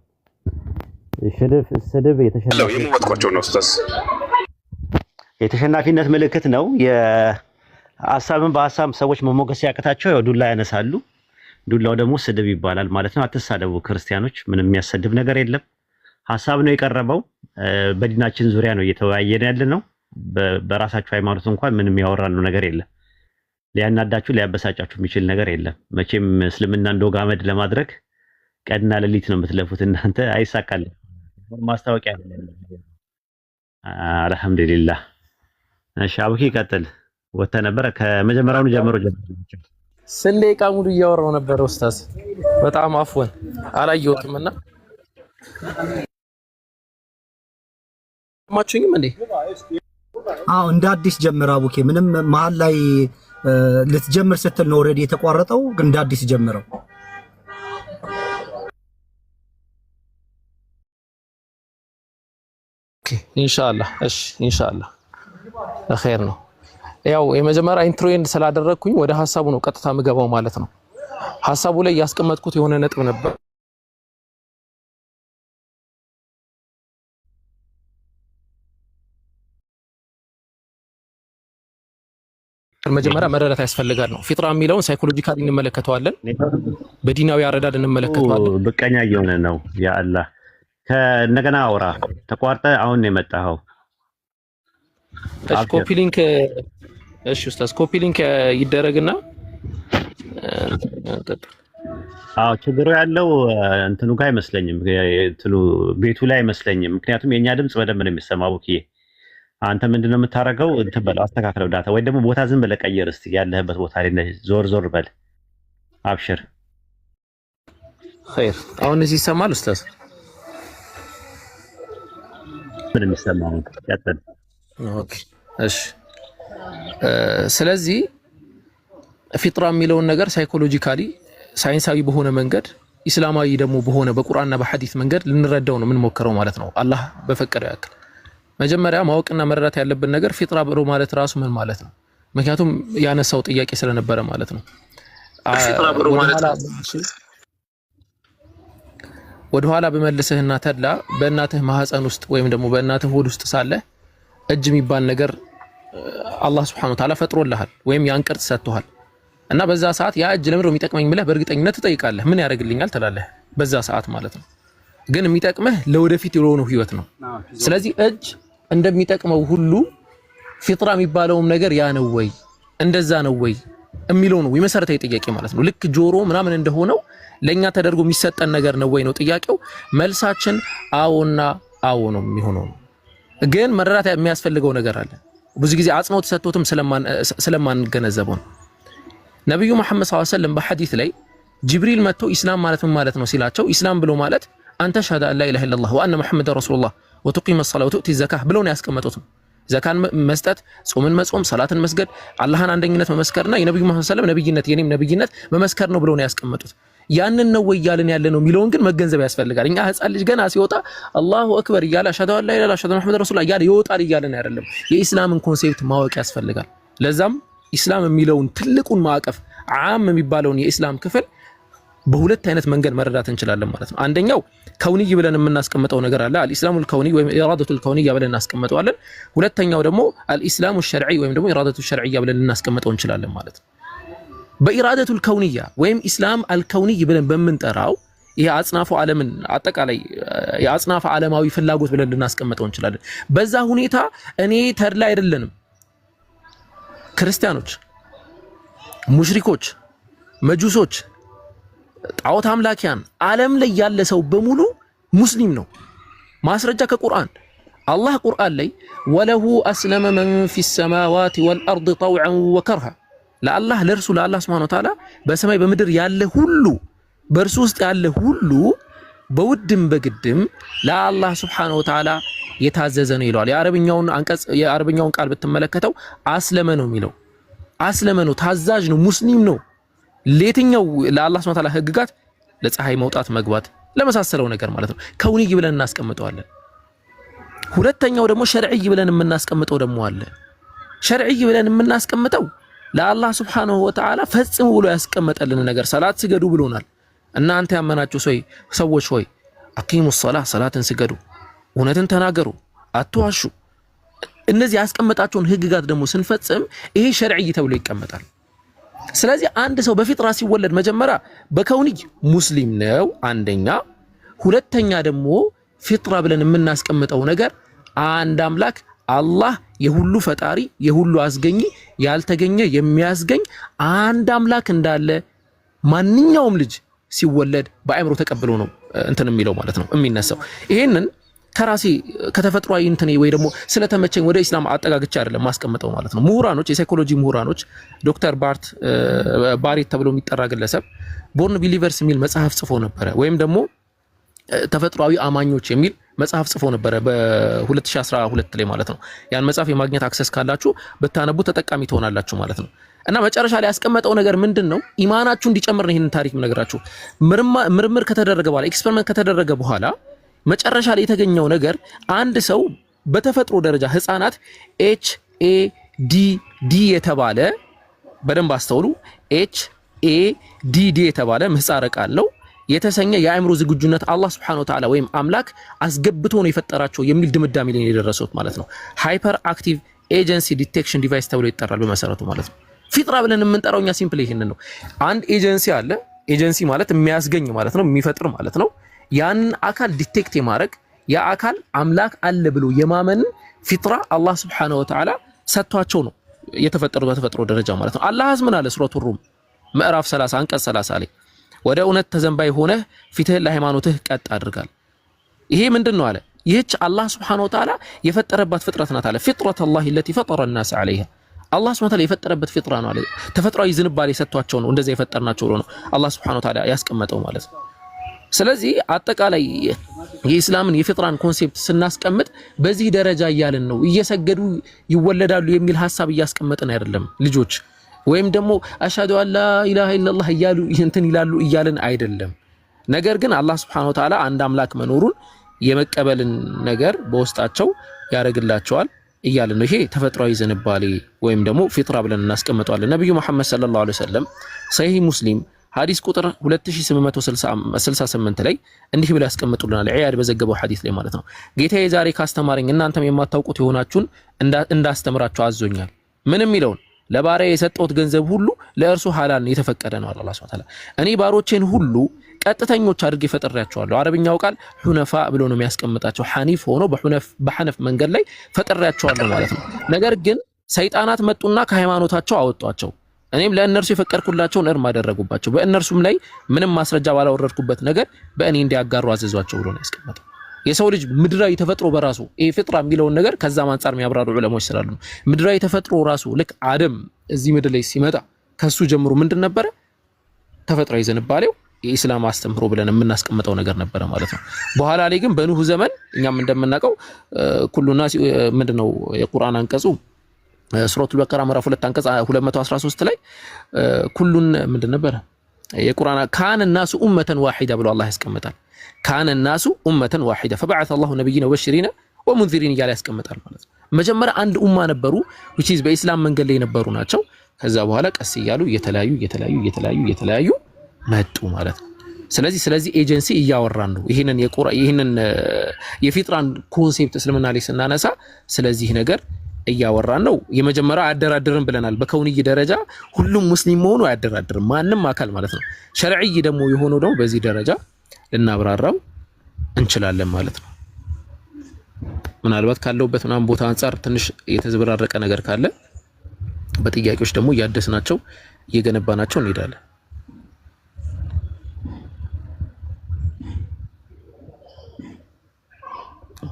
ስድብ የተሸናፊነት ምልክት ነው የሐሳብን በሐሳብ ሰዎች መሞገስ ያቀታቸው ያው ዱላ ያነሳሉ ዱላው ደግሞ ስድብ ይባላል ማለት ነው አትሳደቡ ክርስቲያኖች ምንም የሚያሰድብ ነገር የለም ሐሳብ ነው የቀረበው በዲናችን ዙሪያ ነው እየተወያየን ያለ ነው በራሳችሁ ሃይማኖት እንኳን ምንም ያወራነው ነገር የለም ሊያናዳችሁ ሊያበሳጫችሁ የሚችል ነገር የለም መቼም እስልምና እንደወጋመድ ለማድረግ ቀንና ሌሊት ነው የምትለፉት እናንተ አይሳካልም ማስታወቂያ አይደለም አልহামዱሊላህ እሺ አቡኪ ቀጥል ወጣ ነበር ከመጀመሪያው ጀምሮ ስለቃ ሙሉ እያወራው ነበር ኡስታዝ በጣም አፍወን አላየሁትምና ማቹኝም እንዴ አዎ እንደ አዲስ ጀምር አቡኪ ምንም መሃል ላይ ልትጀምር ስትል ነው ኦሬዲ የተቋረጠው እንደ አዲስ ጀምረው ኢንሻአላህ እሺ ኢንሻአላህ ለኸይር ነው ያው የመጀመሪያ ኢንትሮይንድ ስላደረኩኝ ወደ ሐሳቡ ነው ቀጥታ ምገባው ማለት ነው ሐሳቡ ላይ ያስቀመጥኩት የሆነ ነጥብ ነበር መጀመሪያ መረዳት ያስፈልጋል ነው። ፊጥራ የሚለውን ሳይኮሎጂካሊ እንመለከተዋለን፣ በዲናዊ አረዳድ እንመለከተዋለን። ብቀኛ እየሆነ ነው። ያ አላህ ከእንደገና አውራ ተቋርጠ አሁን ነው የመጣኸው። እሺ ኮፒ ሊንክ እሺ ኡስታዝ ኮፒ ሊንክ ይደረግና ችግሩ ያለው እንትኑ ጋር አይመስለኝም፣ እንትኑ ቤቱ ላይ አይመስለኝም። ምክንያቱም የኛ ድምጽ በደንብ ነው የሚሰማው። ኦኬ አንተ ምንድነው የምታረገው? እንትን በል አስተካክለው ዳታ ወይ ደግሞ ቦታ ዝም ብለህ ቀይር እስቲ ያለህበት ቦታ ላይ ዞር ዞር በል። አብሽር ኸይር። አሁን እዚህ ይሰማል ኡስታዝ? ምን የሚሰማው ያጠል? ኦኬ እሺ። ስለዚህ ፊጥራ የሚለውን ነገር ሳይኮሎጂካሊ ሳይንሳዊ በሆነ መንገድ ኢስላማዊ ደግሞ በሆነ በቁርአንና በሐዲስ መንገድ ልንረዳው ነው የምንሞክረው ማለት ነው፣ አላህ በፈቀደው ያክል። መጀመሪያ ማወቅና መረዳት ያለብን ነገር ፊጥራ ብሎ ማለት ራሱ ምን ማለት ነው? ምክንያቱም ያነሳው ጥያቄ ስለነበረ ማለት ነው። ፊጥራ ብሎ ማለት ወደ ኋላ በመልሰህና ተድላ በእናትህ ማህፀን ውስጥ ወይም ደግሞ በእናትህ ሆድ ውስጥ ሳለ እጅ የሚባል ነገር አላህ Subhanahu Wa Ta'ala ፈጥሮልሃል ወይም ያን ቅርጽ ሰጥቷል። እና በዛ ሰዓት ያ እጅ ለምን ነው የሚጠቅመኝ ብለህ በእርግጠኝነት ትጠይቃለህ። ምን ያደርግልኛል ትላለህ በዛ ሰዓት ማለት ነው። ግን የሚጠቅመህ ለወደፊት የሆነው ህይወት ነው። ስለዚህ እጅ እንደሚጠቅመው ሁሉ ፊጥራ የሚባለውም ነገር ያ ነው ወይ እንደዛ ነው ወይ የሚለው ነው የመሰረታዊ ጥያቄ ማለት ነው። ልክ ጆሮ ምናምን እንደሆነው ለኛ ተደርጎ የሚሰጠን ነገር ነው ወይ ነው ጥያቄው። መልሳችን አዎና አዎ ነው የሚሆነው። ግን መረዳት የሚያስፈልገው ነገር አለ። ብዙ ጊዜ አጽንኦት ሰጥቶትም ስለማንገነዘበው ነው። ነብዩ መሐመድ ሰለላሁ ዐለይሂ ወሰለም በሐዲስ ላይ ጅብሪል መጥቶ ኢስላም ማለት ምን ማለት ነው ሲላቸው ኢስላም ብሎ ማለት አንተ ሸሃዳ ላ ኢላሃ ኢላላህ ወአነ ሙሐመደን ረሱሉላህ ወቱቂመ ሰላተ ወቱእቲ ዘካህ ብለው ነው ያስቀመጡት። ዘካን መስጠት፣ ጾምን መጾም፣ ሰላትን መስገድ፣ አላህን አንደኝነት መመስከርና የነብዩ መሐመድ ሰለላሁ ዐለይሂ ወሰለም ነብይነት የኔም ነብይነት መመስከር ነው ብለው ነው ያስቀመጡት። ያንን ነው ወይ ያለን ያለ ነው የሚለውን ግን መገንዘብ ያስፈልጋል። እኛ ህፃን ልጅ ገና ሲወጣ አላሁ አክበር እያለ አሽሀዱ አን ላ ኢላሃ ኢለላህ አሽሀዱ አነ ሙሐመደን ረሱሉላህ እያለ ይወጣል እያለን አይደለም። የኢስላምን ኮንሴፕት ማወቅ ያስፈልጋል። ለዛም ኢስላም የሚለውን ትልቁን ማዕቀፍ ዓም የሚባለውን የኢስላም ክፍል በሁለት አይነት መንገድ መረዳት እንችላለን ማለት ነው። አንደኛው ከውንይ ብለን የምናስቀምጠው ነገር አለ፣ አልኢስላሙል ከውኒ ወይም ኢራደቱል ከውኒያ ብለን እናስቀምጠዋለን። ሁለተኛው ደግሞ አልኢስላሙ ሸርዒ ወይም ደግሞ ኢራደቱ ሸርዒያ ብለን ልናስቀምጠው እንችላለን ማለት ነው። በኢራደቱል ከውኒያ ወይም ኢስላም አልከውኒይ ብለን በምንጠራው ይሄ አጽናፈ ዓለምን አጠቃላይ የአጽናፈ ዓለማዊ ፍላጎት ብለን ልናስቀምጠው እንችላለን። በዛ ሁኔታ እኔ ተድላ አይደለንም። ክርስቲያኖች፣ ሙሽሪኮች፣ መጁሶች፣ ጣዖት አምላኪያን ዓለም ላይ ያለ ሰው በሙሉ ሙስሊም ነው። ማስረጃ ከቁርአን አላህ ቁርአን ላይ ወለሁ አስለመ መን ፊ ሰማዋት ወልአርድ ጠውዐን ወከርሃ ለአላህ ለእርሱ ለአላህ ሱብሓነሁ ወተዓላ በሰማይ በምድር ያለ ሁሉ በእርሱ ውስጥ ያለ ሁሉ በውድም በግድም ለአላህ ሱብሓነሁ ወተዓላ የታዘዘ ነው ይለዋል። የአረብኛውን አንቀጽ የአረብኛውን ቃል ብትመለከተው አስለመ ነው የሚለው። አስለመ ነው፣ ታዛዥ ነው፣ ሙስሊም ነው። ለየትኛው ለአላህ ሱብሓነሁ ወተዓላ ህግጋት፣ ለፀሐይ መውጣት መግባት ለመሳሰለው ነገር ማለት ነው። ከውንይ ብለን እናስቀምጠዋለን። ሁለተኛው ደግሞ ሸርዒይ ብለን የምናስቀምጠው ደግሞ አለ። ሸርዒይ ብለን የምናስቀምጠው ለአላህ ሱብሓነሁ ወተዓላ ፈጽሙ ብሎ ያስቀመጠልን ነገር፣ ሰላት ስገዱ ብሎናል። እናንተ ያመናችሁ ሰዎች ሆይ አቂሙ ሶላህ፣ ሰላትን ስገዱ፣ እውነትን ተናገሩ፣ አትዋሹ። እነዚህ ያስቀመጣቸውን ህግጋት ደግሞ ስንፈጽም ይሄ ሸርዒይ ተብሎ ይቀመጣል። ስለዚህ አንድ ሰው በፊጥራ ሲወለድ መጀመሪያ በከውንይ ሙስሊም ነው አንደኛ። ሁለተኛ ደግሞ ፊጥራ ብለን የምናስቀምጠው ነገር አንድ አምላክ አላህ የሁሉ ፈጣሪ የሁሉ አስገኝ ያልተገኘ የሚያስገኝ አንድ አምላክ እንዳለ ማንኛውም ልጅ ሲወለድ በአእምሮ ተቀብሎ ነው እንትን የሚለው ማለት ነው የሚነሳው። ይሄንን ከራሴ ከተፈጥሯዊ እንትን ወይ ደግሞ ስለተመቸኝ ወደ ኢስላም አጠጋግቻ አይደለም ማስቀምጠው ማለት ነው። ምሁራኖች፣ የሳይኮሎጂ ምሁራኖች ዶክተር ባሬት ተብሎ የሚጠራ ግለሰብ ቦርን ቢሊቨርስ የሚል መጽሐፍ ጽፎ ነበረ፣ ወይም ደግሞ ተፈጥሯዊ አማኞች የሚል መጽሐፍ ጽፎ ነበረ በ2012 ላይ ማለት ነው። ያን መጽሐፍ የማግኘት አክሰስ ካላችሁ ብታነቡ ተጠቃሚ ትሆናላችሁ ማለት ነው። እና መጨረሻ ላይ ያስቀመጠው ነገር ምንድነው? ኢማናችሁ እንዲጨምር ነው ይሄንን ታሪክ ምነግራችሁ። ምርምር ከተደረገ በኋላ ኤክስፐሪመንት ከተደረገ በኋላ መጨረሻ ላይ የተገኘው ነገር አንድ ሰው በተፈጥሮ ደረጃ ህፃናት HADD የተባለ በደንብ አስተውሉ፣ HADD የተባለ ምህጻረ ቃል ነው የተሰኘ የአእምሮ ዝግጁነት አላህ Subhanahu Wa Ta'ala ወይም አምላክ አስገብቶ ነው የፈጠራቸው የሚል ድምዳሜ ላይ የደረሱት ማለት ነው። ሃይፐር አክቲቭ ኤጀንሲ ዲቴክሽን ዲቫይስ ተብሎ ይጠራል በመሰረቱ ማለት ነው። ፊጥራ ብለን የምንጠራው እኛ ሲምፕል ይሄንን ነው። አንድ ኤጀንሲ አለ። ኤጀንሲ ማለት የሚያስገኝ ማለት ነው፣ የሚፈጥር ማለት ነው። ያን አካል ዲቴክት የማድረግ ያ አካል አምላክ አለ ብሎ የማመን ፊጥራ አላህ Subhanahu Wa Ta'ala ሰጥቷቸው ነው የተፈጠሩ በተፈጥሮ ደረጃ ማለት ነው። አላህ ምን አለ? ሱረቱ ሩም ምዕራፍ 30 አንቀጽ 30 ላይ ወደ እውነት ተዘንባይ ሆነህ ፊትህን ለሃይማኖትህ ቀጥ አድርጋል። ይሄ ምንድነው አለ? ይህች አላህ Subhanahu Wa Ta'ala የፈጠረባት ፍጥረት ናት አለ። ፊጥረቱላሂ التي فطر الناس عليها አላህ Subhanahu Wa Ta'ala የፈጠረበት ፍጥራ ነው አለ። ተፈጥሯዊ ዝንባሌ ሰጥቷቸው ነው እንደዛ የፈጠርናቸው ነው አላህ Subhanahu Wa Ta'ala ያስቀመጠው ማለት ነው። ስለዚህ አጠቃላይ የኢስላምን የፍጥራን ኮንሴፕት ስናስቀምጥ በዚህ ደረጃ እያልን ነው። እየሰገዱ ይወለዳሉ የሚል ሐሳብ እያስቀመጥን አይደለም ልጆች፣ ወይም ደግሞ አሽሃዱ አላ ኢላሃ ኢላላህ እያሉ እንትን ይላሉ እያልን አይደለም። ነገር ግን አላህ Subhanahu Wa Ta'ala አንድ አምላክ መኖሩን የመቀበልን ነገር በውስጣቸው ያደርግላቸዋል እያልን ነው። ይሄ ተፈጥሯዊ ዝንባሌ ወይም ደግሞ ፊጥራ ብለን እናስቀምጠዋለን። ነብዩ መሐመድ ሰለላሁ ዐለይሂ ወሰለም ሰሂህ ሙስሊም ሐዲስ ቁጥር 2868 ላይ እንዲህ ብለው ያስቀምጡልናል። ዒያድ በዘገበው ሐዲስ ላይ ማለት ነው። ጌታዬ ዛሬ ካስተማረኝ እናንተም የማታውቁት የሆናችሁን እንዳስተምራችሁ አዞኛል። ምንም ይለውን ለባሪያ የሰጠሁት ገንዘብ ሁሉ ለእርሱ ሐላል የተፈቀደ ነው አላህ Subhanahu Wa Ta'ala። እኔ ባሮቼን ሁሉ ቀጥተኞች አድርጌ ፈጥሬያቸዋለሁ። አረብኛው ቃል ሁነፋ ብሎ ነው የሚያስቀምጣቸው። ሐኒፍ ሆኖ በሐነፍ መንገድ ላይ ፈጥሬያቸዋለሁ ማለት ነው። ነገር ግን ሰይጣናት መጡና ከሃይማኖታቸው አወጧቸው። እኔም ለእነርሱ የፈቀድኩላቸውን እርም አደረጉባቸው። በእነርሱም ላይ ምንም ማስረጃ ባላወረድኩበት ነገር በእኔ እንዲያጋሩ አዘዟቸው ብሎ ነው ያስቀመጠው። የሰው ልጅ ምድራዊ ተፈጥሮ በራሱ ይሄ ፍጥራ የሚለውን ነገር ከዛም አንፃር የሚያብራሩ ዑለሞች ስላሉ ነው። ምድራዊ ተፈጥሮ ራሱ ልክ አደም እዚህ ምድር ላይ ሲመጣ ከሱ ጀምሮ ምንድን ነበረ? ተፈጥሯዊ ዝንባሌው የኢስላም አስተምህሮ ብለን የምናስቀምጠው ነገር ነበረ ማለት ነው። በኋላ ላይ ግን በኑህ ዘመን እኛም እንደምናውቀው ኩሉና ምንድነው የቁርአን አንቀጹ ሱረቱል በቀራ ምዕራፍ 2 አንቀጽ 213 ላይ ኩሉን ምንድን ነበር የቁርአን ካነ الناس امه واحده ብሎ አላህ ያስቀምጣል። ካነ الناس امه واحده فبعث الله نبيين وبشرين ومنذرين እያለ ያስቀምጣል ማለት ነው። መጀመሪያ አንድ ኡማ ነበሩ which is በኢስላም መንገድ ላይ የነበሩ ናቸው። ከዛ በኋላ ቀስ እያሉ እየተለያዩ መጡ ማለት ነው። ስለዚህ ኤጀንሲ እያወራን ነው። ይሄንን የፊጥራን ኮንሴፕት እስልምና ላይ ስናነሳ ስለዚህ ነገር እያወራን ነው። የመጀመሪያው አያደራድርም ብለናል። በከውንይ ደረጃ ሁሉም ሙስሊም መሆኑ አያደራድርም ማንም አካል ማለት ነው። ሸርዒይ ደግሞ የሆነው ደግሞ በዚህ ደረጃ ልናብራራው እንችላለን ማለት ነው። ምናልባት ካለውበት ምናምን ቦታ አንፃር ትንሽ የተዝበራረቀ ነገር ካለ በጥያቄዎች ደግሞ እያደስናቸው እየገነባናቸው እንሄዳለን።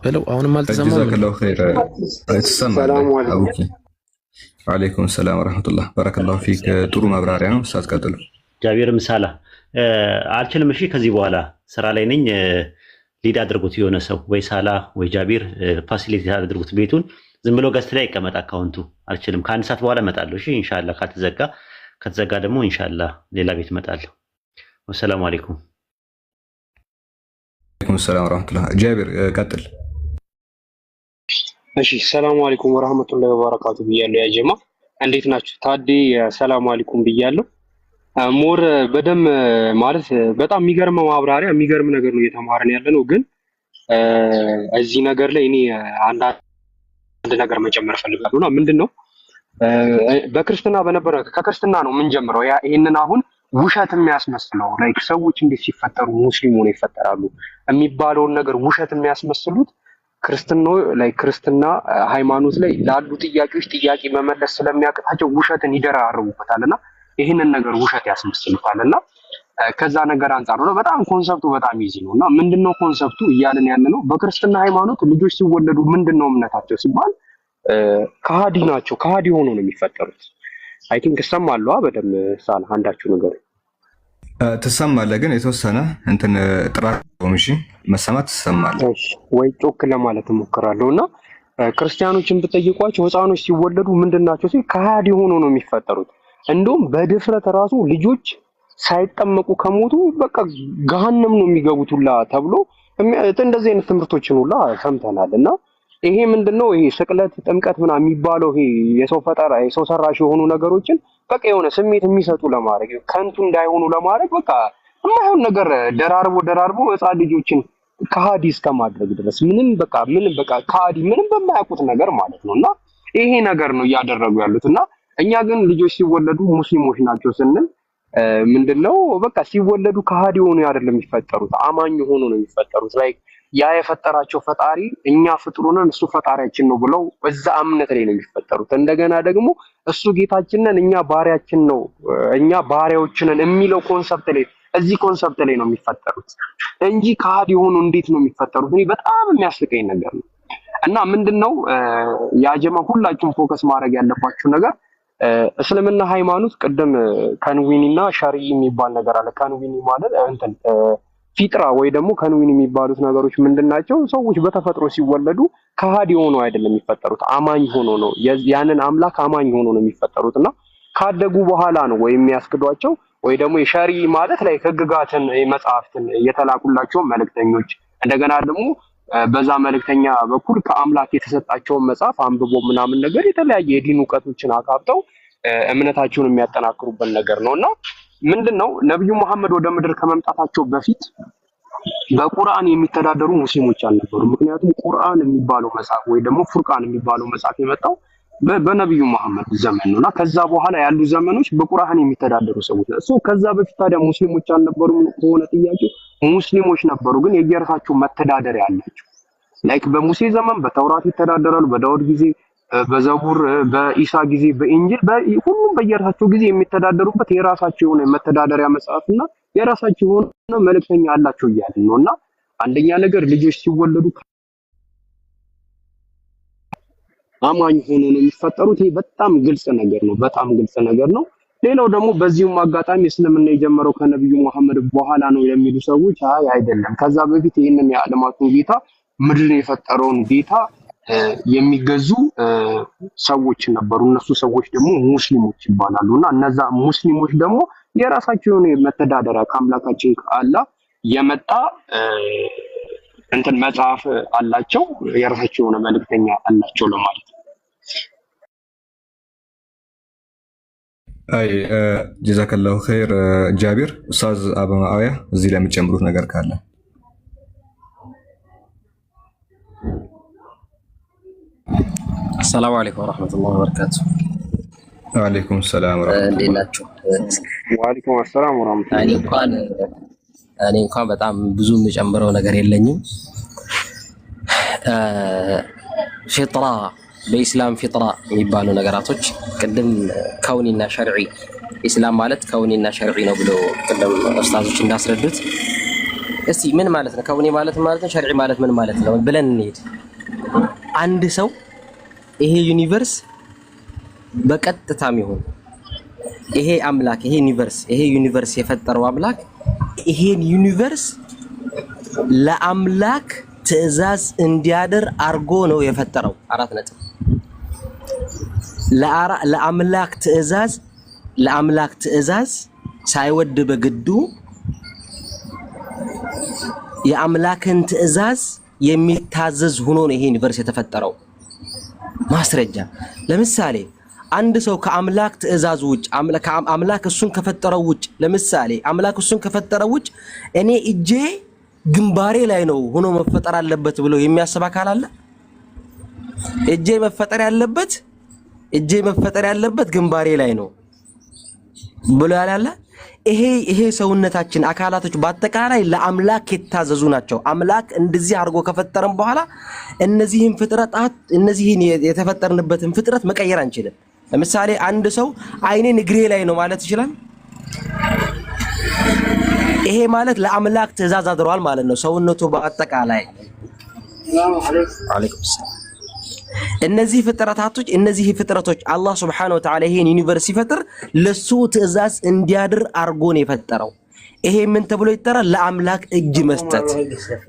በለው አሁንም አልተሰማም። ጀዛከላሁ ኸይር። ሰላም አለይኩም ሰላም ወራህመቱላህ በረከላሁ ፊክ። ጥሩ ማብራሪያ ነው። ኡስታዝ ቀጥሉ። ጃቢር ምሳላ አልችልም። እሺ ከዚህ በኋላ ስራ ላይ ነኝ። ሊድ አድርጉት የሆነ ሰው ወይ ሳላ ወይ ጃቢር ፋሲሊቲ አድርጉት ቤቱን። ዝም ብሎ ገስት ላይ ይቀመጥ አካውንቱ። አልችልም። ከአንድ ሰዓት በኋላ እመጣለሁ። እሺ ኢንሻአላህ ከተዘጋ ደግሞ ኢንሻአላህ ሌላ ቤት እመጣለሁ። ወሰላሙ አለይኩም። አለይኩም ሰላም ወራህመቱላህ። ጃቢር ቀጥል። እሺ ሰላም አለይኩም ወራህመቱላሂ ወበረካቱ ብያለሁ። ያ ጀማ እንዴት ናችሁ? ታዲ ሰላም አለይኩም ብያለሁ። ሞር በደም ማለት በጣም የሚገርም ማብራሪያ የሚገርም ነገር ነው እየተማረን ያለ ነው። ግን እዚህ ነገር ላይ እኔ አንድ ነገር መጨመር ፈልጋለሁና ምንድነው በክርስትና በነበረ ከክርስትና ነው የምንጀምረው። ይሄንን አሁን ውሸት የሚያስመስለው ላይክ ሰዎች እንዴት ሲፈጠሩ ሙስሊም ሆነው ይፈጠራሉ የሚባለውን ነገር ውሸት የሚያስመስሉት ክርስትና ሃይማኖት ላይ ላሉ ጥያቄዎች ጥያቄ መመለስ ስለሚያቅታቸው ውሸትን ይደራርቡበታልና ይሄንን ነገር ውሸት ያስመስሉታልና ከዛ ነገር አንፃር ነው በጣም ኮንሰፕቱ በጣም ኢዚ ነውና ምንድነው ኮንሰፕቱ እያልን ያለነው በክርስትና ሃይማኖት ልጆች ሲወለዱ ምንድነው እምነታቸው ሲባል ከሃዲ ናቸው። ከሃዲ ሆኖ ነው የሚፈጠሩት። አይ ቲንክ ሰማለሁ በደም ሳል አንዳችሁ ነገር ትሰማለህ፣ ግን የተወሰነ እንትን ጥራት ቆምሺ መሰማት ትሰማለህ ወይ ጮክ ለማለት እሞክራለሁና ክርስቲያኖችን ብትጠይቋቸው ህፃኖች ሲወለዱ ምንድናቸው ሲል ከሃዲ ሆኖ ነው የሚፈጠሩት። እንደውም በድፍረት ራሱ ልጆች ሳይጠመቁ ከሞቱ በቃ ገሃነም ነው የሚገቡት ሁላ ተብሎ እንደዚህ አይነት ትምህርቶችን ሁላ ሰምተናልና ይሄ ምንድነው ይሄ ስቅለት ጥምቀት ምናምን የሚባለው ይሄ የሰው ፈጠራ የሰው ሰራሽ የሆኑ ነገሮችን በቃ የሆነ ስሜት የሚሰጡ ለማድረግ ከንቱ እንዳይሆኑ ለማድረግ በቃ የማይሆን ነገር ደራርቦ ህፃን ልጆችን ከሃዲ እስከማድረግ ድረስ ምንም በቃ ከሃዲ ምንም በማያውቁት ነገር ማለት ነውና ይሄ ነገር ነው እያደረጉ ያሉትና እኛ ግን ልጆች ሲወለዱ ሙስሊሞች ናቸው ስንል ምንድነው በቃ ሲወለዱ ከሃዲ ሆኖ አይደለም የሚፈጠሩት፣ አማኝ ሆኖ ነው የሚፈጠሩት። ላይክ ያ የፈጠራቸው ፈጣሪ እኛ ፍጥሩንን እሱ ፈጣሪያችን ነው ብለው እዛ እምነት ላይ ነው የሚፈጠሩት። እንደገና ደግሞ እሱ ጌታችን ነን እኛ ባሪያችን ነው እኛ ባሪያዎች ነን የሚለው ኮንሰፕት ላይ እዚህ ኮንሰፕት ላይ ነው የሚፈጠሩት እንጂ ከሃዲ ሆኖ እንዴት ነው የሚፈጠሩት? እኔ በጣም የሚያስቀኝ ነገር ነው። እና ምንድነው ያጀማ ሁላችሁም ፎከስ ማድረግ ያለባችሁ ነገር እስልምና ሃይማኖት ቅድም ከንዊኒና ሸርዒ የሚባል ነገር አለ። ከንዊኒ ማለት እንትን ፊጥራ ወይ ደግሞ ከንዊኒ የሚባሉት ነገሮች ምንድናቸው? ሰዎች በተፈጥሮ ሲወለዱ ከሃዲ ሆኖ አይደለም የሚፈጠሩት፣ አማኝ ሆኖ ነው ያንን አምላክ አማኝ ሆኖ ነው የሚፈጠሩት። እና ካደጉ በኋላ ነው ወይ የሚያስክዷቸው ወይ ደግሞ የሸርዒ ማለት ላይ ህግጋትን መጽሐፍትን የተላኩላቸው መልእክተኞች እንደገና ደግሞ በዛ መልእክተኛ በኩል ከአምላክ የተሰጣቸውን መጽሐፍ አንብቦ ምናምን ነገር የተለያየ የዲን ዕውቀቶችን አካብተው እምነታቸውን የሚያጠናክሩበት ነገር ነውና ምንድነው ነብዩ መሐመድ ወደ ምድር ከመምጣታቸው በፊት በቁርአን የሚተዳደሩ ሙስሊሞች አልነበሩ። ምክንያቱም ቁርአን የሚባለው መጽሐፍ ወይ ደግሞ ፉርቃን የሚባለው መጽሐፍ የመጣው በነብዩ መሐመድ ዘመን ነውና ከዛ በኋላ ያሉ ዘመኖች በቁርአን የሚተዳደሩ ሰዎች ናቸው። ከዛ በፊት ታዲያ ሙስሊሞች አልነበሩም ከሆነ ጥያቄው ሙስሊሞች ነበሩ፣ ግን የየራሳቸው መተዳደሪያ አላቸው። ላይክ በሙሴ ዘመን በተውራት ይተዳደራሉ፣ በዳውድ ጊዜ በዘቡር፣ በኢሳ ጊዜ በኢንጂል ሁሉም በየራሳቸው ጊዜ የሚተዳደሩበት የራሳቸው የሆነ መተዳደሪያ መጽሐፍና የራሳቸው የሆነ መልእክተኛ አላቸው እያልን ነውና አንደኛ ነገር ልጆች ሲወለዱ አማኝ ሆኖ ነው የሚፈጠሩት። ይሄ በጣም ግልጽ ነገር ነው፣ በጣም ግልጽ ነገር ነው። ሌላው ደግሞ በዚሁም አጋጣሚ እስልምና የጀመረው ከነብዩ መሐመድ በኋላ ነው የሚሉ ሰዎች አይ አይደለም፣ ከዛ በፊት ይህንን የዓለማቱን ጌታ ምድርን የፈጠረውን ጌታ የሚገዙ ሰዎች ነበሩ። እነሱ ሰዎች ደግሞ ሙስሊሞች ይባላሉና እነዛ ሙስሊሞች ደግሞ የራሳቸው የሆነ መተዳደሪያ ከአምላካችን ከአላህ የመጣ እንትን መጽሐፍ አላቸው፣ የራሳቸው የሆነ መልእክተኛ አላቸው ለማለት ነው። አይ ጀዛከላሁ ኸይር ጃቢር። ኡስታዝ አበማአውያ እዚህ ላይ የምትጨምሩት ነገር ካለ? ሰላም አለይኩም ወራህመቱላሂ ወበረካቱ። ወአለይኩም ሰላም ወራህመቱላሂ። እንዴት ናችሁ? ወአለይኩም ሰላም ወራህመቱላሂ። እኔ እንኳን በጣም ብዙ የምጨምረው ነገር የለኝም። ፊጥራ በኢስላም ፊጥራ የሚባሉ ነገራቶች ቅድም ከውኒና ሸርዒ ኢስላም ማለት ከውኒና ሸርዒ ነው ብሎ ቅድም ኡስታዞች እንዳስረዱት፣ እስቲ ምን ማለት ነው ከውኒ ማለት ማለት ነው ሸርዒ ማለት ምን ማለት ነው ብለን እንሄድ። አንድ ሰው ይሄ ዩኒቨርስ በቀጥታም ይሁን ይሄ አምላክ ይሄ ዩኒቨርስ የፈጠረው አምላክ ይሄን ዩኒቨርስ ለአምላክ ትዕዛዝ እንዲያደር አርጎ ነው የፈጠረው። 4 ነጥብ። ለአምላክ ትዕዛዝ ሳይወድ በግዱ የአምላክን ትዕዛዝ የሚታዘዝ ሆኖ ነው ይሄ ዩኒቨርስ የተፈጠረው። ማስረጃ ለምሳሌ አንድ ሰው ከአምላክ ትዕዛዝ ውጭ አምላክ እሱን ከፈጠረው ውጭ ለምሳሌ አምላክ እሱን ከፈጠረው ውጭ እኔ እጄ ግንባሬ ላይ ነው ሆኖ መፈጠር አለበት ብሎ የሚያስብ አካል አለ? እጄ መፈጠር ያለበት ግንባሬ ላይ ነው ብሎ ያላለ? ይሄ ሰውነታችን አካላቶች በአጠቃላይ ለአምላክ የታዘዙ ናቸው። አምላክ እንደዚህ አድርጎ ከፈጠረን በኋላ እነዚህን የተፈጠርንበትን ፍጥረት መቀየር አንችልም። ለምሳሌ አንድ ሰው አይኔን እግሬ ላይ ነው ማለት ይችላል? ይሄ ማለት ለአምላክ ትዕዛዝ አድሯል ማለት ነው ሰውነቱ በአጠቃላይ። አለይኩም ሰላም። እነዚህ ፍጥረቶች አላህ Subhanahu Wa Ta'ala ይሄን ዩኒቨርስ ሲፈጥር ለሱ ትዕዛዝ እንዲያድር አርጎ ነው የፈጠረው። ይሄ ምን ተብሎ ይጠራል? ለአምላክ እጅ መስጠት።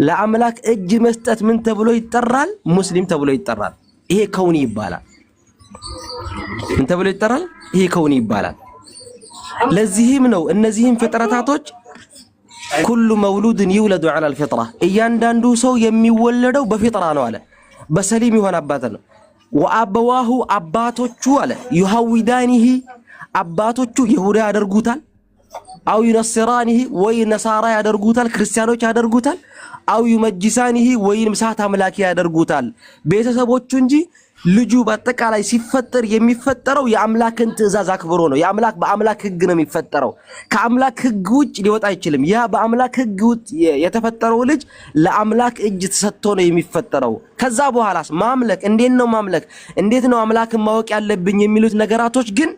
ለአምላክ እጅ መስጠት ምን ተብሎ ይጠራል? ሙስሊም ተብሎ ይጠራል። ይሄ ከውኒ ይባላል። ምን ተብሎ ይጠራል? ይሄ ከውኒ ይባላል። ለዚህም ነው እነዚህን ፍጥረታቶች ኩሉ መውሉድን ይውለዱ ዐላ አልፊጥራ፣ እያንዳንዱ ሰው የሚወለደው በፊጥራ ነው አለ። በሰሊም የሆነ አባት ነው። ወአበዋሁ አባቶቹ አለ ዩሃዊዳኒሂ አባቶቹ ይሁዳ ያደርጉታል፣ አው ዩነስራኒሂ ወይ ነሳራ ያደርጉታል፣ ክርስቲያኖች ያደርጉታል፣ አው ዩመጅሳኒሂ ወይም ሳት አምላኪ ያደርጉታል። ቤተሰቦቹ እንጂ ልጁ በአጠቃላይ ሲፈጠር የሚፈጠረው የአምላክን ትእዛዝ አክብሮ ነው። የአምላክ በአምላክ ህግ ነው የሚፈጠረው። ከአምላክ ህግ ውጭ ሊወጣ አይችልም። ያ በአምላክ ህግ ውጭ የተፈጠረው ልጅ ለአምላክ እጅ ተሰጥቶ ነው የሚፈጠረው። ከዛ በኋላስ ማምለክ እንዴት ነው ማምለክ እንዴት ነው አምላክን ማወቅ ያለብኝ የሚሉት ነገራቶች ግን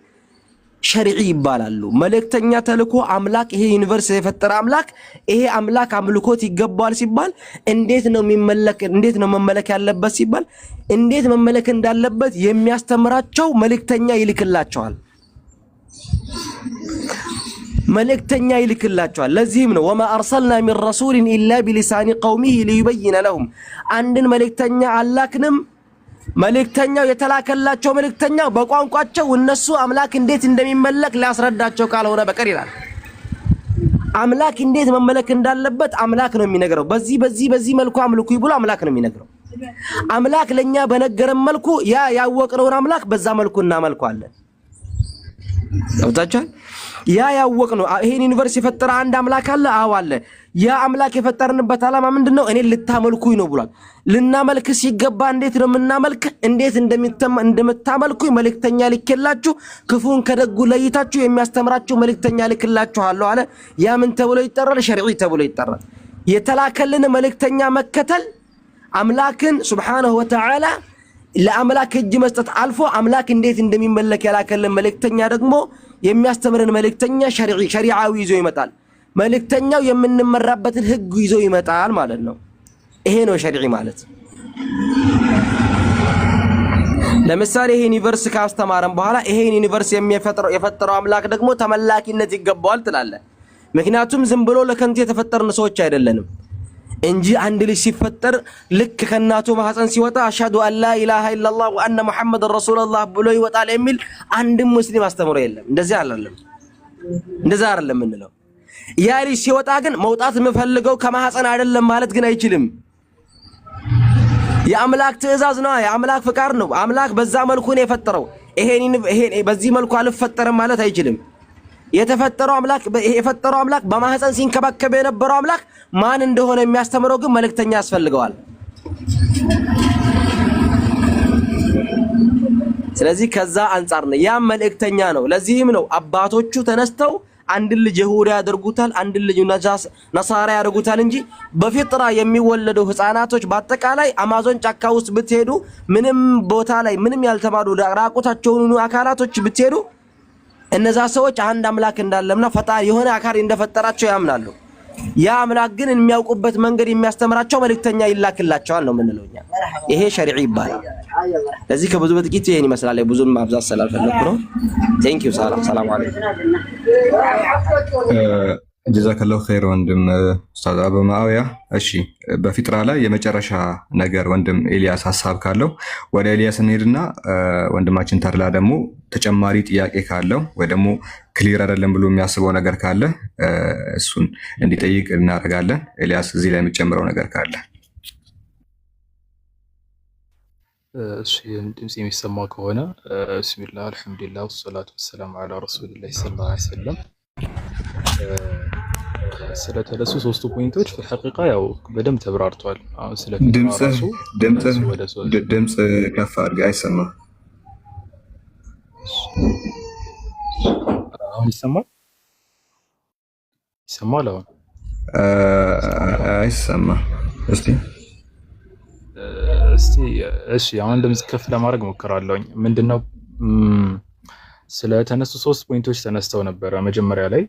ሸሪዒ ይባላሉ። መልእክተኛ ተልኮ አምላክ ይሄ ዩኒቨርስ የፈጠረ አምላክ ይሄ አምላክ አምልኮት ይገባል ሲባል እንዴት ነው የሚመለክ እንዴት ነው መመለክ ያለበት ሲባል እንዴት መመለክ እንዳለበት የሚያስተምራቸው መልእክተኛ ይልክላቸዋል። መልእክተኛ ይልክላቸዋል። ለዚህም ነው ወማ አርሰልና ሚን ረሱልን ኢላ ቢሊሳኒ ቀውሚሂ ሊዩበይነ ለሁም አንድን መልእክተኛ አላክንም መልእክተኛው የተላከላቸው መልእክተኛው በቋንቋቸው እነሱ አምላክ እንዴት እንደሚመለክ ሊያስረዳቸው ካልሆነ በቀር ይላል። አምላክ እንዴት መመለክ እንዳለበት አምላክ ነው የሚነግረው። በዚህ መልኩ አምልኩ ብሎ አምላክ ነው የሚነግረው። አምላክ ለኛ በነገረን መልኩ ያ ያወቅነውን አምላክ በዛ መልኩ እናመልከዋለን። ገብታችኋል? ያ ያወቅነው ይሄን ዩኒቨርስ የፈጠረ አንድ አምላክ አለ። አዎ አለ። ያ አምላክ የፈጠርንበት ዓላማ ምንድነው? እኔን ልታመልኩኝ ነው ብሏል። ልናመልክ ሲገባ እንዴት ነው የምናመልክ? እንዴት እንደምታመልኩኝ መልእክተኛ ልክላችሁ ክፉን ከደጉ ለይታችሁ የሚያስተምራችሁ መልእክተኛ ልክላችኋለሁ አለ። ያ ምን ተብሎ ይጠራል? ሸሪዒ ተብሎ ይጠራል። የተላከልን መልእክተኛ መከተል አምላክን ሱብሓነሁ ወተዓላ ለአምላክ እጅ መስጠት አልፎ አምላክ እንዴት እንደሚመለክ ያላከልን መልእክተኛ ደግሞ የሚያስተምረን መልእክተኛ ሸሪዓዊ ይዞ ይመጣል። መልእክተኛው የምንመራበትን ህግ ይዞ ይመጣል ማለት ነው። ይሄ ነው ሸሪዒ ማለት። ለምሳሌ ይሄ ዩኒቨርስ ካስተማረን በኋላ ይሄን ዩኒቨርስ የፈጠረው አምላክ ደግሞ ተመላኪነት ይገባዋል ትላለህ። ምክንያቱም ዝም ብሎ ለከንቱ የተፈጠርን ሰዎች አይደለንም እንጂ አንድ ልጅ ሲፈጠር ልክ ከናቱ ማህፀን ሲወጣ አሽሀዱ አን ላ ኢላሃ ኢላላህ ወአነ ሙሐመድ ረሱሉላህ ብሎ ይወጣል የሚል አንድም ሙስሊም አስተምሮ የለም። እንደዚህ አይደለም እንለው። ያ ልጅ ሲወጣ ግን መውጣት የምፈልገው ከማህፀን አይደለም ማለት ግን አይችልም። የአምላክ ትእዛዝ ነው፣ የአምላክ ፍቃድ ነው። አምላክ በዛ መልኩ ነው የፈጠረው። ይሄን በዚህ መልኩ አልፈጠረም ማለት አይችልም። የፈጠረው አምላክ በማህፀን ሲንከባከብ የነበረው አምላክ ማን እንደሆነ የሚያስተምረው ግን መልእክተኛ ያስፈልገዋል። ስለዚህ ከዛ አንፃር ነው ያ መልእክተኛ ነው። ለዚህም ነው አባቶቹ ተነስተው አንድ ልጅ ይሁዳ ያደርጉታል፣ አንድ ልጅ ነሳራ ያደርጉታል እንጂ በፊጥራ የሚወለዱ ህፃናቶች በአጠቃላይ አማዞን ጫካ ውስጥ ብትሄዱ ምንም ቦታ ላይ ምንም ያልተማሩ ራቁታቸውን አካላቶች ብትሄዱ እነዛ ሰዎች አንድ አምላክ እንዳለና ፈጣሪ የሆነ አካል እንደፈጠራቸው ያምናሉ። ያ አምላክ ግን የሚያውቁበት መንገድ የሚያስተምራቸው መልእክተኛ ይላክላቸዋል ነው የምንለውኛ። ይሄ ሸሪዒ ይባላል። ለዚህ ከብዙ በጥቂት ይሄን ይመስላል። ብዙም ማብዛት ስላልፈለኩ ነው። ቴንክ ዩ። ሰላም አለይኩም። ጀዛከላሁ ኸይር ወንድም ኡስታዝ አቡ ሙአዊያ። እሺ በፊጥራ ላይ የመጨረሻ ነገር ወንድም ኤልያስ ሐሳብ ካለው ወደ ኤልያስ እንሄድና ወንድማችን ተርላ ደግሞ ተጨማሪ ጥያቄ ካለው ወይ ደግሞ ክሊር አይደለም ብሎ የሚያስበው ነገር ካለ እሱን እንዲጠይቅ እናደርጋለን። ኤልያስ እዚህ ላይ የምጨምረው ነገር ካለ። እሺ ድምጽ የሚሰማ ከሆነ ቢስሚላህ አልሐምዱሊላህ ወሰላቱ ወሰላሙ ዐላ ረሱሊላህ ሰለላሁ ዐለይሂ ወሰለም። ስለተነሱ ሶስቱ ፖይንቶች በሐቂቃ ያው በደንብ ተብራርቷል። አሁን ስለ ድምጽ ከፍ አድርገህ አይሰማም። አሁን ይሰማል? አሁን አይሰማም። እስቲ እሺ አሁን ድምጽ ከፍ ለማድረግ ሞክራለሁኝ። ምንድነው ስለተነሱ ሶስት ፖይንቶች ተነስተው ነበረ መጀመሪያ ላይ።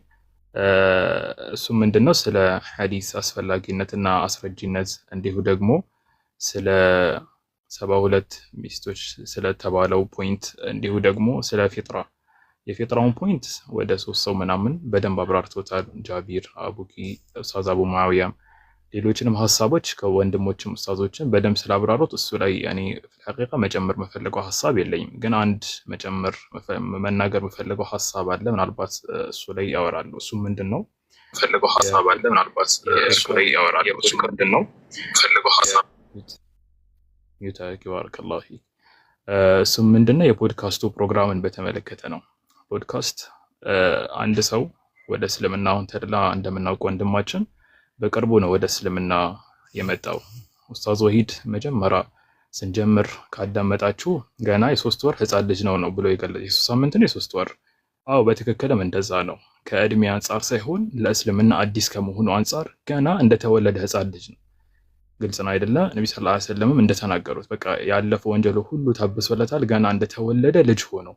እሱ ምንድነው ስለ ሐዲስ አስፈላጊነትና አስረጂነት እንዲሁ ደግሞ ስለ 72 ሚስቶች ስለተባለው ፖይንት እንዲሁ ደግሞ ስለ ፊጥራ የፊጥራውን ፖይንት ወደ 3 ሰው ምናምን በደንብ አብራርቶታል። ጃቢር፣ አቡኪ፣ ኡስታዝ አቡ ሙአዊያ ሌሎችንም ሐሳቦች ከወንድሞችም ኡስታዞችን በደንብ ስላብራሩት እሱ ላይ እኔ ሐቂቃ መጨመር መፈለገው ሐሳብ የለኝም። ግን አንድ መናገር መፈለገው ሐሳብ አለ። ምናልባት እሱ ላይ ያወራሉ። እሱ ምንድነው መፈለገው ሐሳብ አለ። ምናልባት እሱ ላይ ያወራሉ። እሱ ምንድነው መፈለገው ሐሳብ ይታኪ ባረከላሁ ፊክ። እሱ ምንድነው የፖድካስቱ ፕሮግራምን በተመለከተ ነው። ፖድካስት አንድ ሰው ወደ እስልምናውን ተድላ እንደምናውቀው ወንድማችን በቅርቡ ነው ወደ እስልምና የመጣው። ኡስታዝ ወሂድ መጀመሪያ ስንጀምር ካዳመጣችሁ ገና የ3 ወር ህፃን ልጅ ነው ብሎ የገለጸ የ3 ሳምንት ነው የ3 ወር። አዎ በትክክልም እንደዛ ነው። ከእድሜ አንጻር ሳይሆን ለእስልምና አዲስ ከመሆኑ አንጻር ገና እንደተወለደ ህፃን ልጅ ነው። ግልጽ ነው አይደለ? ነብዩ ሰለላሁ ዐለይሂ ወሰለም እንደተናገሩት በቃ ያለፈው ወንጀሉ ሁሉ ታብሶለታል። ገና እንደተወለደ ልጅ ሆኖ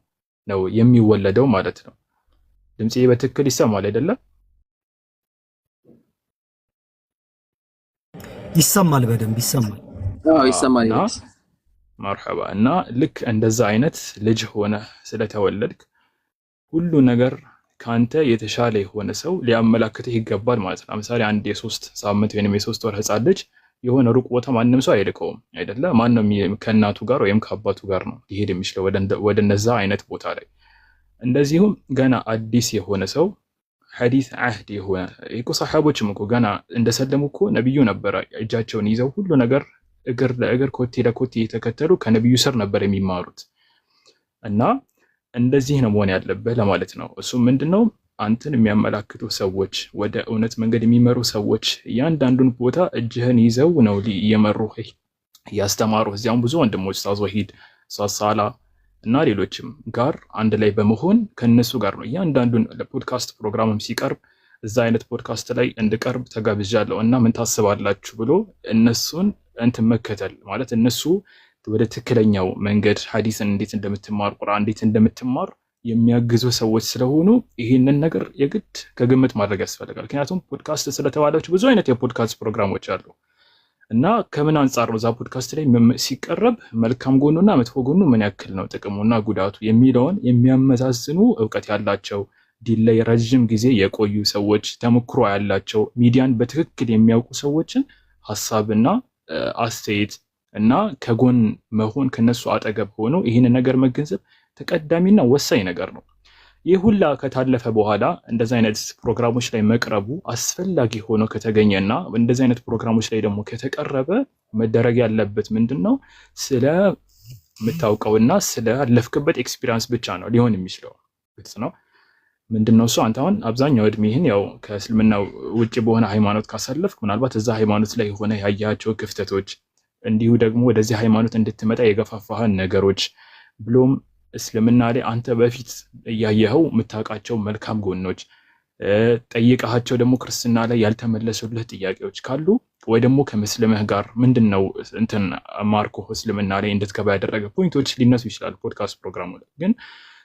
ነው የሚወለደው ማለት ነው። ድምጼ በትክክል ይሰማል አይደለ? ይሰማል፣ በደንብ ይሰማል። አዎ ይሰማል። መርሐባ። እና ልክ እንደዛ አይነት ልጅ ሆነ ስለተወለድክ ሁሉ ነገር ካንተ የተሻለ የሆነ ሰው ሊያመላክትህ ይገባል ማለት ነው። ለምሳሌ አንድ የ3 ሳምንት ወይንም የ3 ወር ህፃን ልጅ የሆነ ሩቅ ቦታ ማንም ሰው አይልከውም አይደለ? ማንም ከእናቱ ጋር ወይም ከአባቱ ጋር ነው ሊሄድ የሚችለው ወደ እነዛ አይነት ቦታ ላይ። እንደዚሁም ገና አዲስ የሆነ ሰው ሐዲስ አህድ የሆነ እኮ ሰሃቦችም እኮ ገና እንደሰለሙ እኮ ነብዩ ነበረ እጃቸውን ይዘው ሁሉ ነገር እግር ለእግር ኮቴ ለኮቴ የተከተሉ ከነብዩ ስር ነበር የሚማሩት። እና እንደዚህ ነው መሆን ያለበት ለማለት ነው። እሱ ምንድነው አንተን የሚያመላክቱ ሰዎች፣ ወደ እውነት መንገድ የሚመሩ ሰዎች እያንዳንዱን ቦታ እጅህን ይዘው ነው እየመሩ እያስተማሩ። እዚያም ብዙ ወንድሞች ኡስታዝ ወሂድ፣ ኡስታዝ ሳላ እና ሌሎችም ጋር አንድ ላይ በመሆን ከነሱ ጋር ነው እያንዳንዱን ለፖድካስት ፕሮግራምም ሲቀርብ እዛ አይነት ፖድካስት ላይ እንድቀርብ ተጋብዣለሁ እና ምን ታስባላችሁ ብሎ እነሱን እንትን መከተል ማለት እነሱ ወደ ትክክለኛው መንገድ ሐዲስን እንዴት እንደምትማር ቁርአን እንዴት እንደምትማር የሚያግዙ ሰዎች ስለሆኑ ይህንን ነገር የግድ ከግምት ማድረግ ያስፈልጋል። ምክንያቱም ፖድካስት ስለተባላችሁ ብዙ አይነት የፖድካስት ፕሮግራሞች አሉ እና ከምን አንጻር ነው እዛ ፖድካስት ላይ ሲቀረብ መልካም ጎኑና መጥፎ ጎኑ ምን ያክል ነው ጥቅሙና ጉዳቱ የሚለውን የሚያመዛዝኑ እውቀት ያላቸው ዲን ላይ ረጅም ጊዜ የቆዩ ሰዎች፣ ተሞክሮ ያላቸው ሚዲያን በትክክል የሚያውቁ ሰዎችን ሐሳብና አስተያየት እና ከጎን መሆን ከነሱ አጠገብ ሆኖ ይህንን ነገር መገንዘብ ተቀዳሚና ወሳኝ ነገር ነው። ይህ ሁላ ከታለፈ በኋላ እንደዚህ አይነት ፕሮግራሞች ላይ መቅረቡ አስፈላጊ ሆኖ ከተገኘና እንደዚህ አይነት ፕሮግራሞች ላይ ደግሞ ከተቀረበ መደረግ ያለበት ምንድነው? ስለምታውቀውና ስለለፍክበት ኤክስፒሪየንስ ብቻ ነው ሊሆን የሚችለው። ግልጽ ነው። ምንድነው እሱ? አንተ አሁን አብዛኛው እድሜህን ያው ከእስልምና ውጭ በሆነ ሃይማኖት ካሳለፍክ ምናልባት እዛ ሃይማኖት ላይ ሆነ ያያቸው ክፍተቶች እንዲሁ ደግሞ ወደዚህ ሃይማኖት እንድትመጣ የገፋፋህን ነገሮች ብሎም እስልምና ላይ አንተ በፊት እያየኸው የምታውቃቸው መልካም ጎኖች ጠይቀሃቸው ደግሞ ክርስትና ላይ ያልተመለሱልህ ጥያቄዎች ካሉ ወይ ደግሞ ከመስልምህ ጋር ምንድነው እንትን ማርኮ እስልምና ላይ እንድትገባ ያደረገ ፖይንቶች ሊነሱ ይችላል። ፖድካስት ፕሮግራሙ ላይ ግን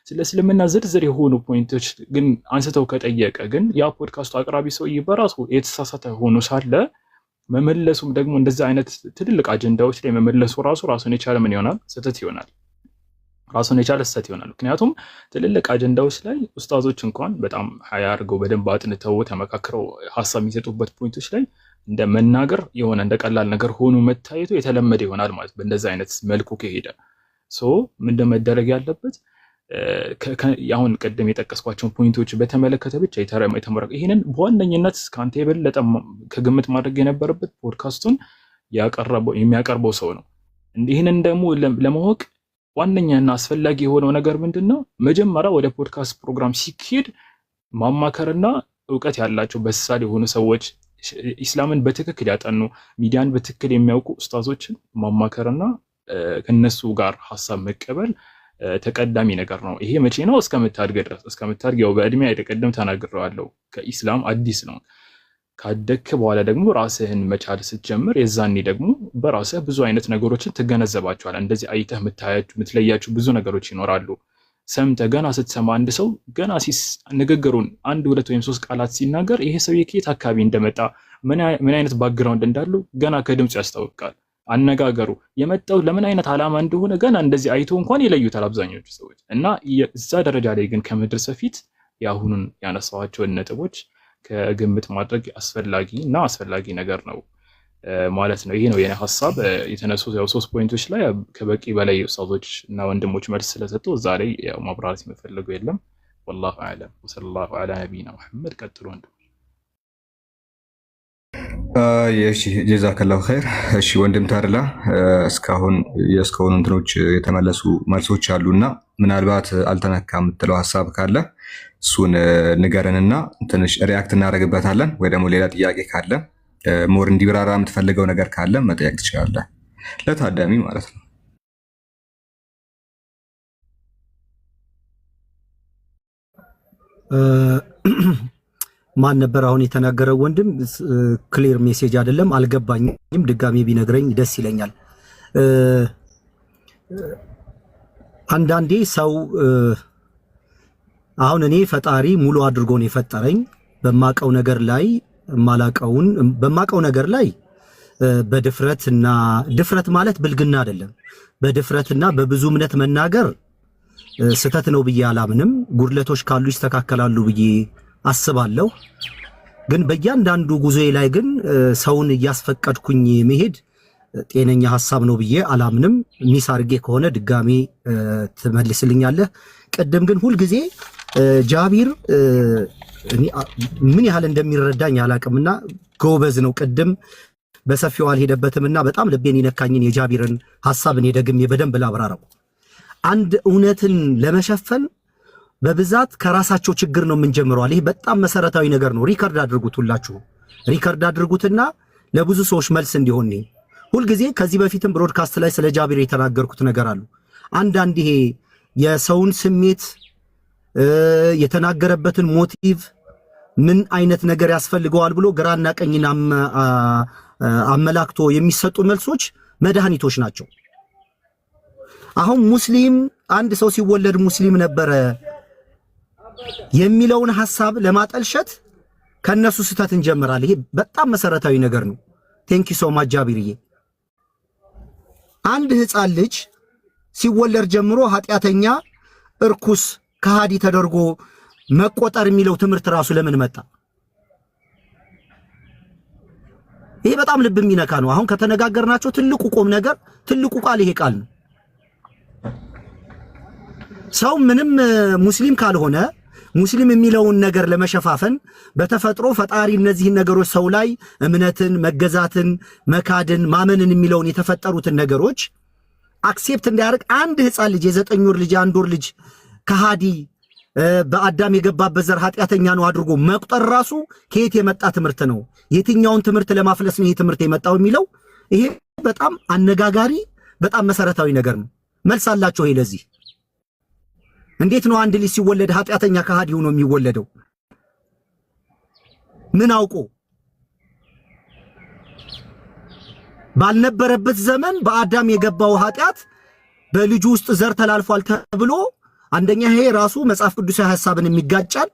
ስለ እስልምና ዝርዝር የሆኑ ፖይንቶች ግን አንስተው ከጠየቀ ግን ያ ፖድካስቱ አቅራቢ ሰውዬ በራሱ የተሳሳተ ሆኖ ሳለ መመለሱም ደግሞ እንደዚህ አይነት ትልልቅ አጀንዳዎች ላይ መመለሱ ራሱን የቻለ ምን ይሆናል? ስህተት ይሆናል። ራሱን የቻለ ስህተት ይሆናል። ምክንያቱም ትልልቅ አጀንዳዎች ላይ ኡስታዞች እንኳን በጣም ሀያ አድርገው በደንብ አጥንተው ተመካክረው ሀሳብ የሚሰጡበት ፖይንቶች ላይ እንደ መናገር የሆነ እንደ ቀላል ነገር ሆኖ መታየቱ የተለመደ ይሆናል ማለት በእንደዚህ አይነት መልኩ ከሄደ ምንድን መደረግ ያለበት አሁን ቀደም የጠቀስኳቸውን ፖይንቶች በተመለከተ ብቻ የተመረቀ ይሄንን በዋነኝነት ከአንተ የበለጠ ከግምት ማድረግ የነበረበት ፖድካስቱን የሚያቀርበው ሰው ነው። ይህንን ደግሞ ለማወቅ ዋነኛና አስፈላጊ የሆነው ነገር ምንድነው? መጀመሪያ ወደ ፖድካስት ፕሮግራም ሲሄድ ማማከርና እውቀት ያላቸው በሳል የሆኑ ሰዎች ኢስላምን በትክክል ያጠኑ ሚዲያን በትክክል የሚያውቁ ኡስታዞችን ማማከርና ከነሱ ጋር ሐሳብ መቀበል ተቀዳሚ ነገር ነው። ይሄ መቼ ነው? እስከምታድግ ድረስ። እስከምታድግ ያው በእድሜ አይደቀደም ተናግሬዋለሁ። ከኢስላም አዲስ ነው። ካደግክ በኋላ ደግሞ ራስህን መቻል ስትጀምር የዛኔ ደግሞ በራስህ ብዙ አይነት ነገሮችን ትገነዘባቸዋል። እንደዚህ አይተህ የምትለያቸው ብዙ ነገሮች ይኖራሉ። ሰምተህ ገና ስትሰማ አንድ ሰው ገና ንግግሩን 1 2 ወይም 3 ቃላት ሲናገር ይሄ ሰው ከየት አካባቢ እንደመጣ ምን አይነት ባክግራውንድ እንዳለው ገና ከድምፁ ያስታውቃል። አነጋገሩ የመጣው ለምን አይነት ዓላማ እንደሆነ ገና እንደዚህ አይቶ እንኳን ይለዩታል አብዛኞቹ ሰዎች። እና እዛ ደረጃ ላይ ግን ከመድረስ በፊት የአሁኑን ያነሳኋቸውን ነጥቦች ከግምት ማድረግ አስፈላጊ ነገር ነው ማለት ነው። ይሄ ነው የኔ ሐሳብ። የተነሱ ያው 3 ፖይንቶች ላይ ከበቂ በላይ ኡስታዞች እና ወንድሞች መልስ ስለሰጡ እዛ ላይ ያው ማብራራት የሚፈልገው የለም። والله اعلم وصلى على نبينا محمد። ቀጥሎ ወንድም። እሺ ጀዛከላሁ ኸይር። እሺ ወንድም ታርላ እስካሁን እንትኖች የተመለሱ መልሶች አሉና ምናልባት አልተነካ የምትለው ሐሳብ ካለ እሱን ንገረንና ትንሽ ሪያክት እናደርግበታለን። ወይ ደግሞ ሌላ ጥያቄ ካለ ሞር እንዲብራራ የምትፈልገው ነገር ካለ መጠየቅ ትችላለህ፣ ለታዳሚ ማለት ነው። ማን ነበር አሁን የተናገረው ወንድም? ክሊር ሜሴጅ አይደለም አልገባኝም። ድጋሜ ቢነግረኝ ደስ ይለኛል። አንዳንዴ ሰው አሁን እኔ ፈጣሪ ሙሉ አድርጎ ነው የፈጠረኝ። በማቀው ነገር ላይ ማላቀውን በማቀው ነገር ላይ በድፍረትና ድፍረት ማለት ብልግና አይደለም። በድፍረትና በብዙ እምነት መናገር ስተት ነው ብዬ አላምንም። ጉድለቶች ካሉ ይስተካከላሉ ብዬ አስባለሁ። ግን በእያንዳንዱ ጉዞዬ ላይ ግን ሰውን እያስፈቀድኩኝ መሄድ ጤነኛ ሐሳብ ነው ብዬ አላምንም። ሚስ አድርጌ ከሆነ ድጋሜ ትመልስልኛለህ። ቅድም ግን ሁልጊዜ ጃቢር ምን ያህል እንደሚረዳኝ አላቅምና ጎበዝ ነው። ቅድም በሰፊው አልሄደበትምና በጣም ልቤን ይነካኝን የጃቢርን ሐሳብ እኔ ደግሜ በደንብ ላብራራው። አንድ እውነትን ለመሸፈን በብዛት ከራሳቸው ችግር ነው የምንጀምረው። ይሄ በጣም መሰረታዊ ነገር ነው። ሪከርድ አድርጉት፣ ሁላችሁ ሪከርድ አድርጉትና ለብዙ ሰዎች መልስ እንዲሆን ነው። ሁልጊዜ ከዚህ በፊትም ብሮድካስት ላይ ስለ ጃቢር የተናገርኩት ነገር አሉ። አንዳንድ ይሄ የሰውን ስሜት የተናገረበትን ሞቲቭ ምን አይነት ነገር ያስፈልገዋል ብሎ ግራና ቀኝን አመላክቶ የሚሰጡ መልሶች መድኃኒቶች ናቸው። አሁን ሙስሊም አንድ ሰው ሲወለድ ሙስሊም ነበረ የሚለውን ሐሳብ ለማጠልሸት ከነሱ ስተት እንጀምራለን። ይሄ በጣም መሰረታዊ ነገር ነው። ቴንክ ዩ ሶ ማች ጃቢርዬ። አንድ ህፃን ልጅ ሲወለድ ጀምሮ ኃጢአተኛ፣ እርኩስ፣ ከሃዲ ተደርጎ መቆጠር የሚለው ትምህርት ራሱ ለምን መጣ? ይሄ በጣም ልብ የሚነካ ነው። አሁን ከተነጋገርናቸው ትልቁ ቁም ነገር ትልቁ ቃል ይሄ ቃል ነው። ሰው ምንም ሙስሊም ካልሆነ ሙስሊም የሚለውን ነገር ለመሸፋፈን በተፈጥሮ ፈጣሪ እነዚህን ነገሮች ሰው ላይ እምነትን፣ መገዛትን፣ መካድን፣ ማመንን የሚለውን የተፈጠሩትን ነገሮች አክሴፕት እንዲያደርግ አንድ ህፃን ልጅ የ9 ወር ልጅ የ1 ወር ልጅ ከሃዲ በአዳም የገባበት ዘር ኃጢአተኛ ነው አድርጎ መቁጠር ራሱ ከየት የመጣ ትምህርት ነው? የትኛውን ትምህርት ለማፍለስ ነው ይሄ ትምህርት የመጣው የሚለው ይሄ በጣም አነጋጋሪ በጣም መሰረታዊ ነገር ነው። መልስ አላቸው ይሄ ለዚህ እንዴት ነው አንድ ልጅ ሲወለድ ኃጢአተኛ ከሃዲ ሆኖ የሚወለደው? ምን አውቆ ባልነበረበት ዘመን በአዳም የገባው ኃጢአት በልጁ ውስጥ ዘር ተላልፏል ተብሎ አንደኛ ይሄ ራሱ መጽሐፍ ቅዱሳዊ ሐሳብን የሚጋጫል።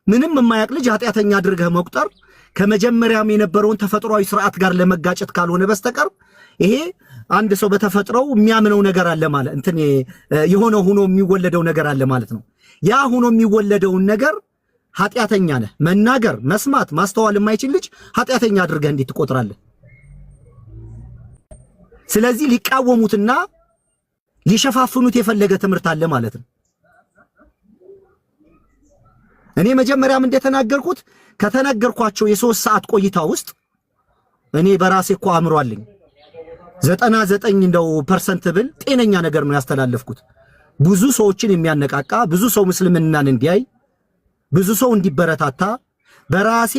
ምንም የማያውቅ ልጅ ኃጢአተኛ አድርገህ መቁጠር ከመጀመሪያም የነበረውን ተፈጥሯዊ ስርዓት ጋር ለመጋጨት ካልሆነ በስተቀር ይሄ አንድ ሰው በተፈጥሮው የሚያምነው ነገር አለ ማለት እንትን የሆነ ሆኖ የሚወለደው ነገር አለ ማለት ነው። ያ ሆኖ የሚወለደውን ነገር ኃጢአተኛ ነህ መናገር፣ መስማት፣ ማስተዋል የማይችል ልጅ ኃጢአተኛ አድርገህ እንዴት ትቆጥራለህ? ስለዚህ ሊቃወሙትና ሊሸፋፍኑት የፈለገ ትምህርት አለ ማለት ነው። እኔ መጀመሪያም እንደተናገርኩት ከተናገርኳቸው የ3 ሰዓት ቆይታ ውስጥ እኔ በራሴ እኮ አምሯልኝ 99 እንደው ፐርሰንት ብል ጤነኛ ነገር ነው ያስተላለፍኩት። ብዙ ሰዎችን የሚያነቃቃ ብዙ ሰው ምስልምናን እንዲያይ ብዙ ሰው እንዲበረታታ በራሴ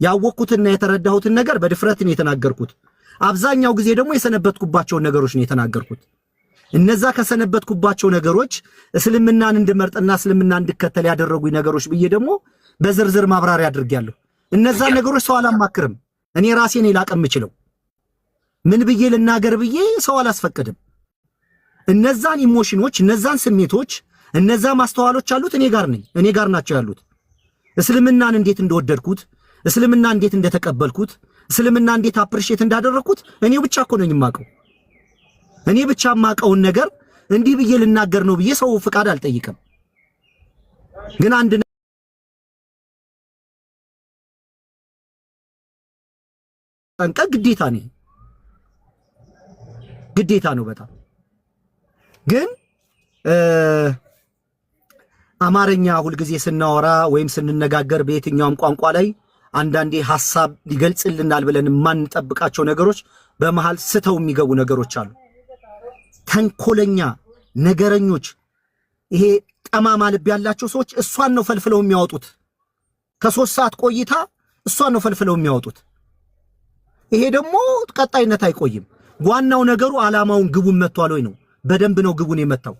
ያወቅኩትና የተረዳሁትን ነገር በድፍረት ነው የተናገርኩት። አብዛኛው ጊዜ ደግሞ የሰነበትኩባቸው ነገሮች ነው የተናገርኩት። እነዛ ከሰነበትኩባቸው ነገሮች እስልምናን እንድመርጥና እስልምና እንድከተል ያደረጉኝ ነገሮች ብዬ ደግሞ በዝርዝር ማብራሪያ አድርጌያለሁ። እነዛ ነገሮች ሰው አላማክርም። እኔ ራሴ ነኝ ላቀም የምችለው። ምን ብዬ ልናገር ብዬ ሰው አላስፈቅድም። እነዛን ኢሞሽኖች፣ እነዛን ስሜቶች፣ እነዛ ማስተዋሎች አሉት እኔ ጋር ነኝ፣ እኔ ጋር ናቸው ያሉት። እስልምናን እንዴት እንደወደድኩት፣ እስልምና እንዴት እንደተቀበልኩት፣ እስልምና እንዴት አፕሪሼት እንዳደረኩት እኔው ብቻ እኮ ነኝ የማውቀው። እኔ ብቻ የማውቀውን ነገር እንዲህ ብዬ ልናገር ነው ብዬ ሰው ፍቃድ አልጠይቅም። ግን አንድ ጠንቀቅ ግዴታ ነው በጣም ግን አማርኛ ሁልጊዜ ስናወራ ወይም ስንነጋገር በየትኛውም ቋንቋ ላይ አንዳንዴ ሐሳብ ሊገልጽልናል ብለን የማንጠብቃቸው ነገሮች በመሃል ስተው የሚገቡ ነገሮች አሉ። ተንኮለኛ ነገረኞች፣ ይሄ ጠማማ ልብ ያላቸው ሰዎች እሷን ነው ፈልፍለው የሚያወጡት። ከ3 ሰዓት ቆይታ እሷን ነው ፈልፍለው የሚያወጡት። ይሄ ደግሞ ቀጣይነት አይቆይም። ዋናው ነገሩ ዓላማውን ግቡን መቷል ወይ ነው። በደንብ ነው ግቡን የመታው።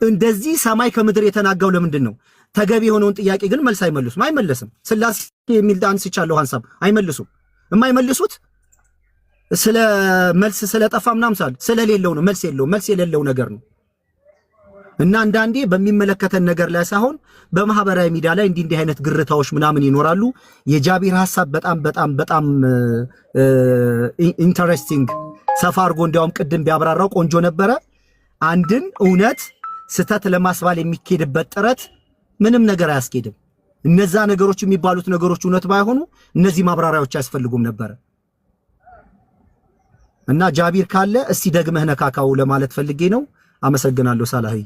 እንደዚህ ሰማይ ከምድር የተናጋው ለምንድን ነው? ተገቢ የሆነውን ጥያቄ ግን መልስ አይመልስም። ስላሴ የሚል አንስቻለሁ ሐሳብ አይመልሱም። የማይመልሱት ስለ መልስ ስለጠፋ ምናምን ስለሌለው ነው። መልስ የሌለው ነገር ነው። እና አንዳንዴ በሚመለከተን ነገር ላይ ሳይሆን በማህበራዊ ሚዲያ ላይ እንዲህ አይነት ግርታዎች ምናምን ይኖራሉ። የጃቢር ሐሳብ በጣም ኢንተረስቲንግ ሰፋ አድርጎ እንዲያውም ቅድም ቢያብራራው ቆንጆ ነበረ። አንድን እውነት ስተት ለማስባል የሚኬድበት ጥረት ምንም ነገር አያስኬድም። እነዛ ነገሮች የሚባሉት ነገሮች እውነት ባይሆኑ እነዚህ ማብራሪያዎች አያስፈልጉም ነበር። እና ጃቢር ካለ እስቲ ደግመህ ነካካው ለማለት ፈልጌ ነው። አመሰግናለሁ ሳላሂ።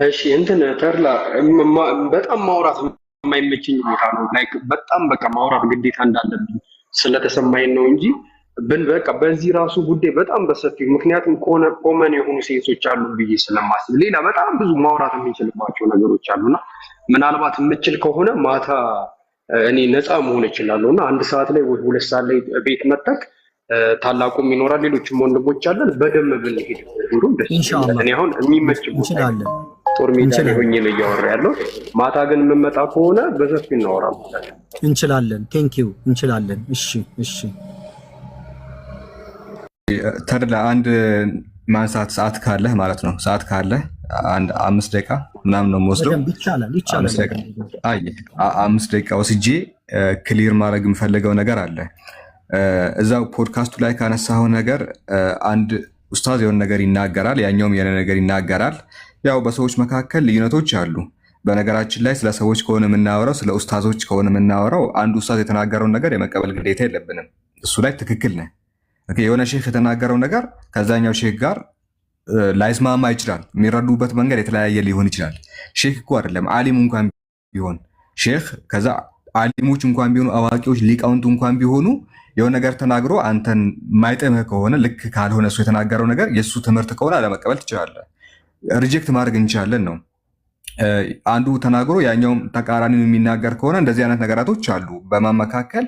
እሺ እንትን ተርላ በጣም ማውራት የማይመችኝ ቦታ ነው። ላይክ በጣም በቃ ማውራት ግዴታ እንዳለብኝ ስለተሰማኝ ነው እንጂ በቃ በዚህ ራሱ ጉዳይ በጣም በሰፊው ምክንያቱም ኮመን የሆኑ ሴንሶች አሉ ብዬ ስለማስብ ሌላ በጣም ብዙ ማውራት የምንችልባቸው ነገሮች አሉና ምናልባት የምችል ከሆነ ማታ እኔ ነፃ መሆን እችላለሁና 1 ሰዓት ላይ ወይ 2 ሰዓት ላይ ቤት መጣክ ታላቁም ይኖራል ሌሎችም ወንድሞች አለን በደም ብንሄድ ሁሉም ደስ ይላል። እኔ አሁን የሚመች ቦታ ጦር ሜዳ ላይ ሆኜ ነው እያወራ ያለው። ማታ ግን የምመጣ ከሆነ በሰፊው እናወራለን እንችላለን። ቴንክ ዩ እንችላለን። እሺ ተድላ አንድ ማንሳት ሰዓት ካለህ ማለት ነው። ሰዓት ካለህ አንድ 5 ደቂቃ ምናምን ነው የምወስደው። ይቻላል። 5 ደቂቃ ወስጄ ክሊር ማድረግ የምፈልገው ነገር አለ። እዛው ፖድካስቱ ላይ ካነሳው ነገር አንድ ኡስታዝ የሆነ ነገር ይናገራል፣ ያኛውም የሆነ ነገር ይናገራል። ያው በሰዎች መካከል ልዩነቶች አሉ። በነገራችን ላይ ስለ ሰዎች ከሆነ የምናወራው ስለ ኡስታዞች ከሆነ የምናወራው አንድ ኡስታዝ የተናገረውን ነገር የመቀበል ግዴታ የለብንም። እሱ ላይ ትክክል ነህ። የሆነ ሼክ የተናገረው ነገር ከዛኛው ሼክ ጋር ላይስማማ ይችላል። የሚረዱበት መንገድ የተለያየ ሊሆን ይችላል። ሼክ እኮ አይደለም ዓሊም እንኳን ቢሆን ሼክ፣ ከዛ ዓሊሞች እንኳን ቢሆኑ አዋቂዎች፣ ሊቃውንቱ እንኳን ቢሆኑ የሆነ ነገር ተናግሮ አንተን ማይጥምህ ከሆነ ልክ ካልሆነ እሱ የተናገረው ነገር የእሱ ትምህርት ከሆነ አለመቀበል ትችላለህ። ሪጀክት ማድረግ እንችላለን ነው። አንዱ ተናግሮ ያኛውም ተቃራኒው የሚናገር ከሆነ እንደዚህ አይነት ነገራቶች አሉ። በማን መካከል?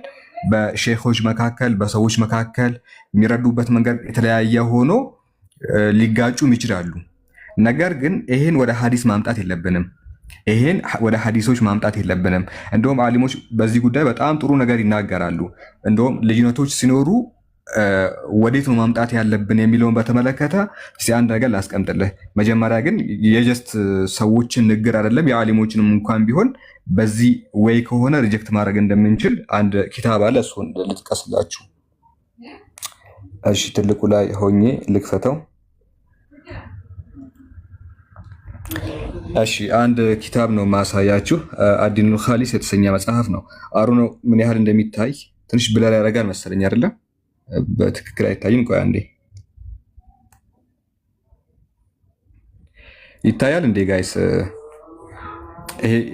በሼኾች መካከል፣ በሰዎች መካከል የሚረዱበት መንገድ የተለያየ ሆኖ ሊጋጩም ይችላሉ። ነገር ግን ይሄን ወደ ሐዲስ ማምጣት የለብንም። ይሄን ወደ ሐዲሶች ማምጣት የለብንም። እንደውም ዓሊሞች በዚህ ጉዳይ በጣም ጥሩ ነገር ይናገራሉ። እንደውም ልዩነቶች ሲኖሩ ወዴት ነው ማምጣት ያለብን የሚለውን በተመለከተ እስቲ አንድ ነገር ላስቀምጥልህ። መጀመሪያ ግን የጀስት ሰዎችን ንግር አይደለም የዓሊሞችንም እንኳን ቢሆን በዚህ ወይ ከሆነ ሪጀክት ማድረግ እንደምንችል አንድ ኪታብ አለ፣ እሱን ልጥቀስላችሁ። እሺ ትልቁ ላይ ሆኜ ልክፈተው። እሺ አንድ ኪታብ ነው ማሳያችሁ። አዲኑል ኻሊስ የተሰኘ መጽሐፍ ነው። አሩ ነው ምን ያህል እንደሚታይ ትንሽ ብለር ያደርጋል መሰለኝ አይደለ? በትክክል አይታይም። ቆይ አንዴ ይታያል እንዴ ጋይስ?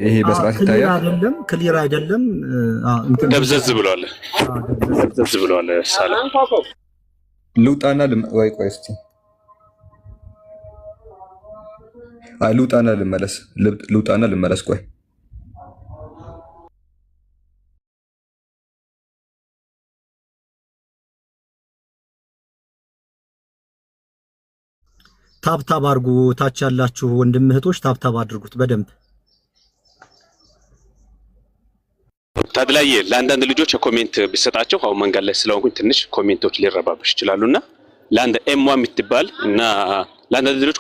ይሄ በስርዓት ይታያል? ክሊር አይደለም። ደብዘዝ ብሏል። ሳላ ልውጣና ወይ ቆይ እስቲ ልውጣና ልመለስ። ቆይ ታብታብ አድርጉ። ታች ያላችሁ ወንድም እህቶች ታብታብ አድርጉት በደንብ። ታድላዬ ለአንዳንድ ልጆች ኮሜንት ቢሰጣቸው አሁን መንገድ ላይ ስለሆንኩኝ ትንሽ ኮሜንቶች ሊረባብሽ ይችላሉና ለአንድ ኤምዋ የምትባል እና ለአንዳንድ ልጆች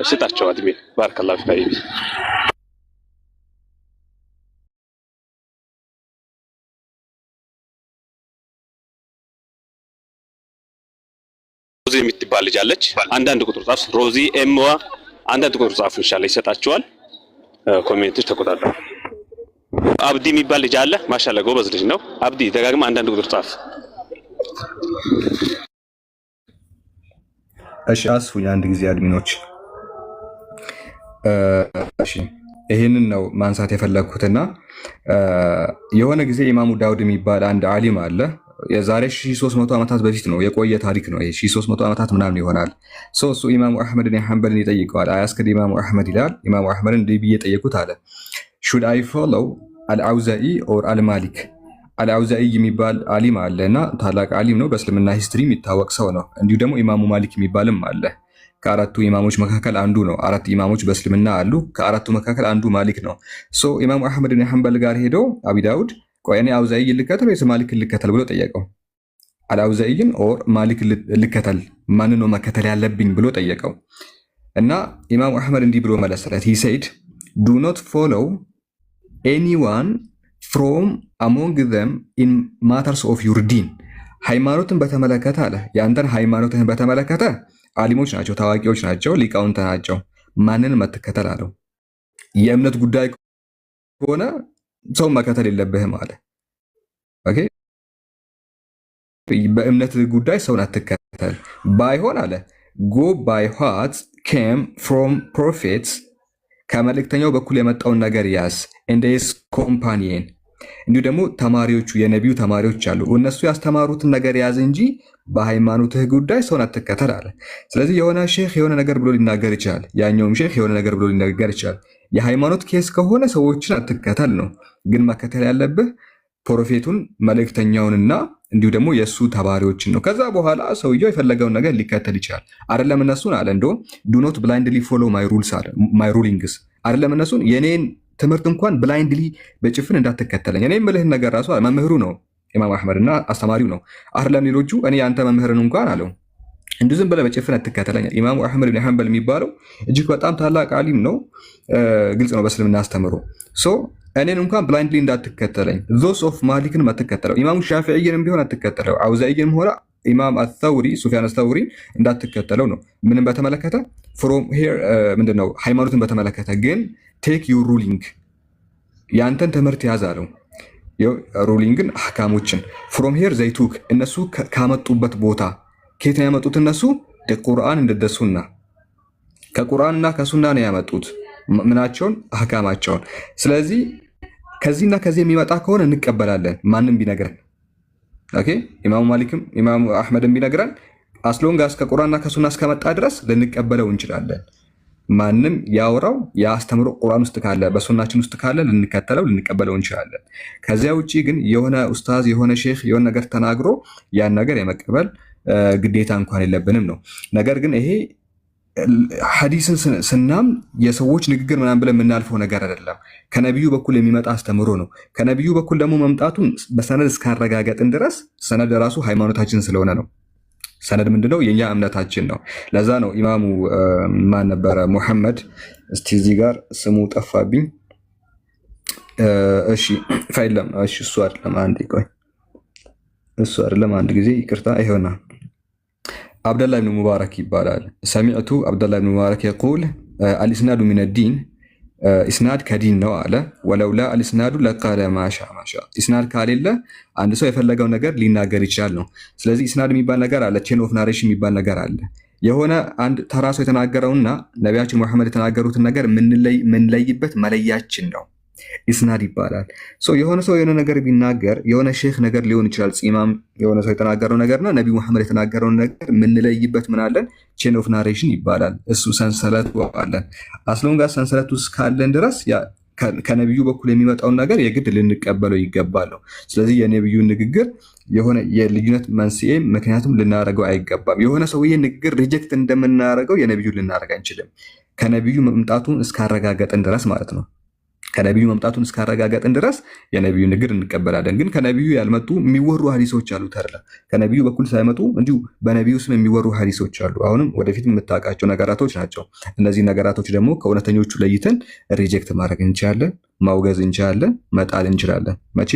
ስጣቸው። አድሜ ባረከላሁ ፊክ። ሮዚ የምትባል ልጅ አለች። አንዳንድ ቁጥር ጻፍ። ሮዚ ኤምዋ አንዳንድ ቁጥር ጻፍ። ኢንሻአላህ ይሰጣቸዋል። ኮሜንቶች ተቆጣጣሩ። አብዲ የሚባል ልጅ አለ። ማሻአላህ ጎበዝ ልጅ ነው። አብዲ ደጋግማ አንዳንድ ቁጥር ጻፍ። እሺ አስፉኝ አንድ ጊዜ አድሚኖች። እሺ ይሄንን ነው ማንሳት የፈለግኩትና የሆነ ጊዜ ኢማሙ ዳውድ የሚባል አንድ ዓሊም አለ። የዛሬ 1300 ዓመታት በፊት ነው፣ የቆየ ታሪክ ነው። ይሄ 1300 ዓመታት ምናምን ይሆናል። እሱ ኢማሙ አህመድን ሐንበልን ይጠይቀዋል። አያስከድ ኢማሙ አህመድ ይላል። ኢማሙ አህመድን እንዲህ ብዬ ጠየቁት አለ should I follow አልአውዛኢ ኦር አልማሊክ? አልአውዛኢ የሚባል ዓሊም አለ እና ታላቅ ዓሊም ነው። በእስልምና ሂስትሪ የሚታወቅ ሰው ነው። እንዲሁ ደግሞ ኢማሙ ማሊክ የሚባልም አለ። ከአራቱ ኢማሞች መካከል አንዱ ነው። አራት ኢማሞች በእስልምና አሉ። ከአራቱ መካከል አንዱ ማሊክ ነው። ሶ ኢማሙ አሕመድ ብን ሐንበል ጋር ሄደው አቢ ዳውድ ቆይ እኔ አውዛኢይን ልከተል ወይስ ማሊክን ልከተል ብሎ ጠየቀው። አልአውዛኢይን ኦር ማሊክ ልከተል፣ ማን ነው መከተል ያለብኝ ብሎ ጠየቀው። እና ኢማሙ አሕመድ እንዲህ ብሎ መለሰለት። he said do not follow anyone from among them in matters of your deen። ሃይማኖትን በተመለከተ አለ ያንተን ሃይማኖትን በተመለከተ አሊሞች ናቸው፣ ታዋቂዎች ናቸው፣ ሊቃውንት ናቸው፣ ማንን መተከተል አለው። የእምነት ጉዳይ ከሆነ ሰው መከተል የለብህም አለ። ኦኬ በእምነት ጉዳይ ሰውን አትከተል። ባይሆን አለ go by what came from prophets ከመልእክተኛው በኩል የመጣውን ነገር ያዝ and his companion። እንዲሁ ደግሞ ተማሪዎቹ የነቢዩ ተማሪዎች አሉ፣ እነሱ ያስተማሩትን ነገር ያዝ እንጂ በሃይማኖትህ ጉዳይ ሰውን አትከተል አለ። ስለዚህ የሆነ ሼክ የሆነ ነገር ብሎ ሊናገር ይችላል፣ ያኛውም ሼክ የሆነ ነገር ብሎ ሊናገር ይችላል። የሃይማኖት ኬስ ከሆነ ሰዎችን አትከተል ነው። ግን መከተል ያለብህ ፕሮፌቱን መልእክተኛውንና እንዲሁ ደግሞ የእሱ ተባሪዎችን ነው። ከዛ በኋላ ሰውየው የፈለገውን ነገር ሊከተል ይችላል። አይደለም እነሱን አለ እንደውም ዱ ኖት ብላይንድሊ ፎሎ ማይ ሩልስ አለ ማይ ሩሊንግስ። አይደለም እነሱን የኔን ትምህርት እንኳን ብላይንድሊ በጭፍን እንዳትከተለኝ። እኔ የምልህን ነገር ራሱ መምህሩ ነው ኢማም አሕመድ እና አስተማሪው ነው። አይደለም ሌሎቹ እኔ አንተ መምህርን እንኳን አለው እንዲሁ ዝም ብለህ በጭፍን አትከተለኝ። ኢማሙ አሕመድ ብን ሐንበል የሚባለው እጅግ በጣም ታላቅ ዓሊም ነው። ግልጽ ነው በእስልምና አስተምሮ። ሶ እኔን እንኳን ብላይንድሊ እንዳትከተለኝ። ዞስ ኦፍ ማሊክን አትከተለው፣ ኢማሙ ሻፊዒይንም ቢሆን አትከተለው፣ አውዛኢይንም ሆነ ኢማም አተውሪ ሱፊያን አተውሪ እንዳትከተለው ነው። ምንም በተመለከተ ፍሮም ሄር ምንድነው ሃይማኖትን በተመለከተ ግን ቴክ ዩር ሩሊንግ ያንተን ትምህርት ያዝ አለው። ሩሊንግን አህካሞችን ፍሮም ሄር ዘይቱክ እነሱ ካመጡበት ቦታ ከየት ነው ያመጡት? እነሱ ቁርአን እንደደሱና ከቁርአንና ከሱና ነው ያመጡት ምናቸውን አህካማቸውን። ስለዚህ ከዚህና ከዚህ የሚመጣ ከሆነ እንቀበላለን ማንም ቢነግረን። ኦኬ ኢማሙ ማሊክም ኢማሙ አሕመድም ቢነግረን አስሎንጋስ ከቁርአንና ከሱና እስከመጣ ድረስ ልንቀበለው እንችላለን። ማንም ያወራው ያስተምሮ ቁርአን ውስጥ ካለ በሱናችን ውስጥ ካለ ልንከተለው ልንቀበለው እንችላለን። ከዚያ ውጪ ግን የሆነ ኡስታዝ የሆነ ሼክ የሆነ ነገር ተናግሮ ያን ነገር የመቀበል ግዴታ እንኳን የለብንም ነው። ነገር ግን ይሄ ሐዲስን ስናም የሰዎች ንግግር ምናምን ብለን የምናልፈው ነገር አይደለም። ከነቢዩ በኩል የሚመጣ አስተምሮ ነው። ከነቢዩ በኩል ደግሞ መምጣቱን በሰነድ እስካረጋገጥን ድረስ ሰነድ ራሱ ሃይማኖታችን ስለሆነ ነው። ሰነድ ምንድነው? የኛ እምነታችን ነው። ለዛ ነው ኢማሙ ማን ነበረ? ሙሐመድ። እስቲ እዚህ ጋር ስሙ ጠፋብኝ። እሺ ፋይለም። እሺ እሱ አይደለም፣ አንዴ ቆይ፣ እሱ አይደለም፣ አንድ ጊዜ ይቅርታ። ይሄውና አብደላህ ብን ሙባረክ ይባላል። ሰሚዕቱ አብደላህ ብን ሙባረክ የቁል አልኢስናዱ ሚን ዲን፣ ኢስናድ ከዲን ነው አለ። ወለውላ አልኢስናዱ ለቃለ ማሻ ማሻ። ኢስናድ ካሌለ አንድ ሰው የፈለገው ነገር ሊናገር ይችላል ነው። ስለዚህ ኢስናድ የሚባል ነገር አለ፣ ቼን ኦፍ ናሬሽን የሚባል ነገር አለ። የሆነ አንድ ተራ ሰው የተናገረውና ነቢያችን መሐመድ የተናገሩትን ነገር ምንለይበት መለያችን ነው፣ ኢስናድ ይባላል። የሆነ ሰው የሆነ ነገር ቢናገር የሆነ ሼክ ነገር ሊሆን ይችላል፣ ፂማም የሆነ ሰው የተናገረው ነገርና ነቢዩ መሐመድ የተናገረውን ነገር ምንለይበት ምን አለን? ቼን ኦፍ ናሬሽን ይባላል። እሱ ሰንሰለቱ አለን። አስሎንጋ ሰንሰለቱ ውስጥ ካለን ድረስ ከነቢዩ በኩል የሚመጣውን ነገር የግድ ልንቀበለው ይገባል። ስለዚህ የነቢዩ ንግግር የሆነ የልዩነት መንስኤ ምክንያቱም ልናደርገው አይገባም። የሆነ ሰውዬ ንግግር ሪጀክት እንደምናደርገው የነቢዩ ልናደርግ አንችልም፣ ከነቢዩ መምጣቱን እስካረጋገጥን ድረስ ማለት ነው። ከነቢዩ መምጣቱን እስካረጋገጥን ድረስ የነቢዩ ንግግር እንቀበላለን። ግን ከነቢዩ ያልመጡ የሚወሩ ሀዲሶች አሉ። ተርላ ከነቢዩ በኩል ሳይመጡ እንዲሁ በነቢዩ ስም የሚወሩ ሀዲሶች አሉ። አሁንም ወደፊት የምታውቃቸው ነገራቶች ናቸው። እነዚህ ነገራቶች ደግሞ ከእውነተኞቹ ለይተን ሪጀክት ማድረግ እንችላለን፣ ማውገዝ እንችላለን፣ መጣል እንችላለን። መቼ?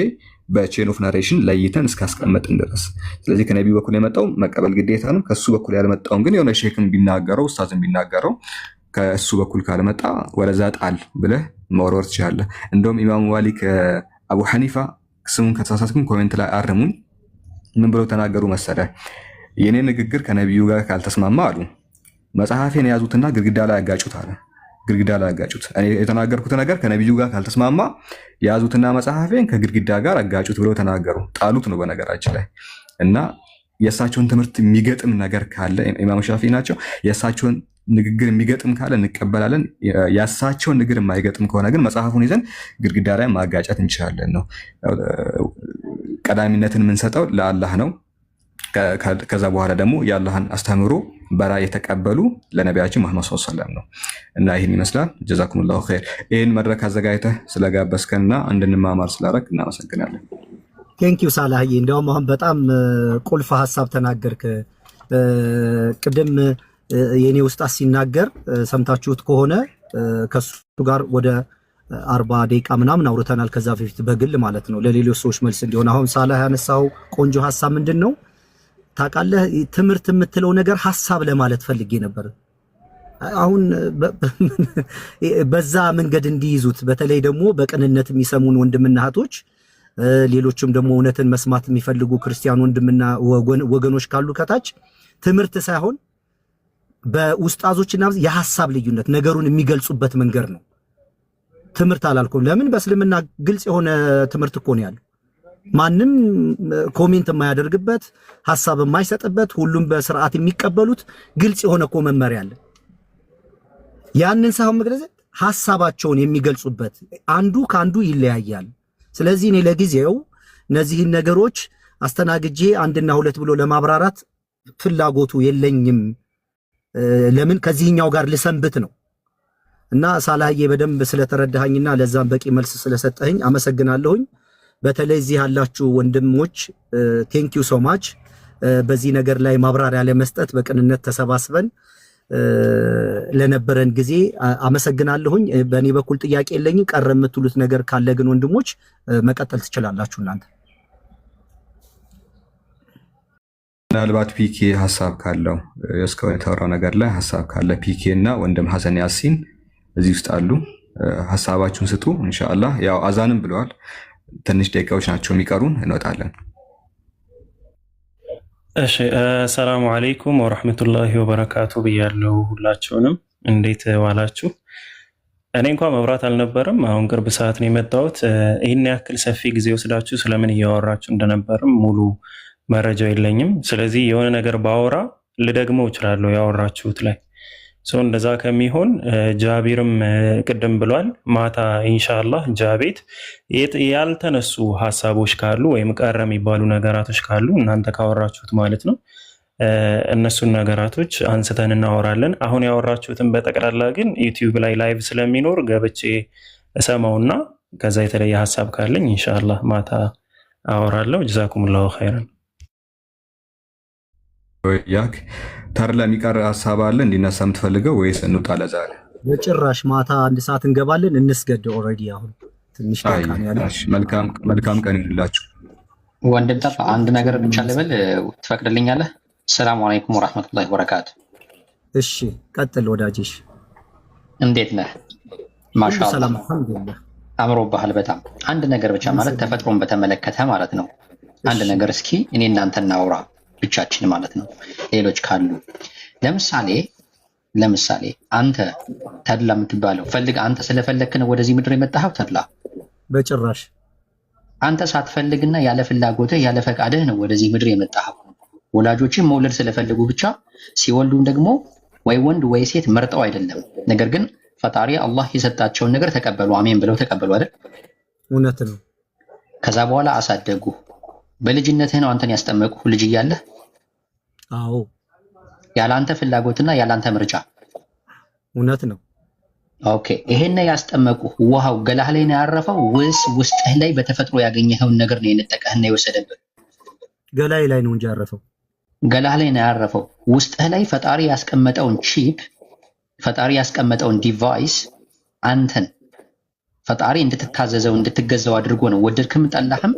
በቼን ኦፍ ናሬሽን ለይተን እስካስቀመጥን ድረስ። ስለዚህ ከነቢዩ በኩል የመጣው መቀበል ግዴታ ነው። ከሱ በኩል ያልመጣውን ግን የሆነ ሼክን ቢናገረው ኡስታዝን ቢናገረው ከእሱ በኩል ካልመጣ ወደዛ ጣል ብለህ መወርወር ትችላለህ። እንደውም ኢማሙ ማሊክ አቡ ሐኒፋ ስሙን ከተሳሳትኩም ኮሜንት ላይ አርሙን። ምን ብለው ተናገሩ መሰለ? የኔ ንግግር ከነቢዩ ጋር ካልተስማማ አሉ መጽሐፌን የያዙትና ግድግዳ ላይ ያጋጩት አለ። ግድግዳ ላይ ያጋጩት። እኔ የተናገርኩት ነገር ከነቢዩ ጋር ካልተስማማ የያዙትና መጽሐፌን ከግድግዳ ጋር አጋጩት ብለው ተናገሩ። ጣሉት ነው በነገራችን ላይ። እና የእሳቸውን ትምህርት የሚገጥም ነገር ካለ ኢማሙ ሻፊዒ ናቸው። የእሳቸውን ንግግር የሚገጥም ካለ እንቀበላለን። የእሳቸውን ንግግር የማይገጥም ከሆነ ግን መጽሐፉን ይዘን ግድግዳ ላይ ማጋጨት እንችላለን ነው። ቀዳሚነትን የምንሰጠው ለአላህ ነው። ከዛ በኋላ ደግሞ የአላህን አስተምሮ በራእይ የተቀበሉ ለነቢያችን መሐመድ ሰለላሁ ዐለይሂ ወሰለም ነው። እና ይህን ይመስላል። ጀዛኩሙላሁ ኸይር። ይህን መድረክ አዘጋጅተህ ስለጋበዝከንና እንድንማማር ስላደረግ እናመሰግናለን። ቴንኪው ሳላህዬ። እንዲያውም አሁን በጣም ቁልፍ ሀሳብ ተናገርክ። ቅድም የኔ ውስጣት ሲናገር ሰምታችሁት ከሆነ ከሱ ጋር ወደ 40 ደቂቃ ምናምን አውርተናል። ከዛ በፊት በግል ማለት ነው፣ ለሌሎች ሰዎች መልስ እንዲሆን። አሁን ሳላህ ያነሳው ቆንጆ ሀሳብ ምንድን ነው ታውቃለህ? ትምህርት የምትለው ነገር ሀሳብ ለማለት ፈልጌ ነበር። አሁን በዛ መንገድ እንዲይዙት፣ በተለይ ደግሞ በቅንነት የሚሰሙን ወንድምና እህቶች፣ ሌሎችም ደግሞ እውነትን መስማት የሚፈልጉ ክርስቲያን ወንድምና ወገኖች ካሉ ከታች ትምህርት ሳይሆን በኡስታዞችና የሐሳብ ልዩነት ነገሩን የሚገልጹበት መንገድ ነው። ትምህርት አላልኩም። ለምን በእስልምና ግልጽ የሆነ ትምህርት እኮ ነው ያለው። ማንም ኮሜንት የማያደርግበት ሐሳብ የማይሰጥበት ሁሉም በስርዓት የሚቀበሉት ግልጽ የሆነ እኮ መመሪያ አለ። ያንን ሳይሆን መግለጽ ሐሳባቸውን የሚገልጹበት አንዱ ካንዱ ይለያያል። ስለዚህ እኔ ለጊዜው እነዚህን ነገሮች አስተናግጄ አንድና ሁለት ብሎ ለማብራራት ፍላጎቱ የለኝም። ለምን ከዚህኛው ጋር ልሰንብት ነው። እና ሳላህዬ በደንብ ስለተረዳኸኝና ለዛም በቂ መልስ ስለሰጠኸኝ አመሰግናለሁኝ። በተለይ እዚህ ያላችሁ ወንድሞች ቴንኪዩ ሶ ማች። በዚህ ነገር ላይ ማብራሪያ ለመስጠት በቅንነት ተሰባስበን ለነበረን ጊዜ አመሰግናለሁኝ። በእኔ በኩል ጥያቄ የለኝም። ቀረ የምትሉት ነገር ካለ ግን ወንድሞች መቀጠል ትችላላችሁ እናንተ። ምናልባት ፒኬ ሀሳብ ካለው እስካሁን የተወራው ነገር ላይ ሀሳብ ካለ ፒኬ እና ወንድም ሐሰን ያሲን እዚህ ውስጥ አሉ። ሀሳባችሁን ስጡ ኢንሻአላህ። ያው አዛንም ብለዋል። ትንሽ ደቂቃዎች ናቸው የሚቀሩን፣ እንወጣለን። እሺ፣ ሰላሙ አለይኩም ወራህመቱላሂ ወበረካቱ ብያለሁ። ሁላችሁንም እንዴት ዋላችሁ? እኔ እንኳን መብራት አልነበረም። አሁን ቅርብ ሰዓት ነው የመጣሁት። ይህን ያክል ሰፊ ጊዜ ወስዳችሁ ስለምን እያወራችሁ እንደነበርም ሙሉ መረጃው የለኝም። ስለዚህ የሆነ ነገር ባወራ ልደግመው እችላለሁ ያወራችሁት ላይ ሰው። እንደዛ ከሚሆን ጃቢርም ቅድም ብሏል። ማታ ኢንሻአላህ ጃቤት ያልተነሱ ሀሳቦች ካሉ ወይም ቀረ የሚባሉ ነገራቶች ካሉ እናንተ ካወራችሁት ማለት ነው እነሱን ነገራቶች አንስተን እናወራለን። አሁን ያወራችሁትን በጠቅላላ ግን ዩቲዩብ ላይ ላይቭ ስለሚኖር ገብቼ እሰማውና ከዛ የተለየ ሀሳብ ካለኝ ኢንሻአላህ ማታ አወራለሁ። ጀዛኩሙላሁ ኸይረን። ያክ ታርላ የሚቀር ሀሳብ አለ እንዲነሳ የምትፈልገው ወይስ እንውጣ ለዛሬ? በጭራሽ ማታ 1 ሰዓት እንገባለን። እንስገድ። ኦልሬዲ አሁን ትንሽ ደቂቃ ነው ያለው። መልካም ቀን ይሁንላችሁ። ወንድም ጠፋ አንድ ነገር ብቻ ልበል ትፈቅድልኛለህ? ሰላም አለይኩም ወራህመቱላሂ ወበረካቱ። እሺ ቀጥል ወዳጅሽ። እንዴት ነህ? ማሻአላህ ሰላም አልሐምዱሊላህ። አምሮብሃል በጣም። አንድ ነገር ብቻ ማለት ተፈጥሮን በተመለከተ ማለት ነው። አንድ ነገር እስኪ እኔ እናንተ እናውራ ብቻችን ማለት ነው። ሌሎች ካሉ ለምሳሌ አንተ ተድላ የምትባለው አንተ ስለፈለክ ነው ወደዚህ ምድር የመጣኸው? ተድላ በጭራሽ። አንተ ሳትፈልግና ያለ ፍላጎትህ ያለ ፈቃድህ ነው ወደዚህ ምድር የመጣኸው። ወላጆችን መውለድ ስለፈለጉ ብቻ ሲወልዱም ደግሞ ወይ ወንድ ወይ ሴት መርጠው አይደለም። ነገር ግን ፈጣሪ አላህ የሰጣቸውን ነገር ተቀበሉ፣ አሜን ብለው ተቀበሉ አይደል? እውነት ነው። ከዛ በኋላ አሳደጉ። በልጅነትህ ነው አንተን ያስጠመቁ ልጅ እያለህ? አዎ። ያላንተ ፍላጎትና ያላንተ ምርጫ። እውነት ነው። ኦኬ። ይሄን ያስጠመቁ ውሃው ገላህ ላይ ነው ያረፈው ወይስ ውስጥህ ላይ በተፈጥሮ ያገኘኸውን ነገር ነው የነጠቀህና የወሰደብህ? ገላይ ላይ ነው እንጂ ያረፈው። ገላህ ላይ ነው ያረፈው። ውስጥህ ላይ ፈጣሪ ያስቀመጠውን ቺፕ፣ ፈጣሪ ያስቀመጠውን ዲቫይስ አንተን ፈጣሪ እንድትታዘዘው እንድትገዛው አድርጎ ነው ወደድክም ጠላህም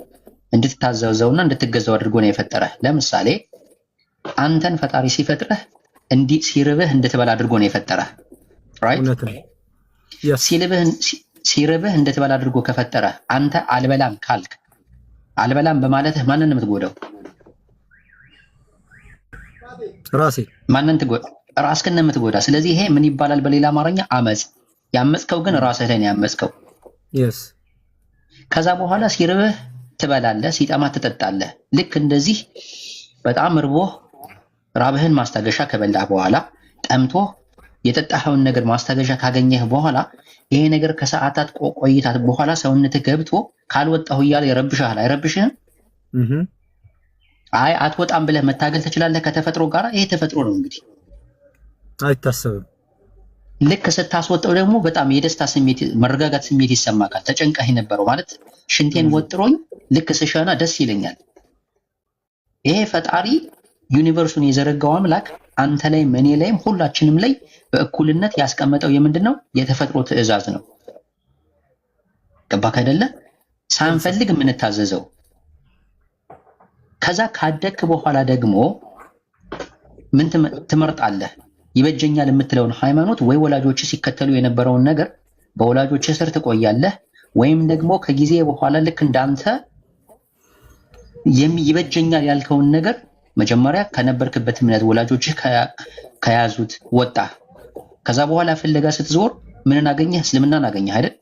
እንድትታዘዘውና እንድትገዛው አድርጎ ነው የፈጠረህ። ለምሳሌ አንተን ፈጣሪ ሲፈጥረህ ሲርብህ እንድትበላ አድርጎ ነው የፈጠረህ። ራይት? ሲርብህ እንድትበላ አድርጎ ከፈጠረህ አንተ አልበላም ካልክ አልበላም በማለትህ ማንን የምትጎዳው? ራሴ። ማንን ትጎዳ? ራስህን ነው የምትጎዳ። ስለዚህ ይሄ ምን ይባላል በሌላ አማርኛ? አመጽ። ያመጽከው ግን ራስህ ላይ ነው ያመጽከው። yes። ከዛ በኋላ ሲርብህ ትበላለህ፣ ሲጠማ ትጠጣለህ። ልክ እንደዚህ በጣም እርቦህ ራብህን ማስታገሻ ከበላህ በኋላ ጠምቶ የጠጣኸውን ነገር ማስታገሻ ካገኘህ በኋላ ይሄ ነገር ከሰዓታት ቆይታት በኋላ ሰውነትህ ገብቶ ካልወጣሁ እያለ ይረብሽሃል። አይረብሽህም? አይ አትወጣም ብለህ መታገል ትችላለህ ከተፈጥሮ ጋር። ይሄ ተፈጥሮ ነው እንግዲህ አይታሰብም። ልክ ስታስወጣው ደግሞ በጣም የደስታ ስሜት፣ መረጋጋት ስሜት ይሰማካል። ተጨንቀህ የነበረው ማለት ሽንቴን ወጥሮኝ ልክ ስሸና ደስ ይለኛል። ይሄ ፈጣሪ ዩኒቨርሱን የዘረጋው አምላክ አንተ ላይም እኔ ላይም ሁላችንም ላይ በእኩልነት ያስቀመጠው የምንድነው የተፈጥሮ ትዕዛዝ ነው። ገባክ አይደለ? ሳንፈልግ የምንታዘዘው። ከዛ ካደክ በኋላ ደግሞ ምን ትመርጣለህ? ይበጀኛል የምትለውን ሃይማኖት ወይ ወላጆች ሲከተሉ የነበረውን ነገር በወላጆች ስር ትቆያለህ፣ ወይም ደግሞ ከጊዜ በኋላ ልክ እንዳንተ ይበጀኛል ያልከውን ነገር መጀመሪያ ከነበርክበት እምነት ወላጆችህ ከያዙት ወጣ። ከዛ በኋላ ፍለጋ ስትዞር ምንን አገኘህ? እስልምናን አገኘህ አይደል?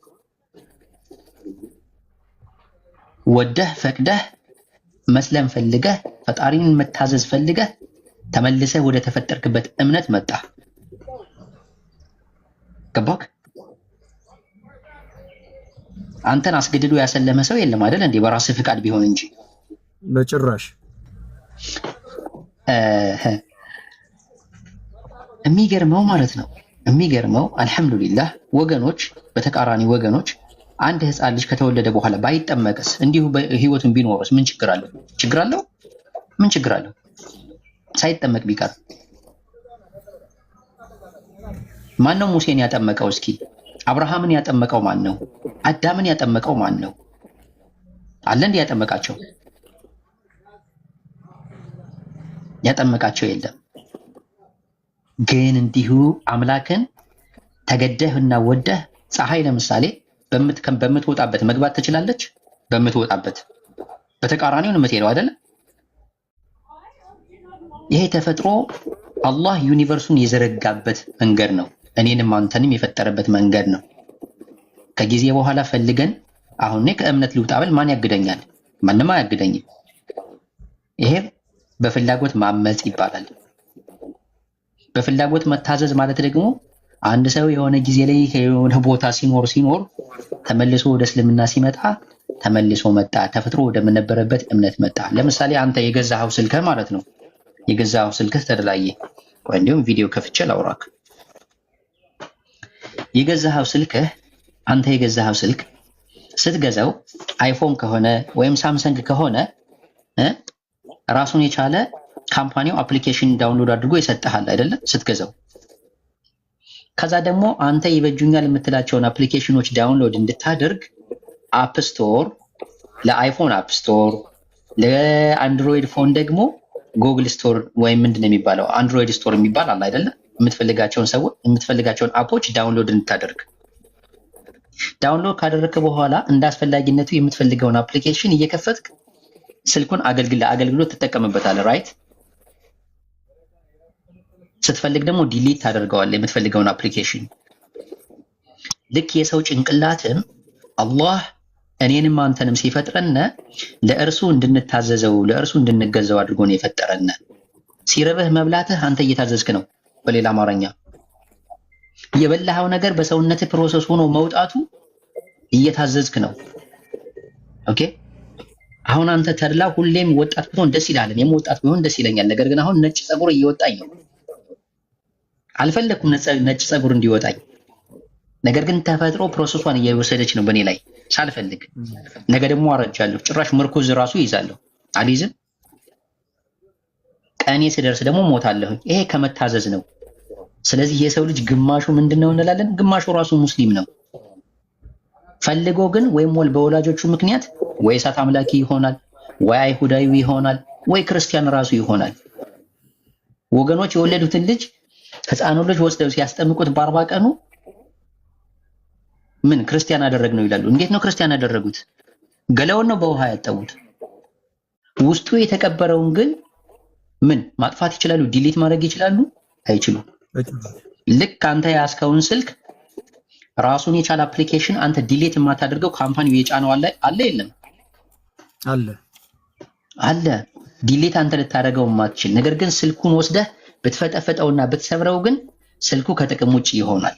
ወደህ ፈቅደህ መስለም ፈልገህ ፈጣሪን መታዘዝ ፈልገህ ተመልሰህ ወደ ተፈጠርክበት እምነት መጣ። ገባክ? አንተን አስገድዶ ያሰለመ ሰው የለም አይደል እንዴ? በራስህ ፍቃድ ቢሆን እንጂ በጭራሽ። የሚገርመው ማለት ነው የሚገርመው አልሐምዱሊላህ ወገኖች፣ በተቃራኒ ወገኖች አንድ ህፃን ልጅ ከተወለደ በኋላ ባይጠመቅስ እንዲሁ ህይወቱን ቢኖርስ ምን ችግር አለው? ችግር አለው? ምን ችግር አለው? ሳይጠመቅ ቢቀር ማን ነው ሙሴን ያጠመቀው? እስኪ አብርሃምን ያጠመቀው ማን ነው? አዳምን ያጠመቀው ማን ነው? አለ እንዴ ያጠመቃቸው? ያጠመቃቸው የለም። ግን እንዲሁ አምላክን ተገደህና ወደህ ፀሐይ ለምሳሌ በምትወጣበት መግባት ትችላለች? በምትወጣበት በተቃራኒው ነው የምትሄደው አይደል? ይሄ ተፈጥሮ አላህ ዩኒቨርሱን የዘረጋበት መንገድ ነው። እኔንም አንተንም የፈጠረበት መንገድ ነው። ከጊዜ በኋላ ፈልገን አሁን እኔ ከእምነት ልውጣ ብል ማን ያግደኛል? ማንም አያግደኝም። ይሄ በፍላጎት ማመጽ ይባላል። በፍላጎት መታዘዝ ማለት ደግሞ አንድ ሰው የሆነ ጊዜ ላይ የሆነ ቦታ ሲኖር ተመልሶ ወደ እስልምና ሲመጣ ተመልሶ መጣ፣ ተፈጥሮ ወደ ነበረበት እምነት መጣ። ለምሳሌ አንተ የገዛኸው ስልክህ ማለት ነው። የገዛኸው ስልክህ ተደላየ ወይ እንዲሁም ቪዲዮ ከፍቼ ላውራክ። የገዛኸው ስልክህ አንተ የገዛኸው ስልክ ስትገዛው አይፎን ከሆነ ወይም ሳምሰንግ ከሆነ ራሱን የቻለ ካምፓኒው አፕሊኬሽን ዳውንሎድ አድርጎ ይሰጥሃል አይደለም ስትገዛው። ከዛ ደግሞ አንተ ይበጁኛል የምትላቸውን አፕሊኬሽኖች ዳውንሎድ እንድታደርግ አፕ ስቶር፣ ለአይፎን አፕ ስቶር፣ ለአንድሮይድ ፎን ደግሞ ጉግል ስቶር ወይም ምንድነው የሚባለው አንድሮይድ ስቶር የሚባል አለ አይደለ? የምትፈልጋቸውን አፖች ዳውንሎድ እንድታደርግ። ዳውንሎድ ካደረግክ በኋላ እንደ አስፈላጊነቱ የምትፈልገውን አፕሊኬሽን እየከፈትክ ስልኩን አገልግሎት ትጠቀምበታለህ። ራይት? ስትፈልግ ደግሞ ዲሊት ታደርገዋለህ የምትፈልገውን አፕሊኬሽን። ልክ የሰው ጭንቅላትም አላህ እኔንም አንተንም ሲፈጥረን ለእርሱ እንድንታዘዘው ለእርሱ እንድንገዛው አድርጎ ነው የፈጠረን። ሲረበህ መብላትህ አንተ እየታዘዝክ ነው። በሌላ አማርኛ የበላኸው ነገር በሰውነትህ ፕሮሰስ ሆኖ መውጣቱ እየታዘዝክ ነው። ኦኬ። አሁን አንተ ተድላ ሁሌም ወጣት ብትሆን ደስ ይላል። እኔም ወጣት ቢሆን ደስ ይለኛል። ነገር ግን አሁን ነጭ ፀጉር እየወጣኝ ነው። አልፈለኩም ነጭ ፀጉር እንዲወጣኝ። ነገር ግን ተፈጥሮ ፕሮሰሷን እየወሰደች ነው በእኔ ላይ ሳልፈልግ። ነገ ደግሞ አረጃለሁ። ጭራሽ ምርኩዝ ራሱ ይዛለሁ። አልይዝም። ቀኔ ስደርስ ደግሞ ሞታለሁ። ይሄ ከመታዘዝ ነው። ስለዚህ የሰው ልጅ ግማሹ ምንድነው እንላለን? ግማሹ ራሱ ሙስሊም ነው። ፈልጎ ግን ወይም በወላጆቹ ምክንያት ወይ እሳት አምላኪ ይሆናል፣ ወይ አይሁዳዊ ይሆናል፣ ወይ ክርስቲያን ራሱ ይሆናል። ወገኖች የወለዱትን ልጅ ህፃኑ ልጅ ወስደው ሲያስጠምቁት በ40 ቀኑ ምን ክርስቲያን አደረግነው ይላሉ። እንዴት ነው ክርስቲያን ያደረጉት? ገላውን ነው በውሃ ያጠቡት። ውስጡ የተቀበረውን ግን ምን ማጥፋት ይችላሉ? ዲሊት ማድረግ ይችላሉ? አይችሉም። ልክ አንተ ያስከውን ስልክ ራሱን የቻለ አፕሊኬሽን አንተ ዲሊት የማታደርገው ካምፓኒው የጫነው አለ የለም? አለ። ዲሊት አንተ ልታደርገው የማትችል ነገር ግን ስልኩን ወስደህ ብትፈጠፈጠውና ብትሰብረው ግን ስልኩ ከጥቅም ውጭ ይሆናል።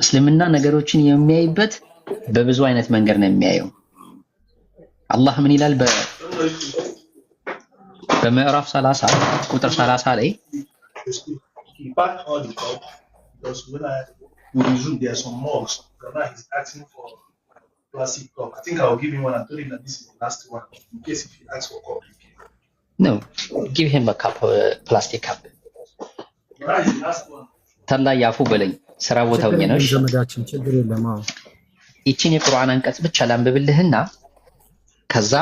እስልምና ነገሮችን የሚያይበት በብዙ አይነት መንገድ ነው የሚያየው። አላህ ምን ይላል በምዕራፍ 30 ቁጥር 30 ላይ No, give him a cup, plastic cup. ተላ ያፉ በለኝ ስራ ቦታው ነው። እሺ ዘመዳችን ችግር የለም። አዎ ይቺን የቁርአን አንቀጽ ብቻ ላንብብልህና ከዛ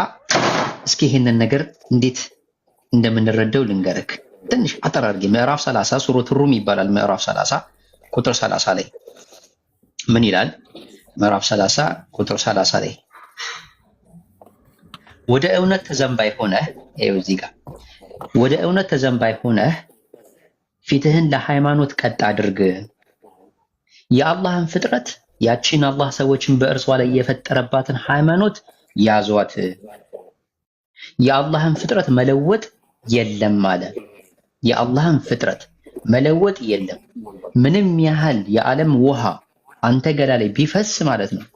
እስኪ ይሄንን ነገር እንዴት እንደምንረዳው ልንገርክ። ትንሽ አጠር አድርጌ ምዕራፍ 30 ሱረቱ ሩም ይባላል። ምዕራፍ 30 ቁጥር 30 ላይ ምን ይላል? ምዕራፍ 30 ቁጥር 30 ላይ ወደ እውነት ተዘንባይ ሆነህ እዚህ ጋር ወደ እውነት ተዘንባይ ሆነህ ፊትህን ለሃይማኖት ቀጥ አድርግ። የአላህን ፍጥረት ያቺን አላህ ሰዎችን በእርሷ ላይ የፈጠረባትን ሃይማኖት ያዟት። የአላህን ፍጥረት መለወጥ የለም አለ። የአላህን ፍጥረት መለወጥ የለም። ምንም ያህል የዓለም ውሃ አንተ ገላ ላይ ቢፈስ ማለት ነው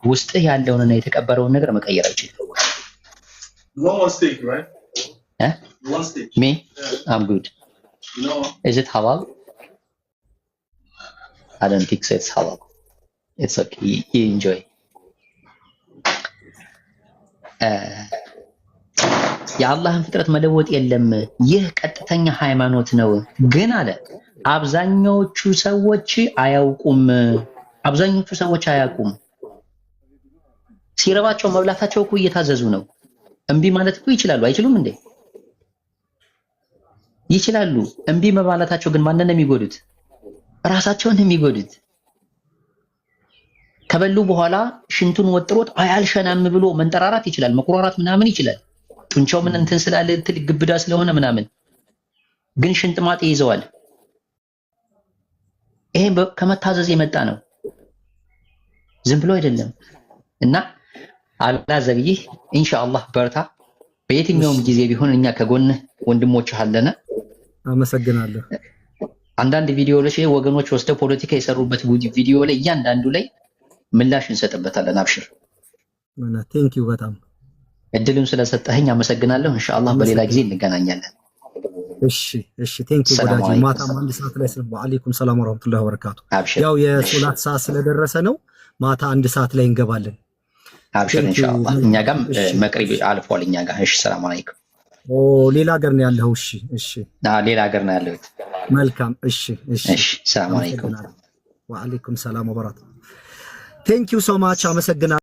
ውስጥህ ያለውንና የተቀበረውን ነገር መቀየር አይችልም። One steak, right? One steak. Me? I'm good. Is it halal? I don't think so. It's halal. It's okay. You enjoy. የአላህን ፍጥረት መለወጥ የለም። ይህ ቀጥተኛ ሃይማኖት ነው። ግን አለ አብዛኞቹ ሰዎች አያውቁም። አብዛኞቹ ሰዎች አያውቁም። ሲረባቸው መብላታቸው እኮ እየታዘዙ ነው። እምቢ ማለት እኮ ይችላሉ። አይችሉም እንዴ? ይችላሉ። እምቢ መባላታቸው ግን ማንን ነው የሚጎዱት? ራሳቸውን ነው የሚጎዱት። ከበሉ በኋላ ሽንቱን ወጥሮት አያልሸናም ብሎ መንጠራራት ይችላል፣ መቁራራት ምናምን ይችላል። ጡንቻው ምን እንትን ስላለ ትል ግብዳ ስለሆነ ምናምን፣ ግን ሽንጥ ማጥ ይዘዋል። ይሄ ከመታዘዝ የመጣ ነው፣ ዝም ብሎ አይደለም። እና አላህ ዘብይህ ኢንሻአላህ በርታ። በየትኛውም ጊዜ ቢሆን እኛ ከጎንህ ወንድሞችህ አለና። አመሰግናለሁ። አንዳንድ ቪዲዮዎች ላይ ወገኖች ወስደው ፖለቲካ የሰሩበት ቪዲዮ ላይ እያንዳንዱ ላይ ምላሽ እንሰጥበታለን። አብሽር። ቴንክ ዩ በጣም እድሉን ስለሰጠኸኝ አመሰግናለሁ። ኢንሻአላህ በሌላ ጊዜ እንገናኛለን። እሺ ቴንክ ዩ ወዳጅ። ማታ 1 ሰዓት ላይ ወአለይኩም ሰላም ወራህመቱላሂ ወበረካቱ። ያው የሶላት ሰዓት ስለደረሰ ነው። ማታ 1 ሰዓት ላይ እንገባለን። አብሽር ኢንሻአላህ። እኛ ጋርም መቅሪብ አልፏል። እኛ ጋር እሺ። ሰላም አለይኩም። ሌላ ሀገር ነው ያለው? እሺ ሌላ ሀገር ነው ያለው። መልካም። እሺ ሰላም አለይኩም። ወአለይኩም ሰላም ወበረካቱ። ቴንክ ዩ ሶ ማች። አመሰግናለሁ።